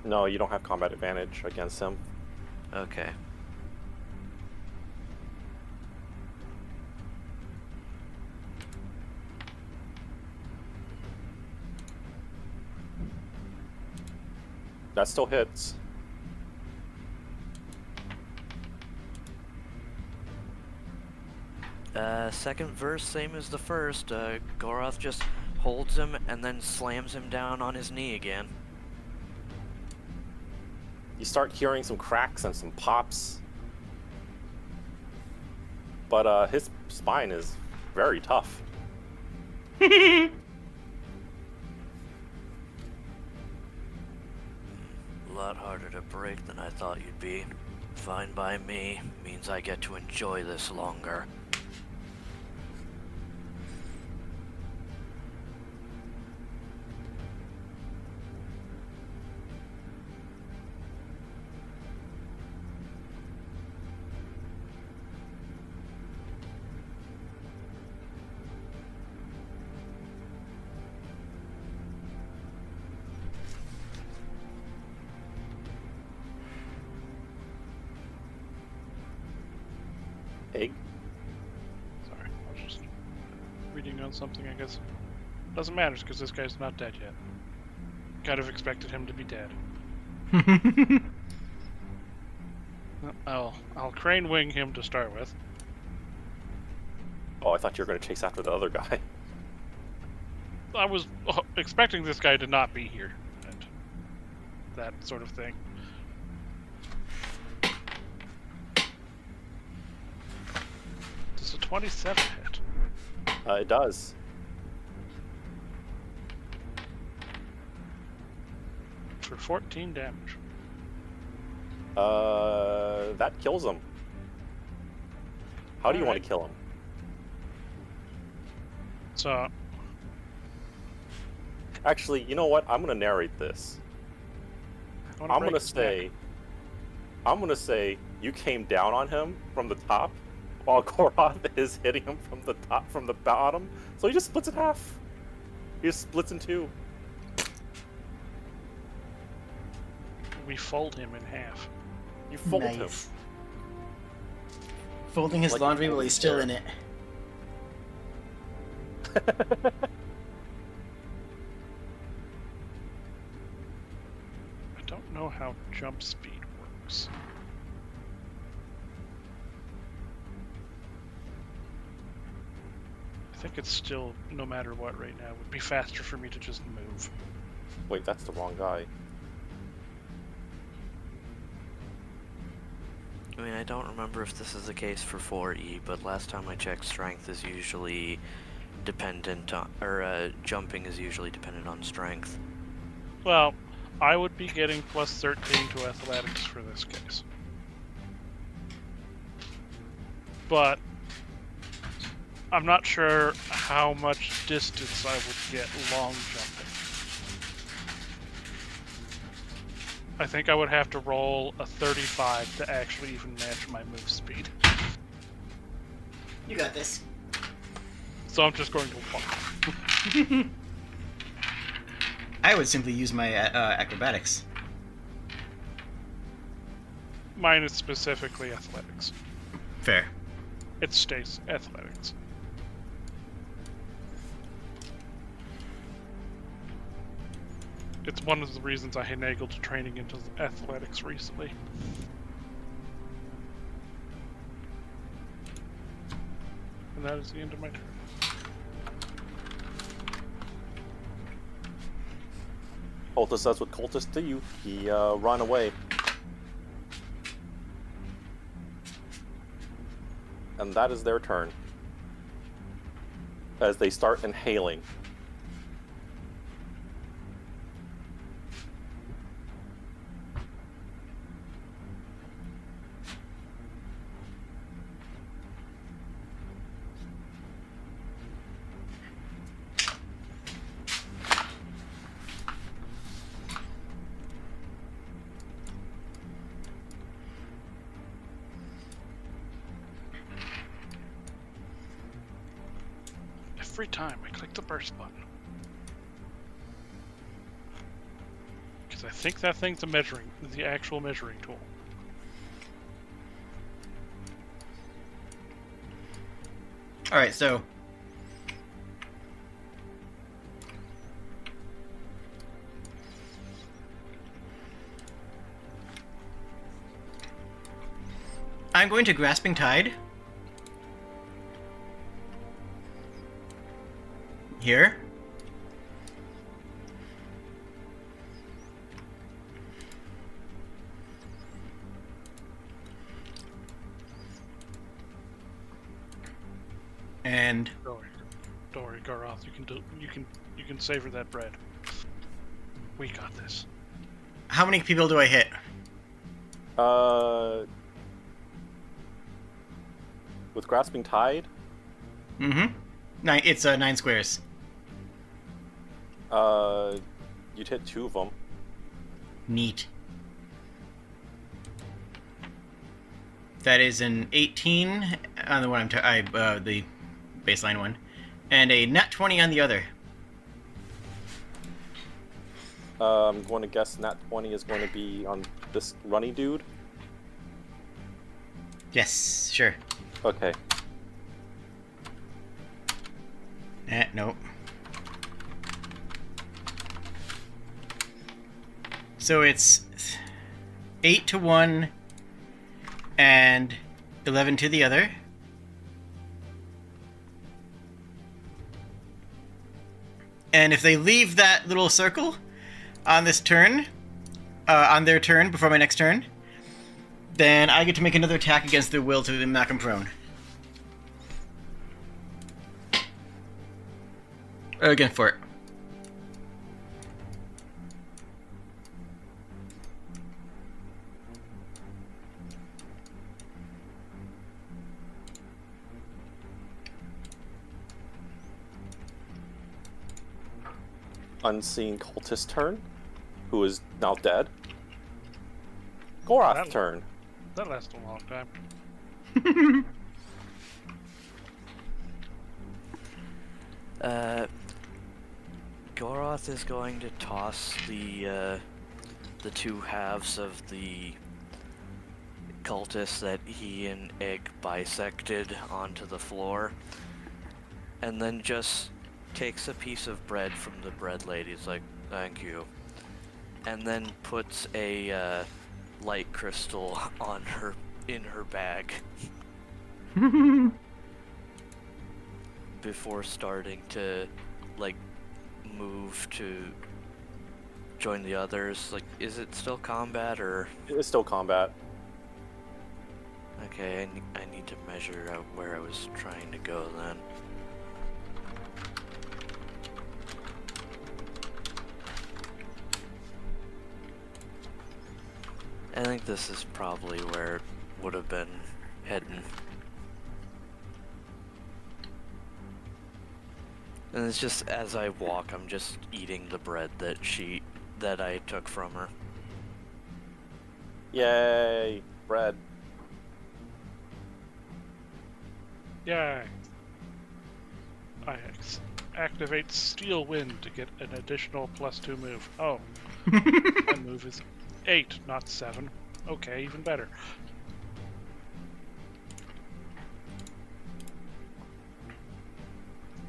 S4: No, you don't have combat advantage against him.
S2: Okay.
S4: That still hits.
S2: Second verse, same as the first. Goroth just holds him and then slams him down on his knee again.
S4: You start hearing some cracks and some pops. But his spine is very tough.
S2: A lot harder to break than I thought you'd be. Fine by me. Means I get to enjoy this longer.
S4: Egg.
S3: Sorry, I was just reading on something, I guess. Doesn't matter because this guy's not dead yet. Kind of expected him to be dead. I'll crane wing him to start with.
S4: Oh, I thought you were going to chase after the other guy.
S3: I was expecting this guy to not be here, and that sort of thing. Does a 27 hit?
S4: It does.
S3: For 14 damage.
S4: That kills him. How do you want
S3: Alright.
S4: to kill him?
S3: So,
S4: Actually, you know what? I'm going to narrate this. I'm
S3: break
S4: gonna
S3: his neck.
S4: say you came down on him from the top, while Goroth is hitting him from the top, from the bottom. So he just splits in half. He just splits in two.
S3: We fold him in half.
S4: You fold him.
S1: Nice. Folding his
S4: Like
S1: laundry
S4: a
S1: while he's still
S4: chair.
S1: in it.
S3: I don't know how jump speed works. think it's still, no matter what right now, it would be faster for me to just move.
S4: Wait, that's the wrong guy.
S2: I mean, I don't remember if this is the case for 4E, but last time I checked, strength is usually dependent on, or jumping is usually dependent on strength.
S3: Well, I would be getting plus 13 to athletics for this case. But I'm not sure how much distance I would get long jumping. I think I would have to roll a 35 to actually even match my move speed.
S1: You got this.
S3: So I'm just going to walk.
S1: I would simply use my acrobatics.
S3: Mine is specifically athletics.
S1: Fair.
S3: It stays athletics. It's one of the reasons I finagled training into athletics recently. And that is the end of my turn.
S4: Cultist does what cultists do. He run away. And that is their turn. As they start inhaling.
S3: Every time I click the burst button. Because I think that thing's the actual measuring tool.
S1: Alright, so... I'm going to Grasping Tide. Here. And
S3: Don't worry, Garoth. You can savor that bread. We got this.
S1: how many people do I hit?
S4: With Grasping Tide,
S1: Mm-hmm. It's 9 squares.
S4: you'd hit 2 of them.
S1: Neat. That is an 18 on the one the baseline one, and a nat 20 on the other.
S4: I'm going to guess nat 20 is going to be on this runny dude.
S1: Yes, sure.
S4: Okay.
S1: Nope. So it's 8 to one and 11 to the other. And if they leave that little circle on this turn, on their turn before my next turn, then I get to make another attack against their will to knock them prone. Again for it.
S4: Unseen cultist turn, who is now dead. Gorath's
S3: That'll-
S4: turn.
S3: That lasts a long time.
S2: Goroth is going to toss the 2 halves of the cultist that he and Egg bisected onto the floor, and then just takes a piece of bread from the bread lady. He's like, "Thank you," and then puts a light crystal in her bag. before starting to, like, move to join the others, like, is it still combat or?
S4: It's still combat.
S2: Okay, I need to measure out where I was trying to go then. I think this is probably where it would have been heading. And it's just, as I walk, I'm just eating the bread that I took from her.
S4: Yay, bread.
S3: Yay. I activate Steel Wind to get an additional +2 move. Oh. My move is 8, not 7. Okay, even better.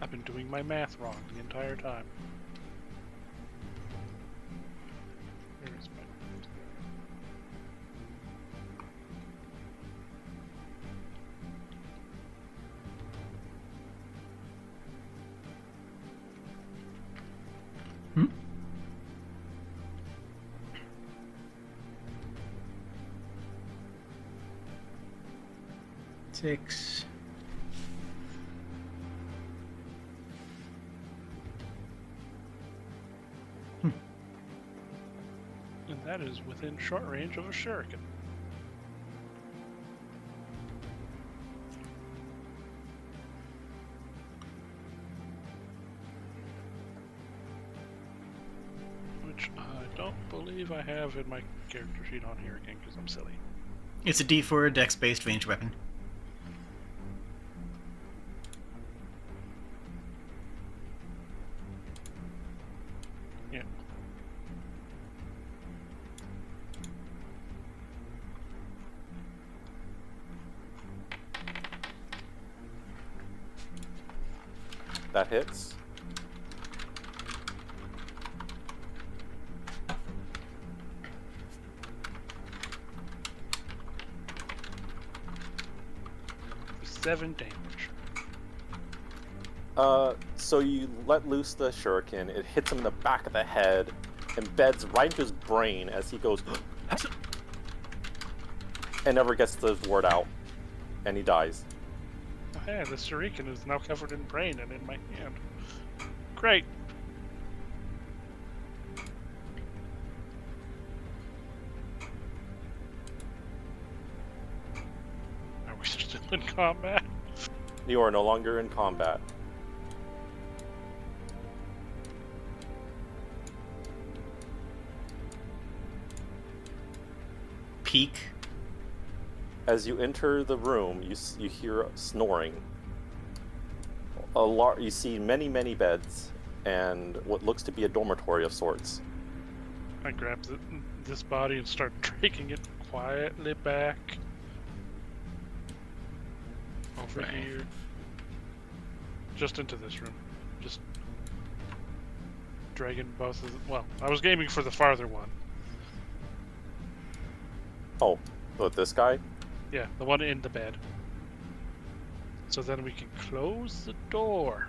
S3: I've been doing my math wrong the entire time. Where is my...
S1: Hmm? Six.
S3: And that is within short range of a shuriken. Which I don't believe I have in my character sheet on here again because I'm silly.
S1: It's a D4 dex-based ranged weapon.
S3: Yeah.
S4: That hits.
S3: For 7 damage.
S4: So you let loose the shuriken, it hits him in the back of the head, embeds right into his brain as he goes, and never gets the word out, and he dies.
S3: Oh, yeah, the shuriken is now covered in brain and in my hand. Great. Are we still in combat?
S4: You are no longer in combat.
S1: Peak.
S4: As you enter the room, you hear snoring. You see many beds and what looks to be a dormitory of sorts.
S3: I grab this body and start dragging it quietly back. Over
S1: Right.
S3: here. Just into this room. Just dragging both of them. Well, I was aiming for the farther one.
S4: Oh, with this guy?
S3: Yeah, the one in the bed. So then we can close the door.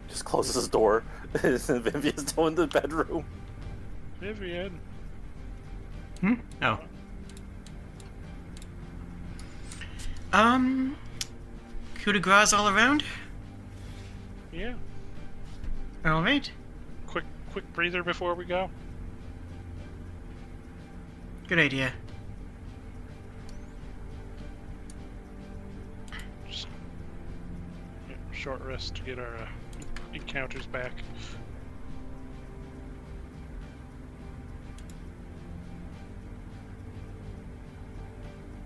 S4: Just closes his door. Vivian's still in the bedroom.
S3: Vivian.
S1: Hmm? Oh. Coup de grace all around?
S3: Yeah.
S1: Alright.
S3: Quick breather before we go.
S1: Good idea.
S3: Just short rest to get our encounters back.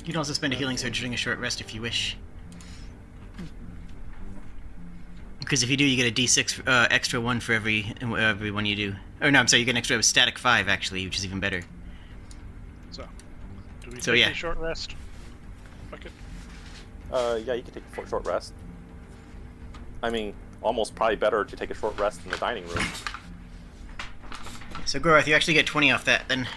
S1: You can also spend a healing surge during a short rest if you wish. Because if you do, you get a d6 extra 1 for every one you do. Oh no, I'm sorry, you get an extra static 5 actually, which is even better.
S3: So, do we
S1: So,
S3: take
S1: yeah.
S3: a short rest? Fuck it.
S4: Yeah, you can take a short rest. I mean, almost probably better to take a short rest in the dining room.
S1: So Goroth, you actually get 20 off that then.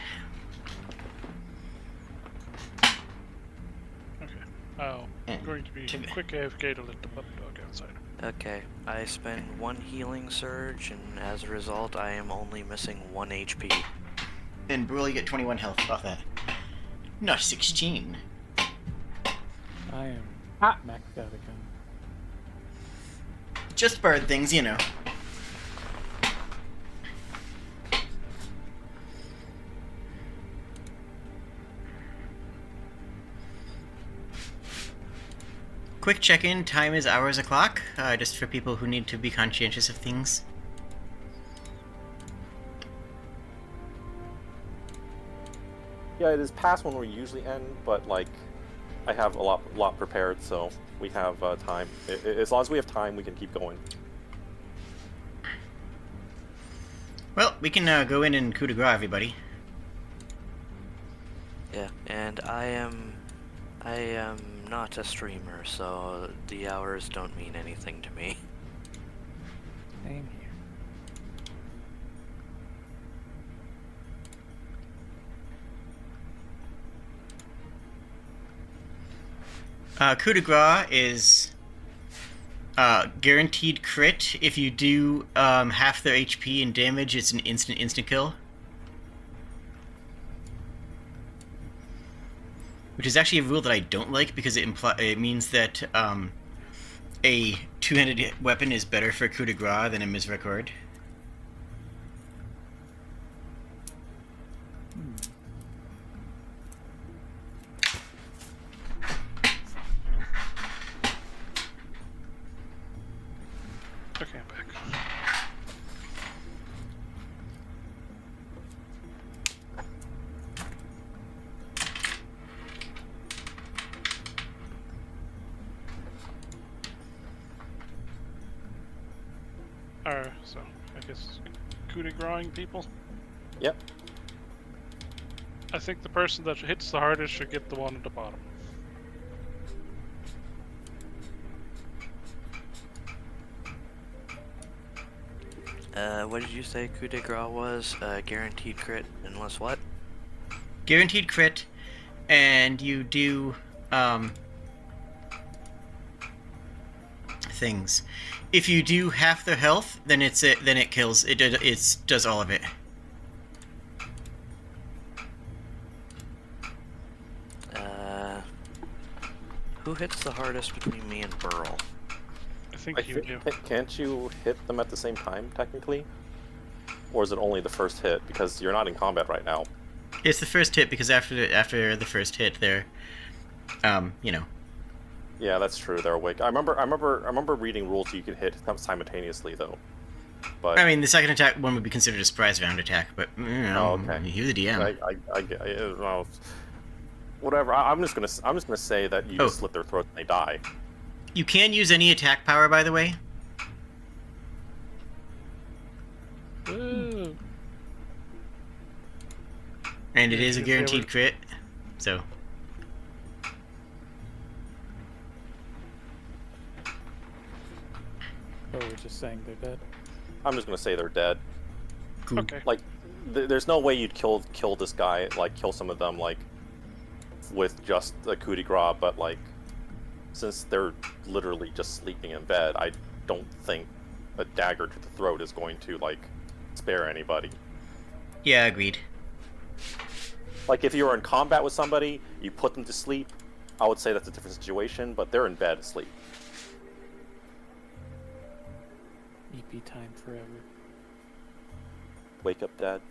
S3: Okay. I'm
S1: And
S3: going to be
S1: to-
S3: quick AFK to let the puppy dog outside.
S2: Okay, I spend 1 healing surge, and as a result, I am only missing 1 HP.
S1: And Brule, you get 21 health off that. Not 16.
S5: I am maxed out again.
S1: Just bird things, you know. Quick check-in, time is hours o'clock, just for people who need to be conscientious of things.
S4: Yeah, it is past when we usually end, but like, I have a lot prepared, so we have time. As long as we have time, we can keep going.
S1: Well, we can go in and coup de grace everybody.
S2: Yeah, and I am not a streamer, so the hours don't mean anything to me.
S5: Same here.
S1: Coup de grace is guaranteed crit. If you do half their HP and damage, it's an instant kill. Which is actually a rule that I don't like because it means that a two-handed weapon is better for coup de grace than a misericord.
S3: Okay, I'm back. So I guess coup de gracing people.
S4: Yep.
S3: I think the person that hits the hardest should get the one at the bottom.
S2: What did you say coup de grace was? Guaranteed crit unless what?
S1: Guaranteed crit, and you do things. If you do half their health, then it kills. It does all of it.
S2: Who hits the hardest between me and Burl?
S3: I think you do.
S4: Can't you hit them at the same time, technically? Or is it only the first hit? Because you're not in combat right now.
S1: It's the first hit because after the first hit, they're, you know.
S4: Yeah, that's true. They're awake. I remember reading rules so you can hit simultaneously though. But
S1: I mean, the second attack one would be considered a surprise round attack, but you know,
S4: okay.
S1: You're the DM.
S4: well, whatever. I'm just gonna say that you just slit their throat and they die.
S1: You can use any attack power, by the way.
S3: Ooh.
S1: And it is a
S3: If they
S1: guaranteed
S3: were-
S1: crit, so.
S5: Oh, we're just saying they're dead.
S4: I'm just gonna say they're dead.
S1: Cool.
S3: Okay.
S4: Like, there's no way you'd kill this guy, like kill some of them, like with just a coup de grace. But like, since they're literally just sleeping in bed, I don't think a dagger to the throat is going to like spare anybody.
S1: Yeah, agreed.
S4: Like, if you were in combat with somebody, you put them to sleep, I would say that's a different situation. But they're in bed asleep.
S5: EP time forever.
S4: Wake up, Dad.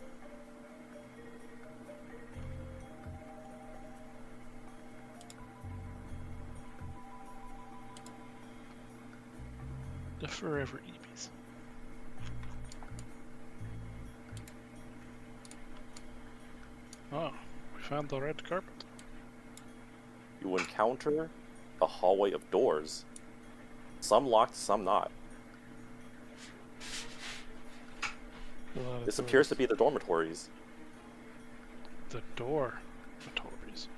S3: The forever EPs. Oh, we found the red carpet.
S4: You encounter a hallway of doors. Some locked, some not.
S5: A lot of
S4: This appears to
S5: doors.
S4: be the dormitories.
S3: The dormitories.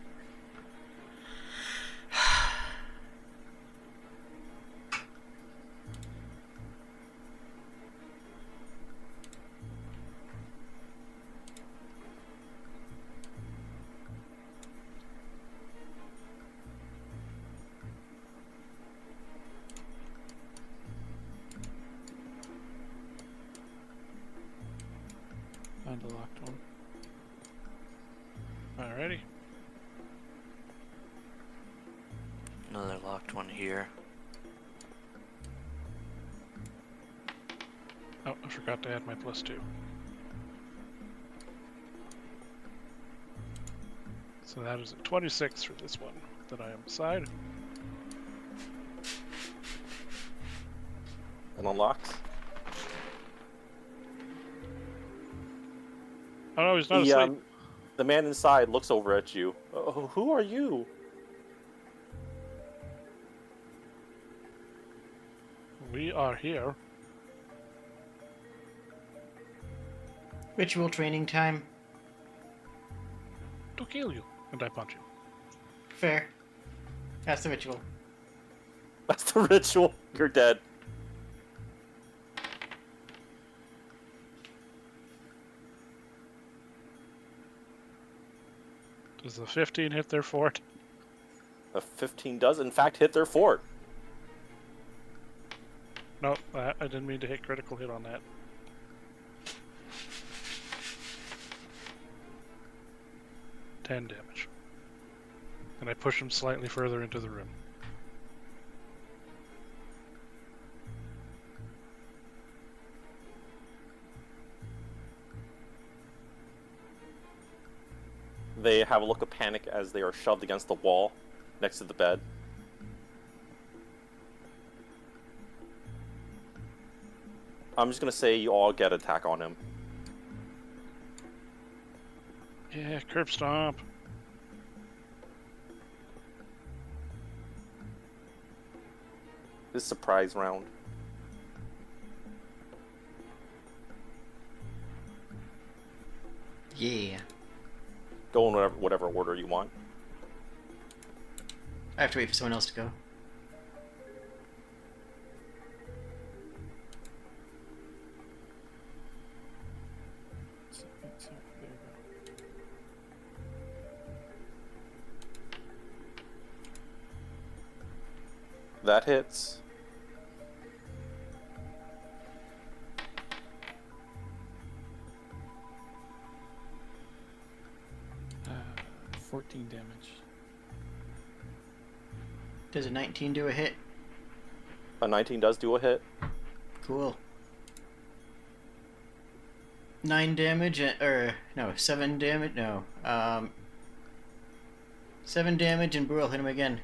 S5: the locked one.
S3: Alrighty.
S2: Another locked one here.
S3: Oh, I forgot to add my +2. So that is a 26 for this one that I am beside.
S4: And unlocked.
S3: Oh no, he's not asleep.
S4: The man inside looks over at you. Who are you?
S3: We are here.
S1: Ritual training time.
S3: To kill you. And I punch him.
S1: Fair. That's the ritual.
S4: That's the ritual. You're dead.
S3: Does the 15 hit their fort?
S4: A 15 does, in fact, hit their fort.
S3: No, I didn't mean to hit critical hit on that. Ten damage. And I push him slightly further into the room.
S4: They have a look of panic as they are shoved against the wall next to the bed. I'm just gonna say you all get attack on him.
S3: Yeah, curb stomp.
S4: This surprise round.
S1: Yeah.
S4: Go in whatever order you want.
S1: I have to wait for someone else to go.
S5: So, there you go.
S4: That hits.
S5: Uh, 14 damage.
S1: Does a 19 do a hit?
S4: A 19 does do a hit.
S1: Cool. 9 damage, or no, 7 damage. No, 7 damage, and Brew will hit him again.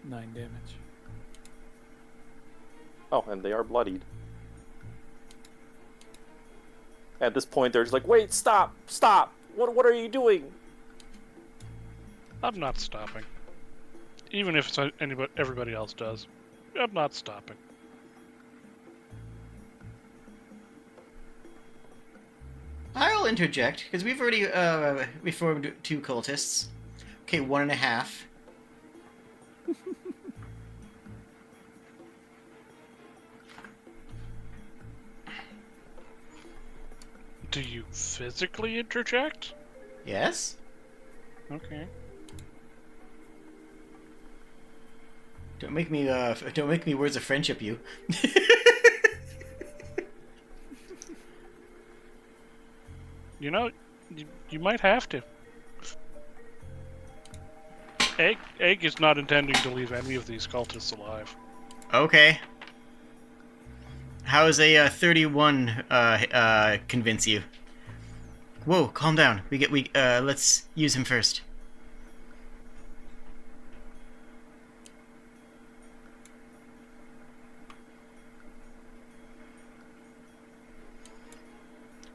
S5: Nine damage.
S4: Oh, and they are bloodied. At this point, they're just like, wait, stop, stop! What are you doing?
S3: I'm not stopping. Even if it's everybody else does. I'm not stopping.
S1: I'll interject, because we've already reformed 2 cultists. Okay, 1.5.
S3: Do you physically interject?
S1: Yes?
S3: Okay.
S1: Don't make me words of friendship you.
S3: You know, you might have to. Egg is not intending to leave any of these cultists alive.
S1: Okay. How does a 31 convince you? Whoa, calm down. Let's use him first.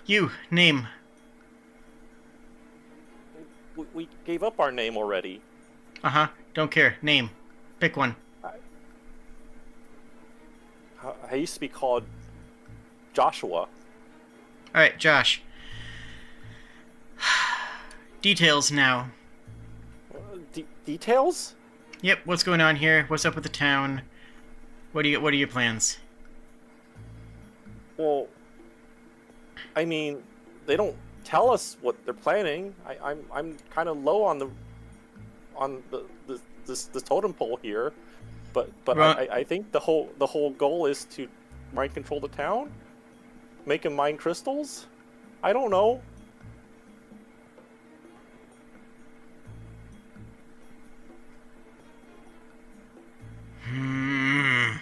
S1: You, name.
S4: We gave up our name already.
S1: Uh-huh, don't care. Name. Pick one.
S4: I used to be called Joshua.
S1: Alright, Josh. Details now.
S4: Details?
S1: Yep, what's going on here? What's up with the town? What are your plans?
S4: Well, I mean, they don't tell us what they're planning. I'm kind of low on this totem pole here, but
S1: Right.
S4: I think the whole goal is to mind control the town, make him mine crystals. I don't know.
S1: Hmm.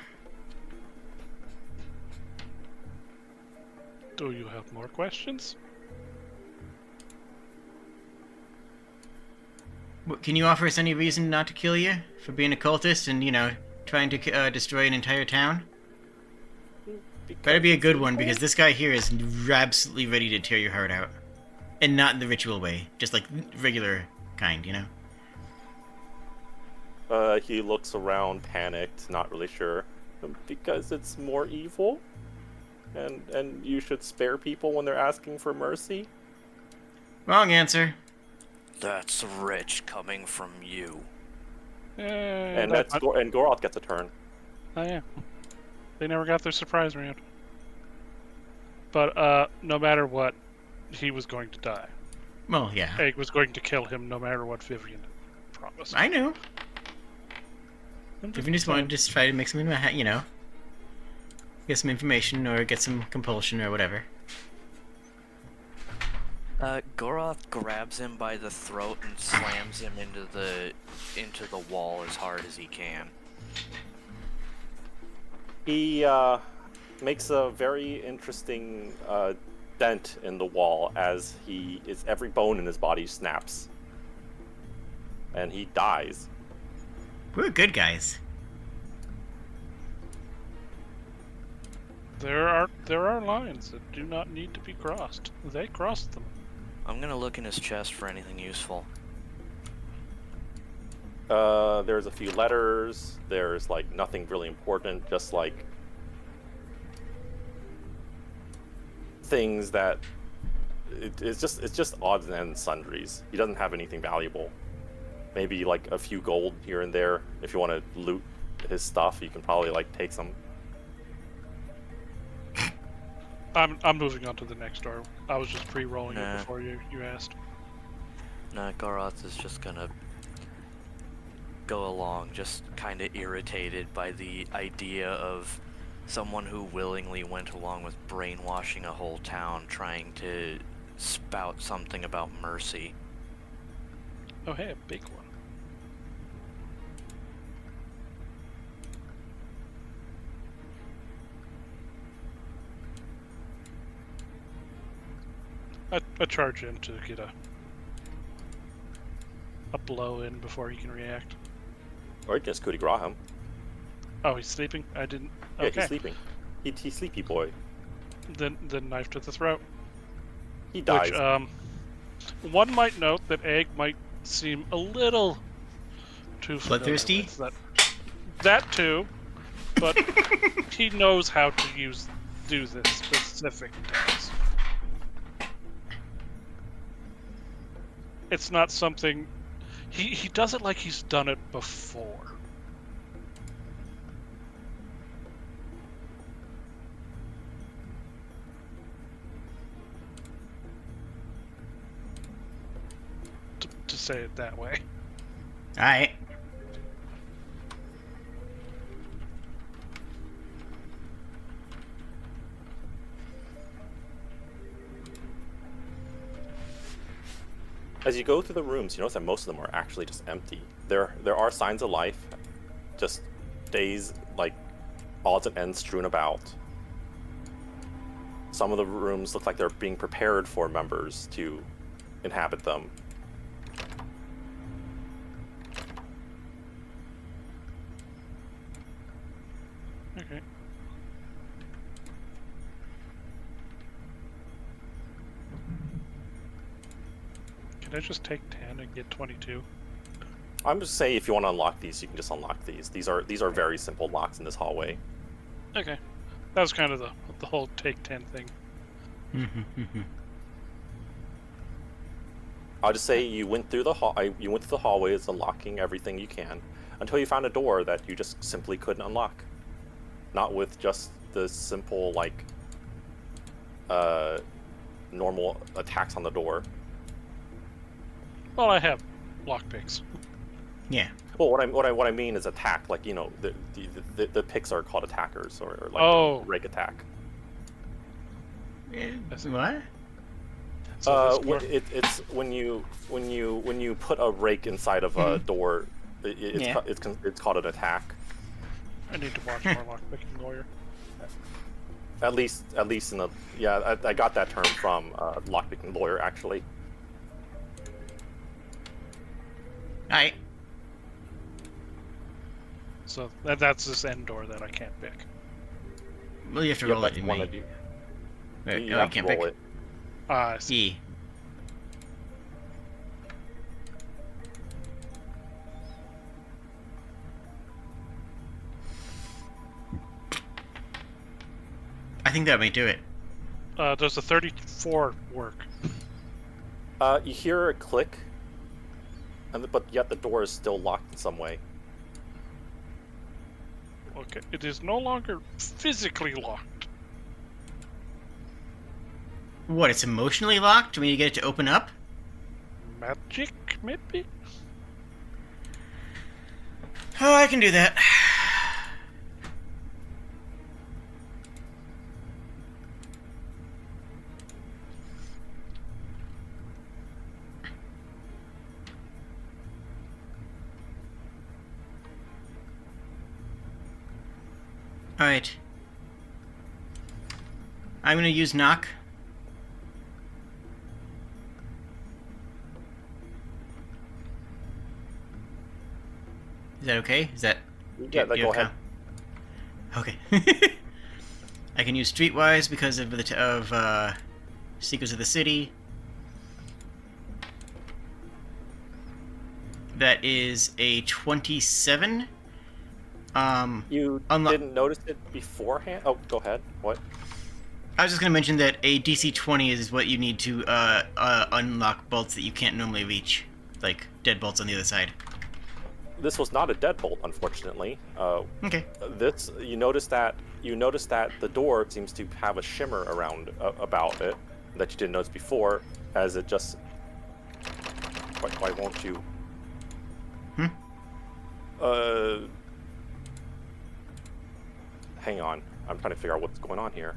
S3: Do you have more questions?
S1: Can you offer us any reason not to kill you for being a cultist and, trying to destroy an entire town? Better be a good one, because this guy here is absolutely ready to tear your heart out. And not in the ritual way. Just like regular kind,
S4: He looks around, panicked, not really sure. Because it's more evil, and you should spare people when they're asking for mercy.
S1: Wrong answer.
S2: That's rich coming from you.
S4: And Goroth gets a turn.
S3: Oh yeah. They never got their surprise round. But no matter what, he was going to die.
S1: Well, yeah.
S3: Egg was going to kill him no matter what Vivian promised.
S1: I know.
S3: I'm
S1: If you just wanted to just try to make some, get some information or get some compulsion or whatever.
S2: Goroth grabs him by the throat and slams him into the wall as hard as he can.
S4: He makes a very interesting dent in the wall as every bone in his body snaps, and he dies.
S1: We're good guys.
S3: There are lines that do not need to be crossed. They crossed them.
S2: I'm gonna look in his chest for anything useful.
S4: There's a few letters. There's like nothing really important, just like things that it's just odds and ends sundries. He doesn't have anything valuable. Maybe like a few gold here and there. If you want to loot his stuff, you can probably like take some.
S3: I'm moving on to the next door. I was just pre-rolling
S2: Nah.
S3: it before you asked.
S2: Nah, Goroth is just gonna go along, just kind of irritated by the idea of someone who willingly went along with brainwashing a whole town, trying to spout something about mercy.
S3: Oh hey, a big one. I charge in to get a blow in before he can react.
S4: Or just coup de grace him.
S3: Oh, he's sleeping? I didn't.
S4: Yeah,
S3: Okay.
S4: he's sleeping. He's sleepy boy.
S3: Then knife to the throat.
S4: He dies.
S3: Which, one might note that Egg might seem a little too familiar
S1: Bloodthirsty?
S3: with that too, but he knows how to do this specific task. It's not something he does it like he's done it before. To say it that way.
S1: Alright.
S4: As you go through the rooms, you notice that most of them are actually just empty. There are signs of life, just days, like odds and ends strewn about. Some of the rooms look like they're being prepared for members to inhabit them.
S3: Okay. Can I just take 10 and get 22?
S4: I'm just saying, if you want to unlock these, you can just unlock these. These are very simple locks in this hallway.
S3: Okay. That was kind of the whole take 10 thing.
S4: I'll just say you went through the hallways, unlocking everything you can, until you found a door that you just simply couldn't unlock. Not with just the simple like normal attacks on the door.
S3: Well, I have lockpicks.
S1: Yeah.
S4: Well, what I mean is attack. Like, you know, the picks are called attackers, or like
S3: Oh.
S4: rake attack.
S1: What?
S3: So this
S4: It's when you put a rake inside of a door, it's called an attack.
S3: I need to watch more lockpicking lawyer.
S4: At least in the I got that term from lockpicking lawyer actually.
S1: Alright.
S3: So that's this end door that I can't pick.
S1: Well, you have to
S4: Yep,
S1: roll it.
S4: that's
S1: You
S4: one
S1: may.
S4: that you
S1: Right,
S4: you
S1: oh,
S4: have
S1: you can't
S4: to roll
S1: pick.
S4: it.
S3: I see.
S1: E. I think that may do it.
S3: Does the 34 work?
S4: You hear a click, but yet the door is still locked in some way.
S3: Okay, it is no longer physically locked.
S1: What? It's emotionally locked? When you get it to open up?
S3: Magic, maybe?
S1: Oh, I can do that. Alright. I'm gonna use knock. Is that okay? Is that...
S4: Yeah,
S1: do you
S4: go
S1: have
S4: ahead.
S1: Okay. I can use Streetwise because of Secrets of the City. That is a 27.
S4: You didn't notice it beforehand? Oh, go ahead. What?
S1: I was just going to mention that a DC 20 is what you need to unlock bolts that you can't normally reach, like deadbolts on the other side.
S4: This was not a deadbolt, unfortunately.
S1: Okay.
S4: You notice that the door seems to have a shimmer around about it that you didn't notice before, as it just. Why won't you? Hang on. I'm trying to figure out what's going on here.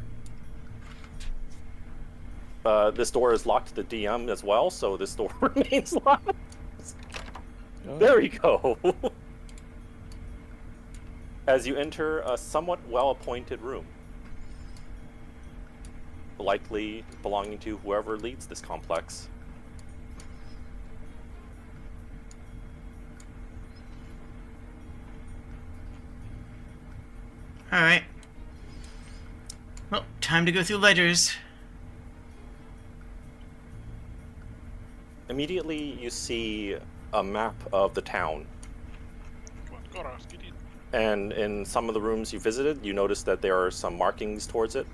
S4: This door is locked to the DM as well, so this door remains locked. There we go. As you enter a somewhat well-appointed room, likely belonging to whoever leads this complex.
S1: Alright. Well, time to go through ledgers.
S4: Immediately, you see a map of the town. And in some of the rooms you visited, you notice that there are some markings towards it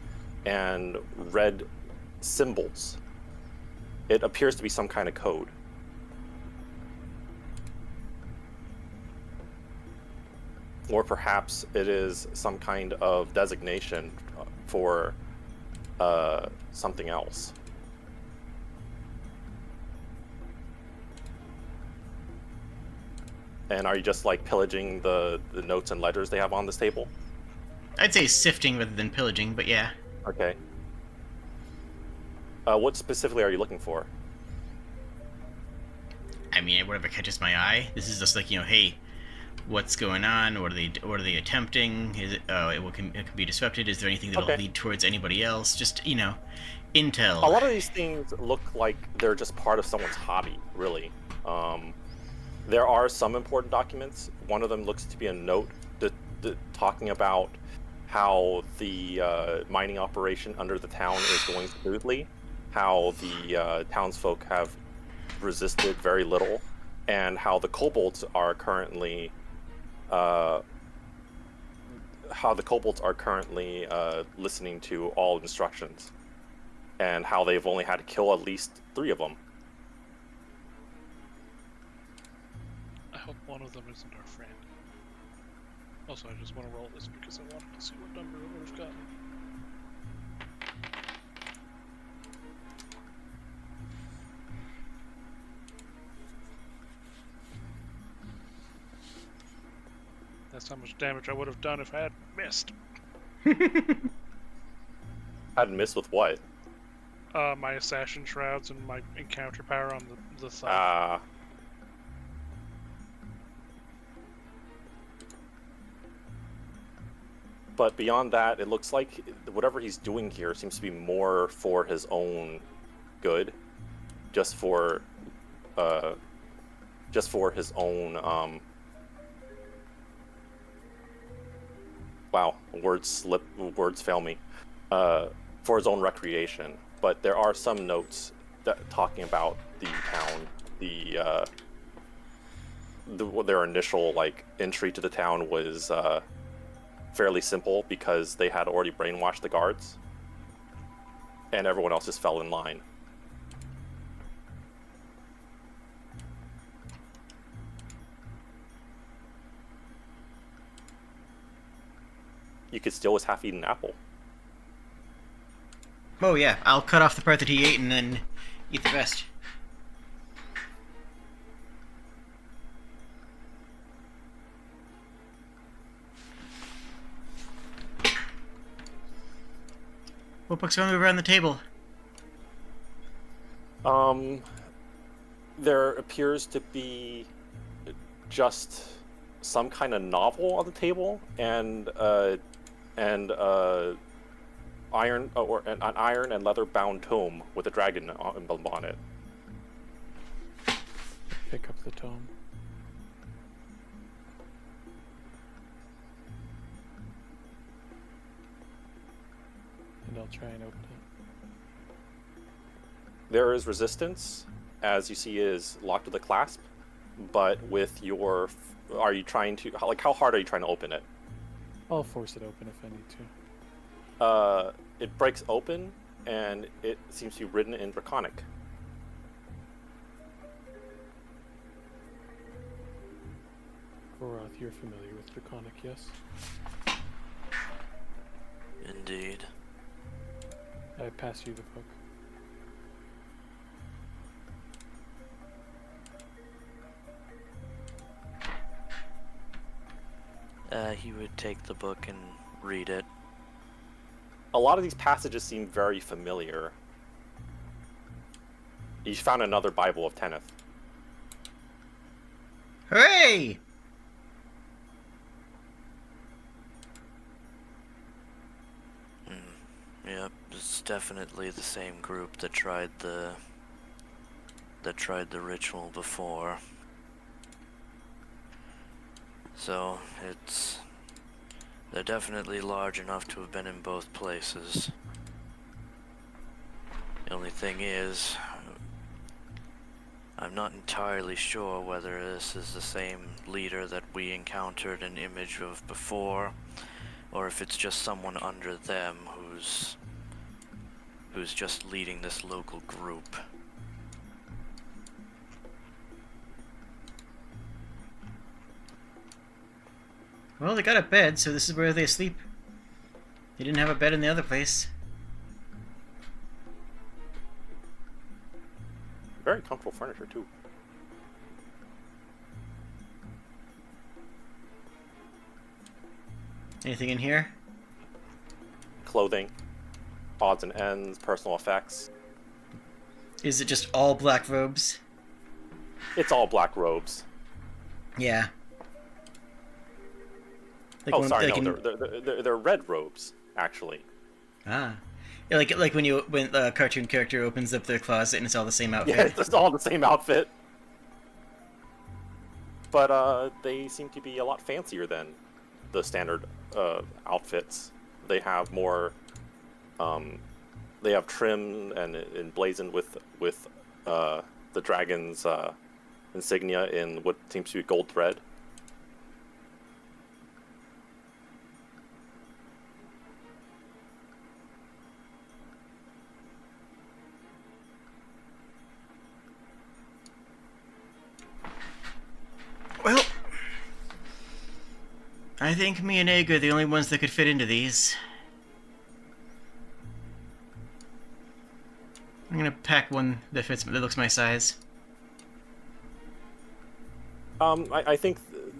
S4: and red symbols. It appears to be some kind of code. Or perhaps it is some kind of designation for something else. And are you just like pillaging the notes and ledgers they have on this table?
S1: I'd say sifting rather than pillaging, but yeah.
S4: Okay. What specifically are you looking for?
S1: I mean, whatever catches my eye. This is just like, you know, hey, what's going on? What are they attempting? Is it it can be disrupted? Is there anything that'll lead towards anybody else? Just, you know, intel.
S4: A lot of these things look like they're just part of someone's hobby, really. There are some important documents. One of them looks to be a note talking about how the mining operation under the town is going smoothly, how the townsfolk have resisted very little, and how the kobolds are currently listening to all instructions, and how they've only had to kill at least 3 of them.
S3: I hope one of them isn't our friend. Also, I just want to roll this because I wanted to see what number it would have gotten. realized how much damage I would have done if I had missed.
S4: Hadn't missed with what?
S3: My assassin shrouds and my encounter power on the side.
S4: But beyond that, it looks like whatever he's doing here seems to be more for his own good, just for his own. Wow, words fail me. For his own recreation. But there are some notes that talking about the town, their initial entry to the town was fairly simple because they had already brainwashed the guards, and everyone else just fell in line. You could steal his half-eaten apple.
S1: Oh yeah, I'll cut off the part that he ate and then eat the rest. What books are over on the table?
S4: There appears to be just some kind of novel on the table, and an iron and leather bound tome with a dragon emblem on it.
S5: Pick up the tome. And I'll try and open it.
S4: There is resistance, as you see is locked with a clasp, but with your... Are you trying to... how hard are you trying to open it?
S5: I'll force it open if I need to.
S4: It breaks open, and it seems to be written in Draconic.
S5: Goroth, you're familiar with Draconic, yes?
S2: Indeed.
S5: I pass you the book.
S2: He would take the book and read it.
S4: A lot of these passages seem very familiar. You found another Bible of Tenneth.
S1: Hooray!
S2: Yep, it's definitely the same group that tried the ritual before. So they're definitely large enough to have been in both places. The only thing is, I'm not entirely sure whether this is the same leader that we encountered an image of before, or if it's just someone under them who's just leading this local group.
S1: Well, they got a bed, so this is where they sleep. They didn't have a bed in the other place.
S4: Very comfortable furniture, too.
S1: Anything in here?
S4: Clothing, odds and ends, personal effects.
S1: Is it just all black robes?
S4: It's all black robes.
S1: Yeah. Like
S4: Oh,
S1: one-
S4: sorry,
S1: like
S4: no,
S1: in-
S4: they're red robes, actually.
S1: Ah. Yeah, like when the cartoon character opens up their closet and it's all the same outfit.
S4: Yeah, it's all the same outfit. But they seem to be a lot fancier than the standard outfits. They have more. They have trim and emblazoned with the dragon's insignia in what seems to be gold thread.
S1: Well, I think me and Egg are the only ones that could fit into these. I'm gonna pack one that looks my size.
S4: I think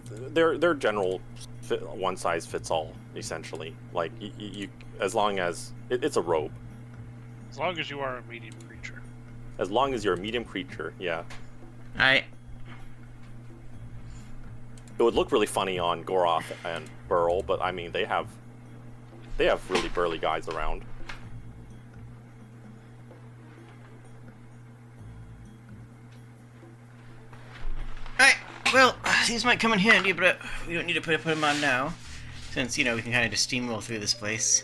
S4: they're general one size fits all, essentially. Like you as long as it's a robe.
S3: As long as you are a medium creature.
S4: As long as you're a medium creature, yeah.
S1: Alright.
S4: It would look really funny on Goroth and Burl, but I mean they have really burly guys around.
S1: Alright, well, these might come in handy, but we don't need to put them on now. Since, you know, we can kind of just steamroll through this place.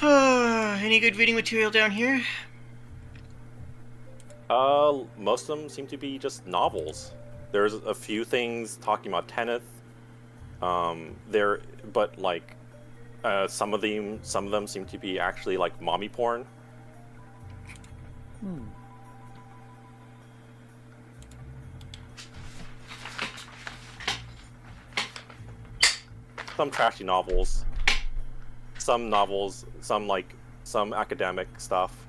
S1: Any good reading material down here?
S4: Most of them seem to be just novels. There's a few things talking about Tenneth. But like, some of them seem to be actually like mommy porn.
S5: Hmm.
S4: Some trashy novels. Some academic stuff.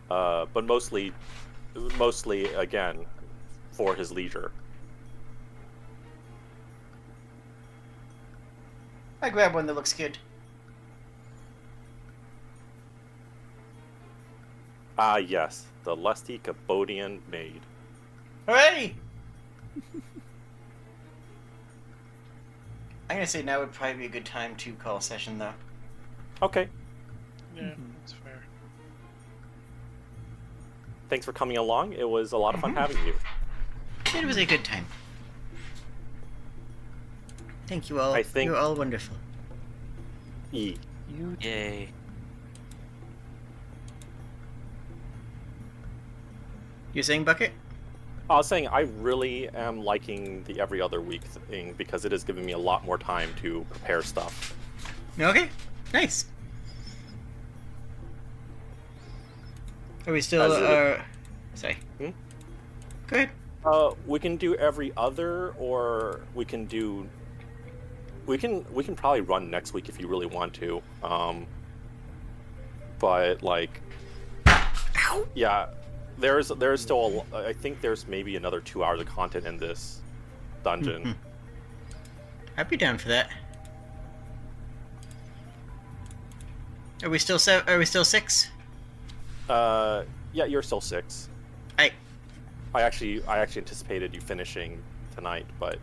S4: But mostly again, for his leisure.
S1: I grab one that looks good.
S4: Ah, yes, the lusty Kobodian maid.
S1: Alrighty! I'm gonna say now would probably be a good time to call a session, though.
S4: Okay,
S3: Yeah, that's fair.
S4: thanks for coming along. It was a lot of fun having you.
S1: It was a good time. Thank you all.
S4: I think-
S1: You're all wonderful.
S4: E.
S5: You
S2: Yay.
S1: You're saying, Bucket?
S4: I was saying I really am liking the every other week thing because it is giving me a lot more time to prepare stuff.
S1: Okay, nice. Are we still,
S4: As
S1: sorry.
S4: Hmm?
S1: Go ahead.
S4: We can do every other, or we can do. We can probably run next week if you really want to. But like, yeah, there's still I think there's maybe another 2 hours of content in this dungeon.
S1: I'd be down for that. Are we still 6?
S4: Yeah, you're still 6.
S1: I
S4: I actually anticipated you finishing tonight, but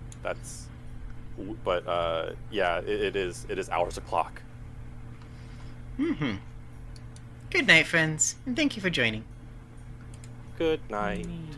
S4: yeah, it is hours o'clock.
S1: Good night, friends, and thank you for joining.
S4: Good night.
S5: need